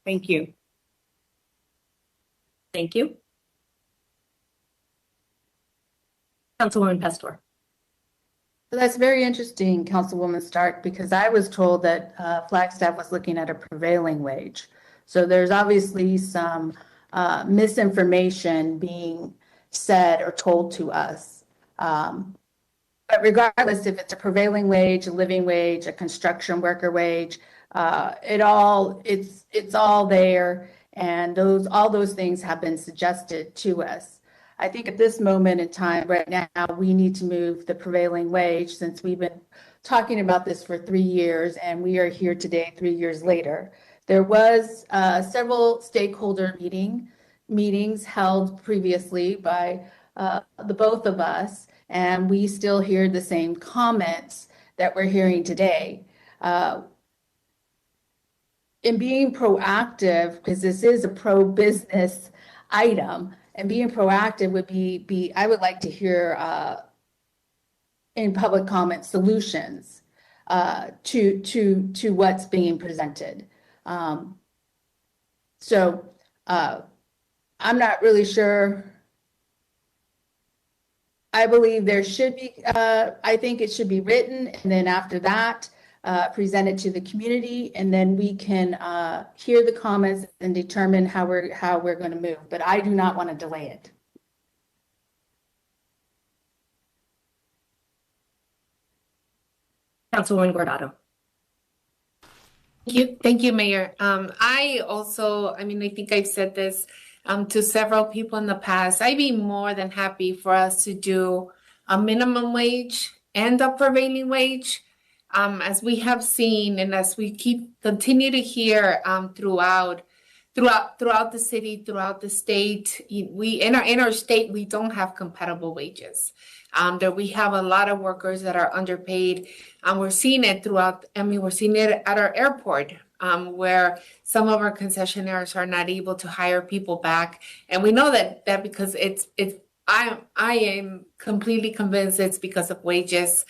Thank you. Thank you. Councilwoman Pastor. So that's very interesting, Councilwoman Stark, because I was told that Flagstaff was looking at a prevailing wage. So there's obviously some misinformation being said or told to us. But regardless if it's a prevailing wage, a living wage, a construction worker wage, it's all there, and all those things have been suggested to us. I think at this moment in time, right now, we need to move the prevailing wage, since we've been talking about this for 3 years, and we are here today 3 years later. There was several stakeholder meetings held previously by the both of us, and we still hear the same comments that we're hearing today. In being proactive, because this is a pro-business item, and being proactive would be I would like to hear in public comment solutions to what's being presented. So I'm not really sure. I believe there should be, I think it should be written, and then after that, presented to the community, and then we can hear the comments and determine how we're going to move. But I do not want to delay it. Councilwoman Guardado. Thank you, Mayor. I think I've said this to several people in the past. I'd be more than happy for us to do a minimum wage and a prevailing wage. As we have seen, and as we continue to hear throughout the city, throughout the state, in our state we don't have compatible wages. That we have a lot of workers that are underpaid. We're seeing it we're seeing it at our airport, where some of our concessionaires are not able to hire people back, and we know that because I am completely convinced it's because of wages.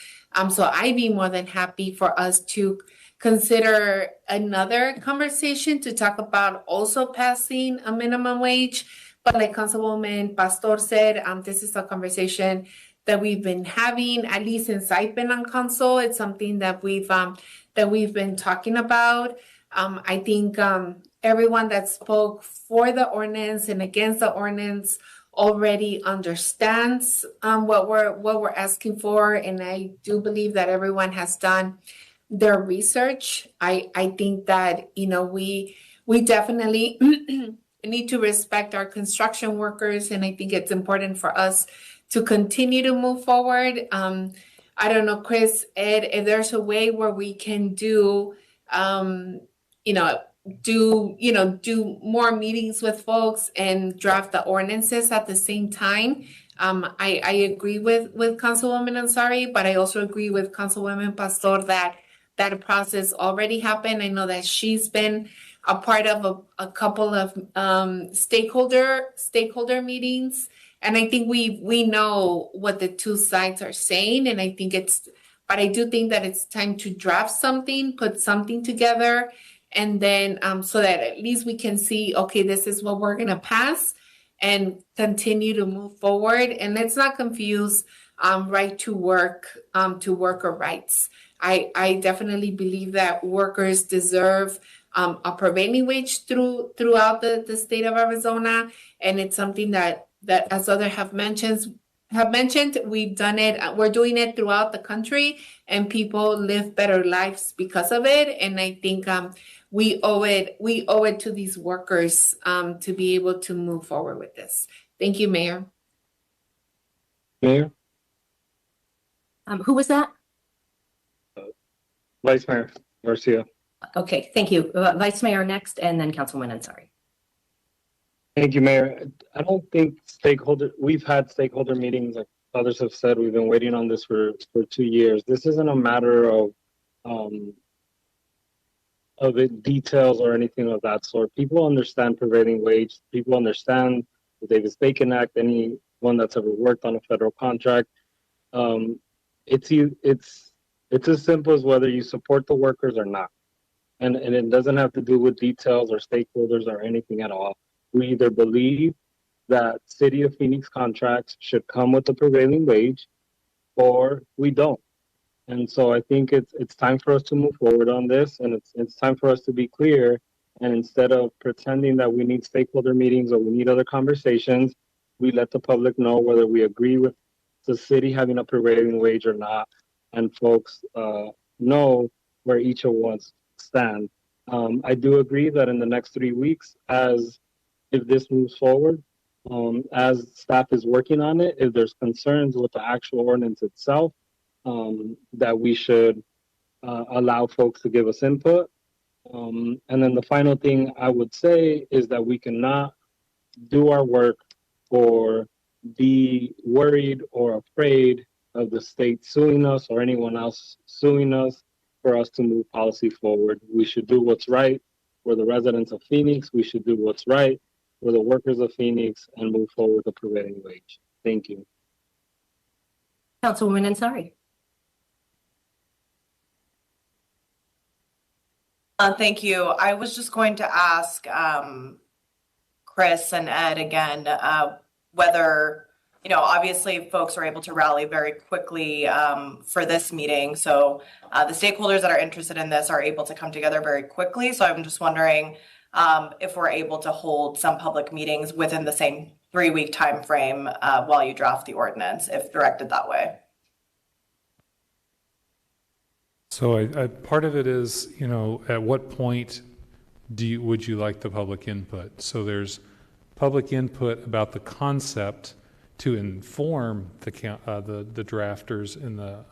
So I'd be more than happy for us to consider another conversation to talk about also passing a minimum wage. But like Councilwoman Pastor said, this is a conversation that we've been having, at least since I've been on council. It's something that we've been talking about. I think everyone that spoke for the ordinance and against the ordinance already understands what we're asking for, and I do believe that everyone has done their research. I think that we definitely need to respect our construction workers, and I think it's important for us to continue to move forward. I don't know, Chris, Ed, if there's a way where we can do more meetings with folks and draft the ordinances at the same time. I agree with Councilwoman Ansari, but I also agree with Councilwoman Pastor that process already happened. I know that she's been a part of a couple of stakeholder meetings, and I think we know what the two sides are saying, and I do think that it's time to draft something, put something together, and then so that at least we can see, okay, this is what we're going to pass and continue to move forward. And let's not confuse right to worker rights. I definitely believe that workers deserve a prevailing wage throughout the state of Arizona, and it's something that as others have mentioned, we've done it. We're doing it throughout the country, and people live better lives because of it. And I think we owe it to these workers to be able to move forward with this. Thank you, Mayor. Mayor? Who was that? Vice Mayor Garcia. Okay, thank you. Vice Mayor next, and then Councilwoman Ansari. Thank you, Mayor. I don't think we've had stakeholder meetings, like others have said. We've been waiting on this for 2 years. This isn't a matter of it details or anything of that sort. People understand prevailing wage. People understand the Davis-Bacon Act. Anyone that's ever worked on a federal contract, it's as simple as whether you support the workers or not, and it doesn't have to do with details or stakeholders or anything at all. We either believe that City of Phoenix contracts should come with the prevailing wage, or we don't. And so I think it's time for us to move forward on this, and it's time for us to be clear And instead of pretending that we need stakeholder meetings or we need other conversations, we let the public know whether we agree with the city having a prevailing wage or not, and folks know where each of us stand. I do agree that in the next 3 weeks, if this moves forward, as staff is working on it, if there's concerns with the actual ordinance itself, that we should allow folks to give us input. And then the final thing I would say is that we cannot do our work or be worried or afraid of the state suing us or anyone else suing us for us to move policy forward. We should do what's right for the residents of Phoenix. We should do what's right for the workers of Phoenix and move forward with the prevailing wage. Thank you. Councilwoman Ansari. Thank you. I was just going to ask Chris and Ed again whether, obviously folks are able to rally very quickly for this meeting. So the stakeholders that are interested in this are able to come together very quickly. So I'm just wondering if we're able to hold some public meetings within the same 3-week time frame while you draft the ordinance, if directed that way. So part of it is, at what point would you like the public input? So there's public input about the concept to inform the drafters in the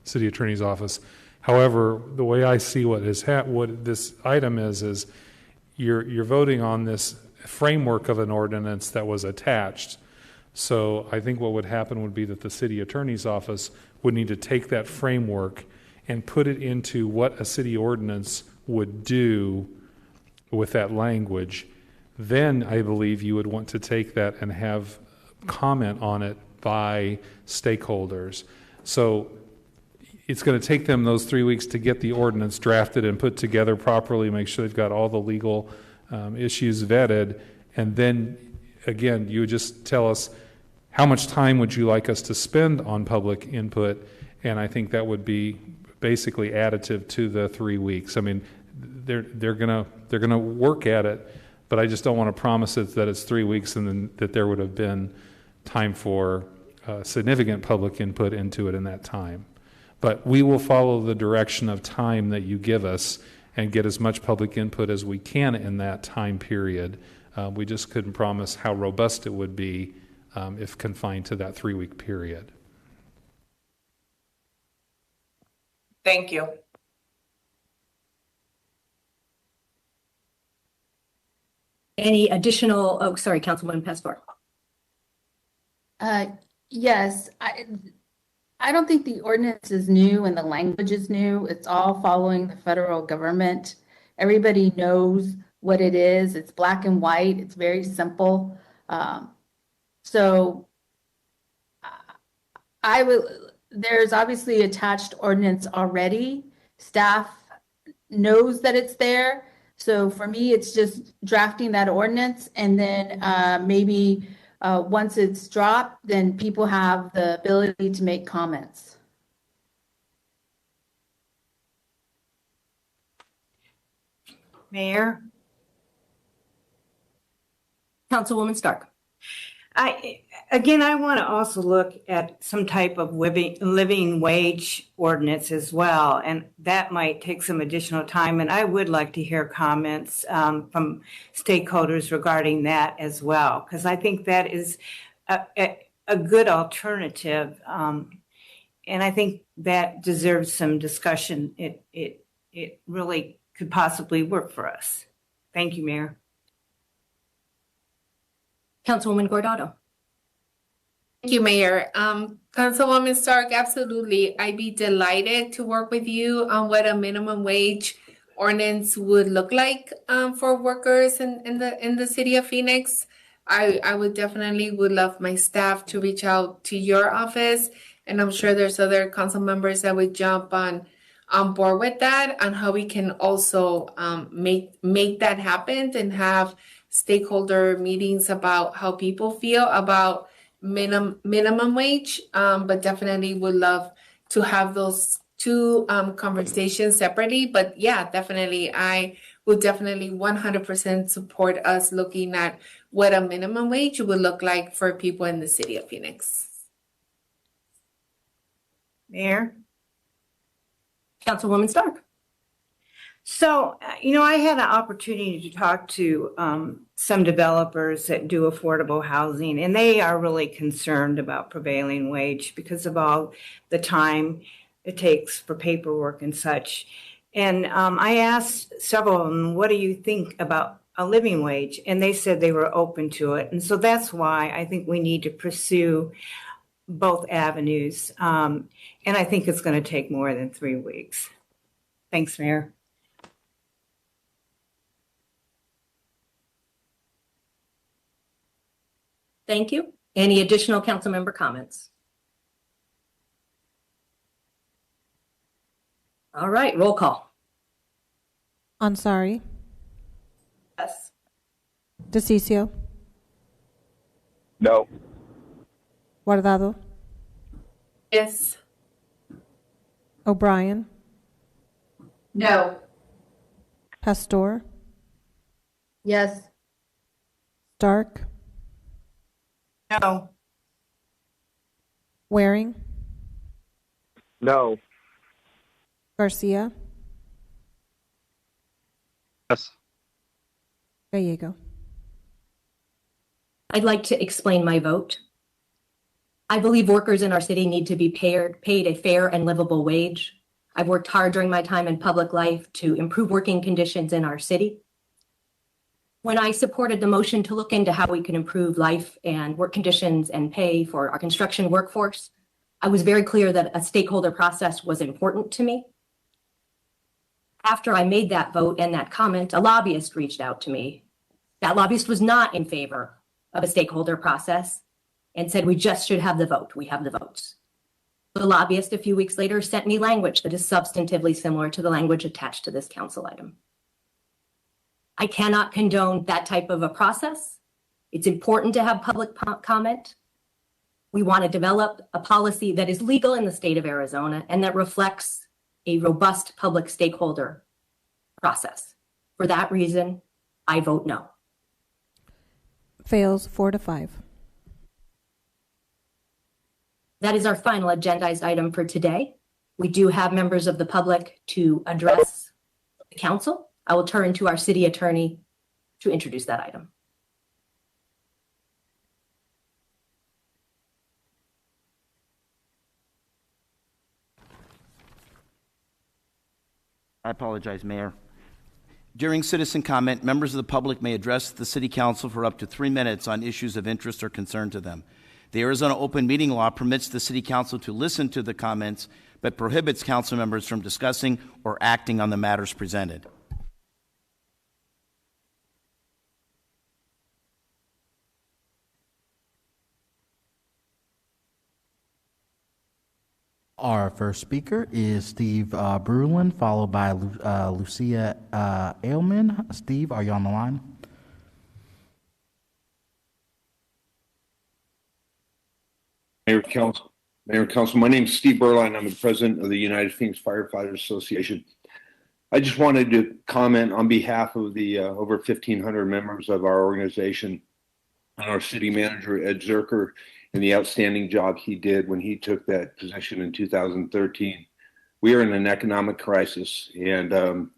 city attorney's office. However, the way I see what this item is you're voting on this framework of an ordinance that was attached. So I think what would happen would be that the city attorney's office would need to take that framework and put it into what a city ordinance would do with that language. Then I believe you would want to take that and have comment on it by stakeholders. So it's going to take them those 3 weeks to get the ordinance drafted and put together properly, make sure they've got all the legal issues vetted. And then, again, you would just tell us how much time would you like us to spend on public input, and I think that would be basically additive to the 3 weeks. I mean, they're gonna work at it, but I just don't want to promise it that it's 3 weeks and then that there would have been time for significant public input into it in that time. But we will follow the direction of time that you give us and get as much public input as we can in that time period. We just couldn't promise how robust it would be if confined to that 3-week period. Thank you. Any additional, Councilwoman Pastor. Yes, I don't think the ordinance is new and the language is new. It's all following the federal government. Everybody knows what it is. It's black and white. It's very simple. So there's obviously attached ordinance already. Staff knows that it's there. So for me, it's just drafting that ordinance, and then maybe once it's dropped, then people have the ability to make comments. Mayor? Councilwoman Stark. I want to also look at some type of living wage ordinance as well, and that might take some additional time. And I would like to hear comments from stakeholders regarding that as well, because I think that is a good alternative, and I think that deserves some discussion. It really could possibly work for us. Thank you, Mayor. Councilwoman Guardado. Thank you, Mayor. Councilwoman Stark, absolutely. I'd be delighted to work with you on what a minimum wage ordinance would look like for workers in the city of Phoenix. I would love my staff to reach out to your office, and I'm sure there's other council members that would jump on board with that, on how we can also make that happen and have stakeholder meetings about how people feel about minimum wage, but definitely would love to have those two conversations separately. But yeah, definitely I will definitely 100% support us looking at what a minimum wage would look like for people in the city of Phoenix. Mayor? Councilwoman Stark. So, I had an opportunity to talk to some developers that do affordable housing, and they are really concerned about prevailing wage because of all the time it takes for paperwork and such. And I asked several of them, what do you think about a living wage? And they said they were open to it. And so that's why I think we need to pursue both avenues. And I think it's going to take more than 3 weeks. Thanks, Mayor. Thank you. Any additional council member comments? All right, roll call. Ansari. Yes. DeCiccio. No. Guardado. Yes. O'Brien. No. Pastor. Yes. Stark. No. Waring. No. Garcia. Yes. Gallego. I'd like to explain my vote. I believe workers in our city need to be paid a fair and livable wage. I've worked hard during my time in public life to improve working conditions in our city. When I supported the motion to look into how we can improve life and work conditions and pay for our construction workforce, I was very clear that a stakeholder process was important to me. After I made that vote and that comment, a lobbyist reached out to me. That lobbyist was not in favor of a stakeholder process and said, we just should have the vote. We have the votes. The lobbyist a few weeks later sent me language that is substantively similar to the language attached to this council item. I cannot condone that type of a process. It's important to have public comment. We want to develop a policy that is legal in the state of Arizona and that reflects a robust public stakeholder process. For that reason, I vote no. Fails 4-5. That is our final agendized item for today. We do have members of the public to address the council. I will turn to our city attorney to introduce that item. I apologize, Mayor. During citizen comment, members of the public may address the City Council for up to 3 minutes on issues of interest or concern to them. The Arizona Open Meeting Law permits the City Council to listen to the comments, but prohibits council members from discussing or acting on the matters presented. Our first speaker is Steve Brulin, followed by Lucia Ailman. Steve, are you on the line? Mayor Council, my name is Steve Berline. I'm the president of the United Phoenix Firefighters Association. I just wanted to comment on behalf of the over 1,500 members of our organization and our city manager, Ed Zerker, and the outstanding job he did when he took that position in 2013. We are in an economic crisis, and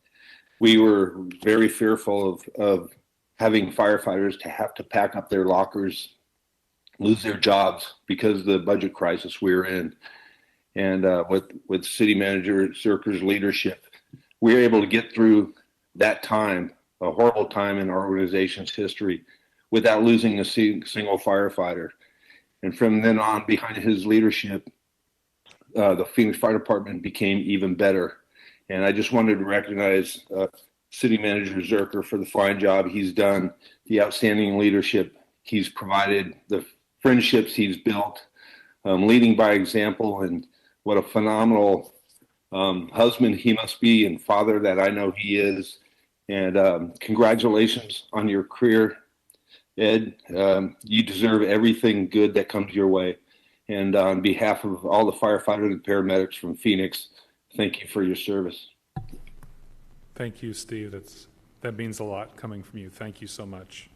we were very fearful of having firefighters to have to pack up their lockers, lose their jobs because of the budget crisis we were in. And with City Manager Zerker's leadership, we were able to get through that time, a horrible time in our organization's history, without losing a single firefighter. And from then on, behind his leadership, the Phoenix Fire Department became even better. And I just wanted to recognize City Manager Zerker for the fine job he's done, the outstanding leadership he's provided, the friendships he's built, leading by example, and what a phenomenal husband he must be and father that I know he is. And congratulations on your career, Ed. You deserve everything good that comes your way. And on behalf of all the firefighters and paramedics from Phoenix, thank you for your service. Thank you, Steve. That's That means a lot coming from you. Thank you so much.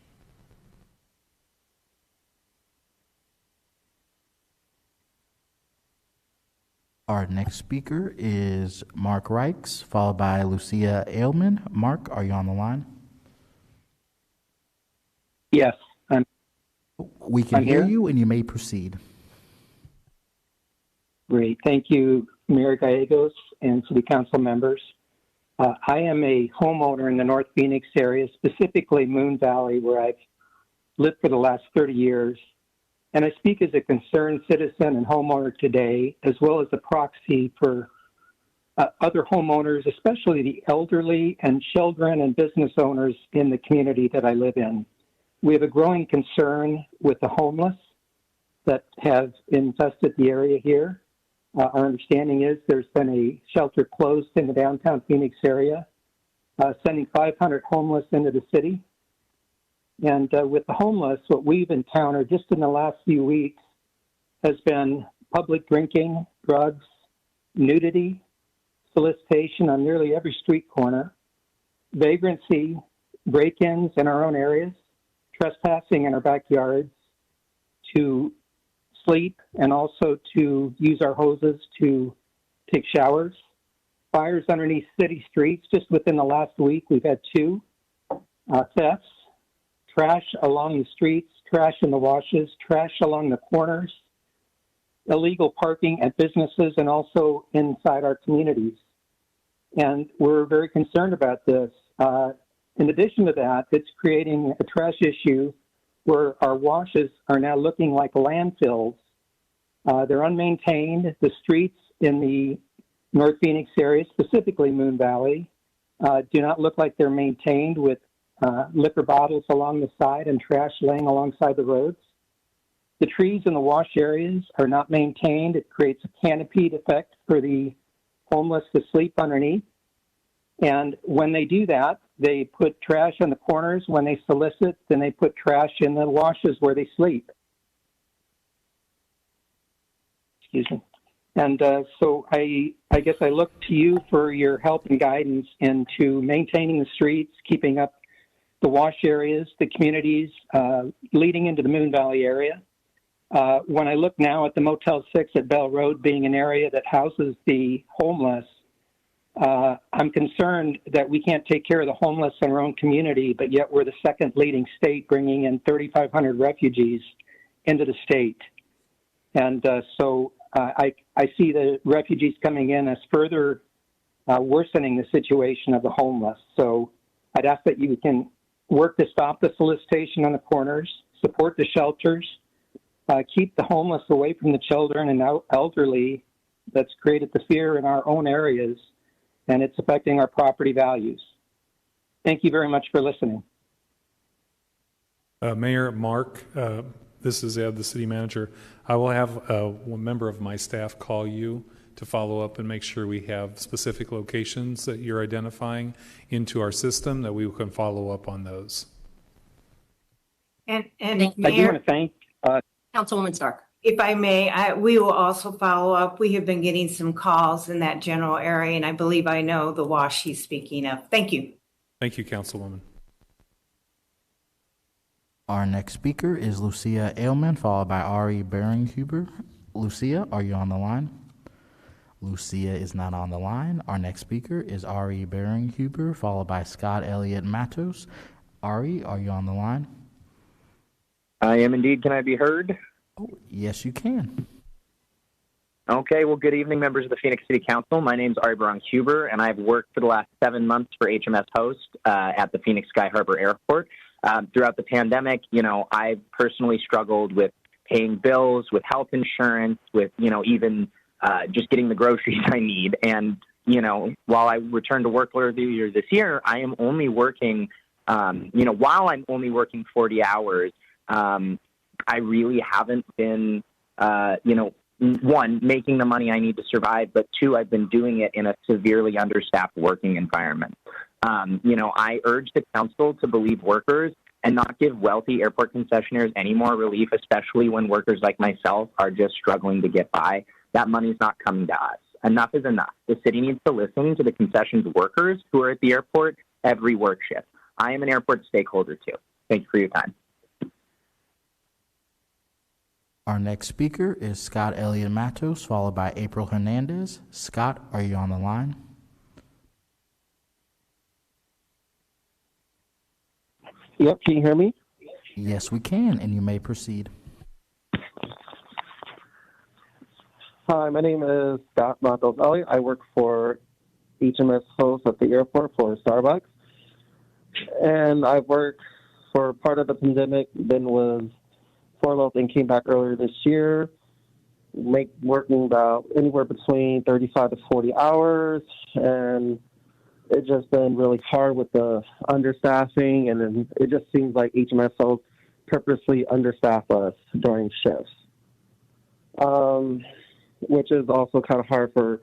Our next speaker is Mark Reichs, followed by Lucia Ailman. Mark, are you on the line? Yes, We can I'm hear here. you, and you may proceed. Great. Thank you, Mayor Gallegos and City Council members. I am a homeowner in the North Phoenix area, specifically Moon Valley, where I've lived for the last 30 years. And I speak as a concerned citizen and homeowner today, as well as a proxy for other homeowners, especially the elderly and children and business owners in the community that I live in. We have a growing concern with the homeless that have infested the area here. Our understanding is there's been a shelter closed in the downtown Phoenix area, sending 500 homeless into the city. And with the homeless, what we've encountered just in the last few weeks has been public drinking, drugs, nudity, solicitation on nearly every street corner, vagrancy, break-ins in our own areas, trespassing in our backyards, to sleep and also to use our hoses to take showers, fires underneath city streets. Just within the last week, we've had 2 thefts, trash along the streets, trash in the washes, trash along the corners, illegal parking at businesses and also inside our communities. And we're very concerned about this. In addition to that, it's creating a trash issue where our washes are now looking like landfills. They're unmaintained. The streets in the North Phoenix area, specifically Moon Valley, do not look like they're maintained, with liquor bottles along the side and trash laying alongside the roads. The trees in the wash areas are not maintained. It creates a canopied effect for the homeless to sleep underneath. And when they do that, they put trash in the corners. When they solicit, then they put trash in the washes where they sleep. Excuse me. And so I guess I look to you for your help and guidance into maintaining the streets, keeping up the wash areas, the communities leading into the Moon Valley area. When I look now at the Motel 6 at Bell Road being an area that houses the homeless, I'm concerned that we can't take care of the homeless in our own community, but yet we're the second leading state, bringing in 3,500 refugees into the state. And so I see the refugees coming in as further worsening the situation of the homeless. So I'd ask that you can work to stop the solicitation on the corners, support the shelters, keep the homeless away from the children and elderly that's created the fear in our own areas, and it's affecting our property values. Thank you very much for listening. Mayor, Mark, this is Ed, the city manager. I will have one member of my staff call you to follow up and make sure we have specific locations that you're identifying into our system, that we can follow up on those. And I do Mayor, want to thank Councilwoman Stark. if I may, we will also follow up. We have been getting some calls in that general area, and I believe I know the wash he's speaking of. Thank you. Thank you, Councilwoman. Our next speaker is Lucia Ailman, followed by Ari Beringhuber. Lucia, are you on the line? Lucia is not on the line. Our next speaker is Ari Beringhuber, followed by Scott Elliott Matos. Ari, are you on the line? I am indeed. Can I be heard? Oh, yes, you can. Okay, well, good evening, members of the Phoenix City Council. My name is Ari Huber, and I've worked for the last 7 months for HMS Host at the Phoenix Sky Harbor Airport. Throughout the pandemic, I've personally struggled with paying bills, with health insurance, with, even just getting the groceries I need. And, while I returned to work earlier this year, I am only working, while I'm only working 40 hours, I really haven't been, one, making the money I need to survive, but 2, I've been doing it in a severely understaffed working environment. I urge the council to believe workers and not give wealthy airport concessionaires any more relief, especially when workers like myself are just struggling to get by. That money's not coming to us. Enough is enough. The city needs to listen to the concessions workers who are at the airport every work shift. I am an airport stakeholder too. Thank you for your time. Our next speaker is Scott Elliott Matos, followed by April Hernandez. Scott, are you on the line? Yep, can you hear me? Yes, we can, and you may proceed. Hi, my name is Scott Matos Elliott. I work for HMS host at the airport for Starbucks. And I've worked for part of the pandemic, then was furloughed and came back earlier this year, working about anywhere between 35 to 40 hours. And it's just been really hard with the understaffing. And then it just seems like HMS hosts purposely understaff us during shifts. Which is also kind of hard for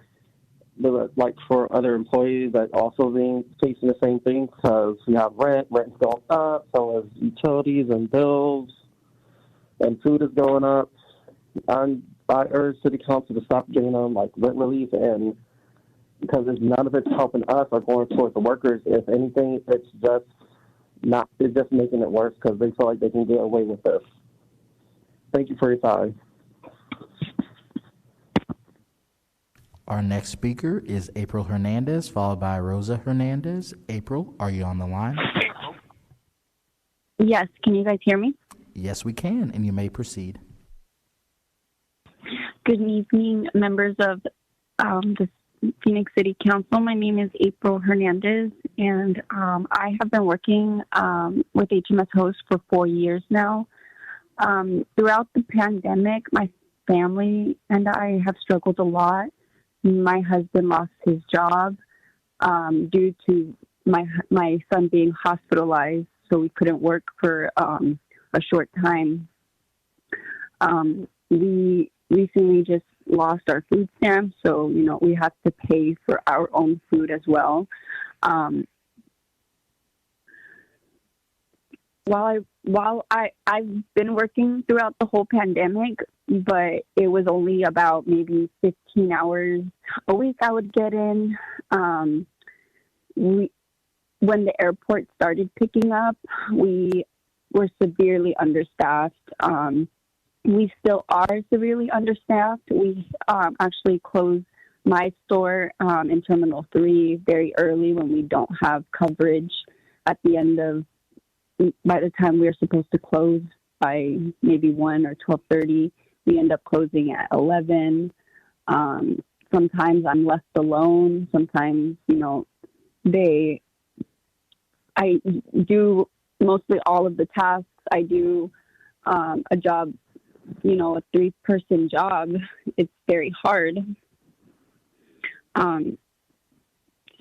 for other employees that also being facing the same thing because we have rent's going up, so is utilities and bills, and food is going up. And I urge City Council to stop giving them rent relief, and because none of it's helping us or going towards the workers. If anything, it's just making it worse because they feel like they can get away with this. Thank you for your time. Our next speaker is April Hernandez, followed by Rosa Hernandez. April, are you on the line? Yes, can you guys hear me? Yes, we can, and you may proceed. Good evening, members of the Phoenix City Council. My name is April Hernandez, and I have been working with HMS Host for 4 years now. Throughout the pandemic, my family and I have struggled a lot. My husband lost his job due to my son being hospitalized, so we couldn't work for a short time. We recently just lost our food stamps, so we have to pay for our own food as well. While I've been working throughout the whole pandemic, but it was only about maybe 15 hours a week I would get in. When the airport started picking up, we were severely understaffed. We still are severely understaffed. We actually closed my store in Terminal 3 very early when we don't have coverage at the end of, by the time we're supposed to close by maybe 1 or 12:30, we end up closing at 11. Sometimes I'm left alone. Sometimes, I do mostly all of the tasks. I do a job, a 3-person job. It's very hard.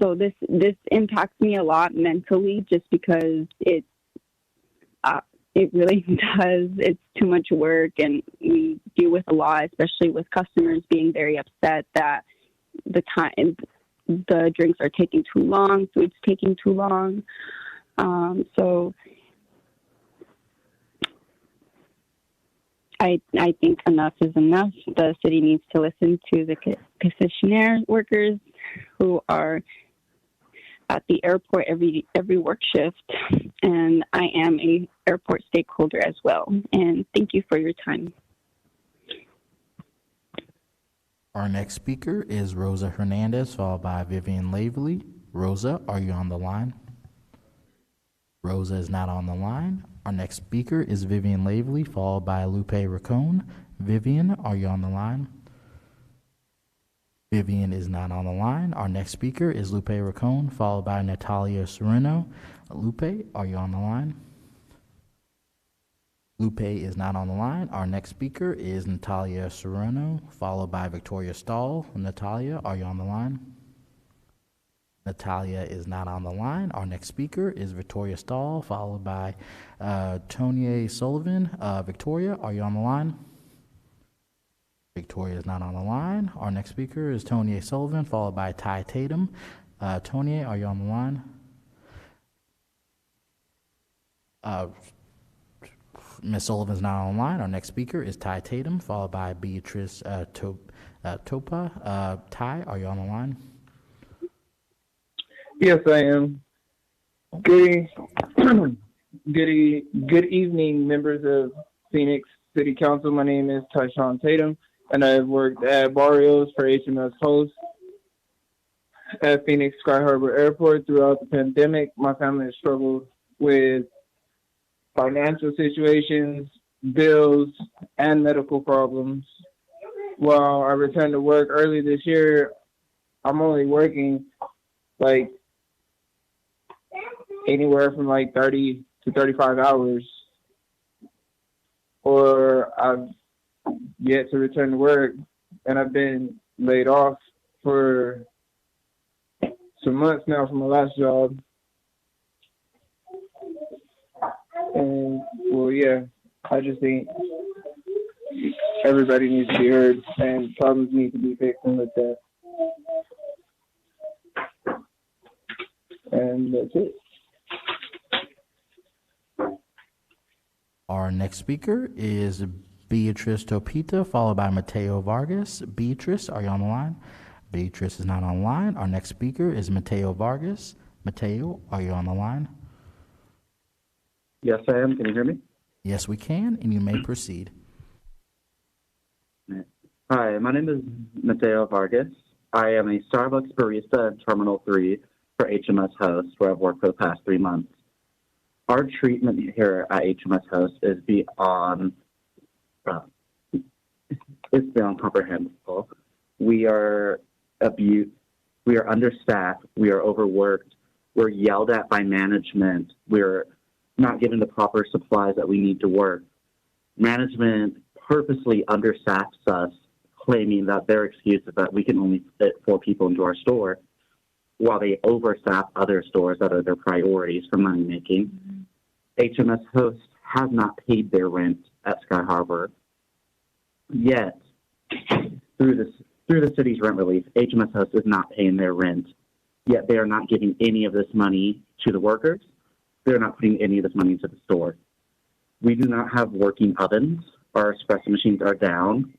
So this impacts me a lot mentally just because it really does. It's too much work, and we deal with a lot, especially with customers being very upset that the drinks are taking too long, food's taking too long. So I think enough is enough. The city needs to listen to the concessionaire workers who are at the airport every work shift, and I am a airport stakeholder as well. And thank you for your time. Our next speaker is Rosa Hernandez, followed by Vivian Lavely. Rosa, are you on the line? Rosa is not on the line. Our next speaker is Vivian Lavely, followed by Lupe Racone. Vivian, are you on the line? Vivian is not on the line. Our next speaker is Lupe Racone, followed by Natalia Sereno. Lupe, are you on the line? Lupe is not on the line. Our next speaker is Natalia Sereno, followed by Victoria Stahl. Natalia, are you on the line? Natalia is not on the line. Our next speaker is Victoria Stahl, followed by Tonya Sullivan. Victoria, are you on the line? Victoria is not on the line. Our next speaker is Tonya Sullivan, followed by Ty Tatum. Tonya, are you on the line? Ms. Sullivan's not on the line. Our next speaker is Ty Tatum, followed by Beatrice Topa. Ty, are you on the line? Yes, I am. Good, good evening, members of Phoenix City Council. My name is Tyshawn Tatum, and I've worked at Barrios for HMS Host at Phoenix Sky Harbor Airport throughout the pandemic. My family has struggled with financial situations, bills, and medical problems. While I returned to work early this year, I'm only working like anywhere from like 30 to 35 hours, or I've yet to return to work, and I've been laid off for some months now from my last job. And well, yeah, I just think everybody needs to be heard, and problems need to be fixed with that. And that's it. Our next speaker is Beatrice Topita, followed by Mateo Vargas. Beatrice, are you on the line? Beatrice is not on the line. Our next speaker is Mateo Vargas. Mateo, are you on the line? Yes, I am. Can you hear me? Yes, we can, and you may proceed. Hi, my name is Mateo Vargas. I am a Starbucks barista at Terminal 3 for HMS Host, where I've worked for the past 3 months. Our treatment here at HMS Host is beyond comprehensible. We are abused. We are understaffed. We are overworked. We're yelled at by management. We're not given the proper supplies that we need to work. Management purposely understaffs us, claiming that their excuse is that we can only fit 4 people into our store, while they overstaff other stores that are their priorities for money making. HMS Host has not paid their rent at Sky Harbor. Yet, through the city's rent relief, HMS Host is not paying their rent. Yet they are not giving any of this money to the workers. They're not putting any of this money into the store. We do not have working ovens. Our espresso machines are down.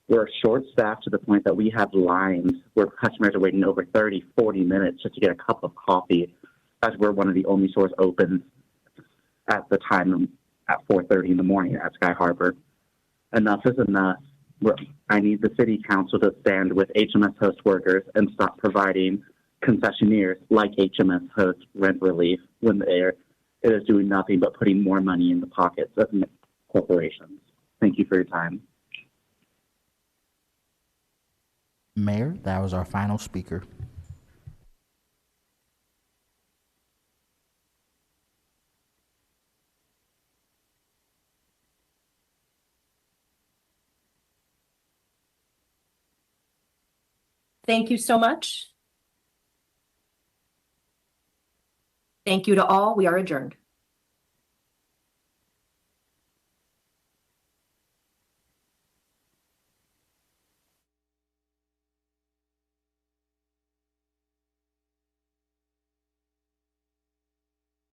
We're short-staffed to the point that we have lines where customers are waiting over 30, 40 minutes just to get a cup of coffee, as we're one of the only stores open at the time at 4:30 in the morning at Sky Harbor. Enough is enough. I need the city council to stand with HMS Host workers and stop providing concessionaires like HMS Host rent relief when it is doing nothing but putting more money in the pockets of corporations. Thank you for your time. Mayor, that was our final speaker. Thank you so much. Thank you to all. We are adjourned.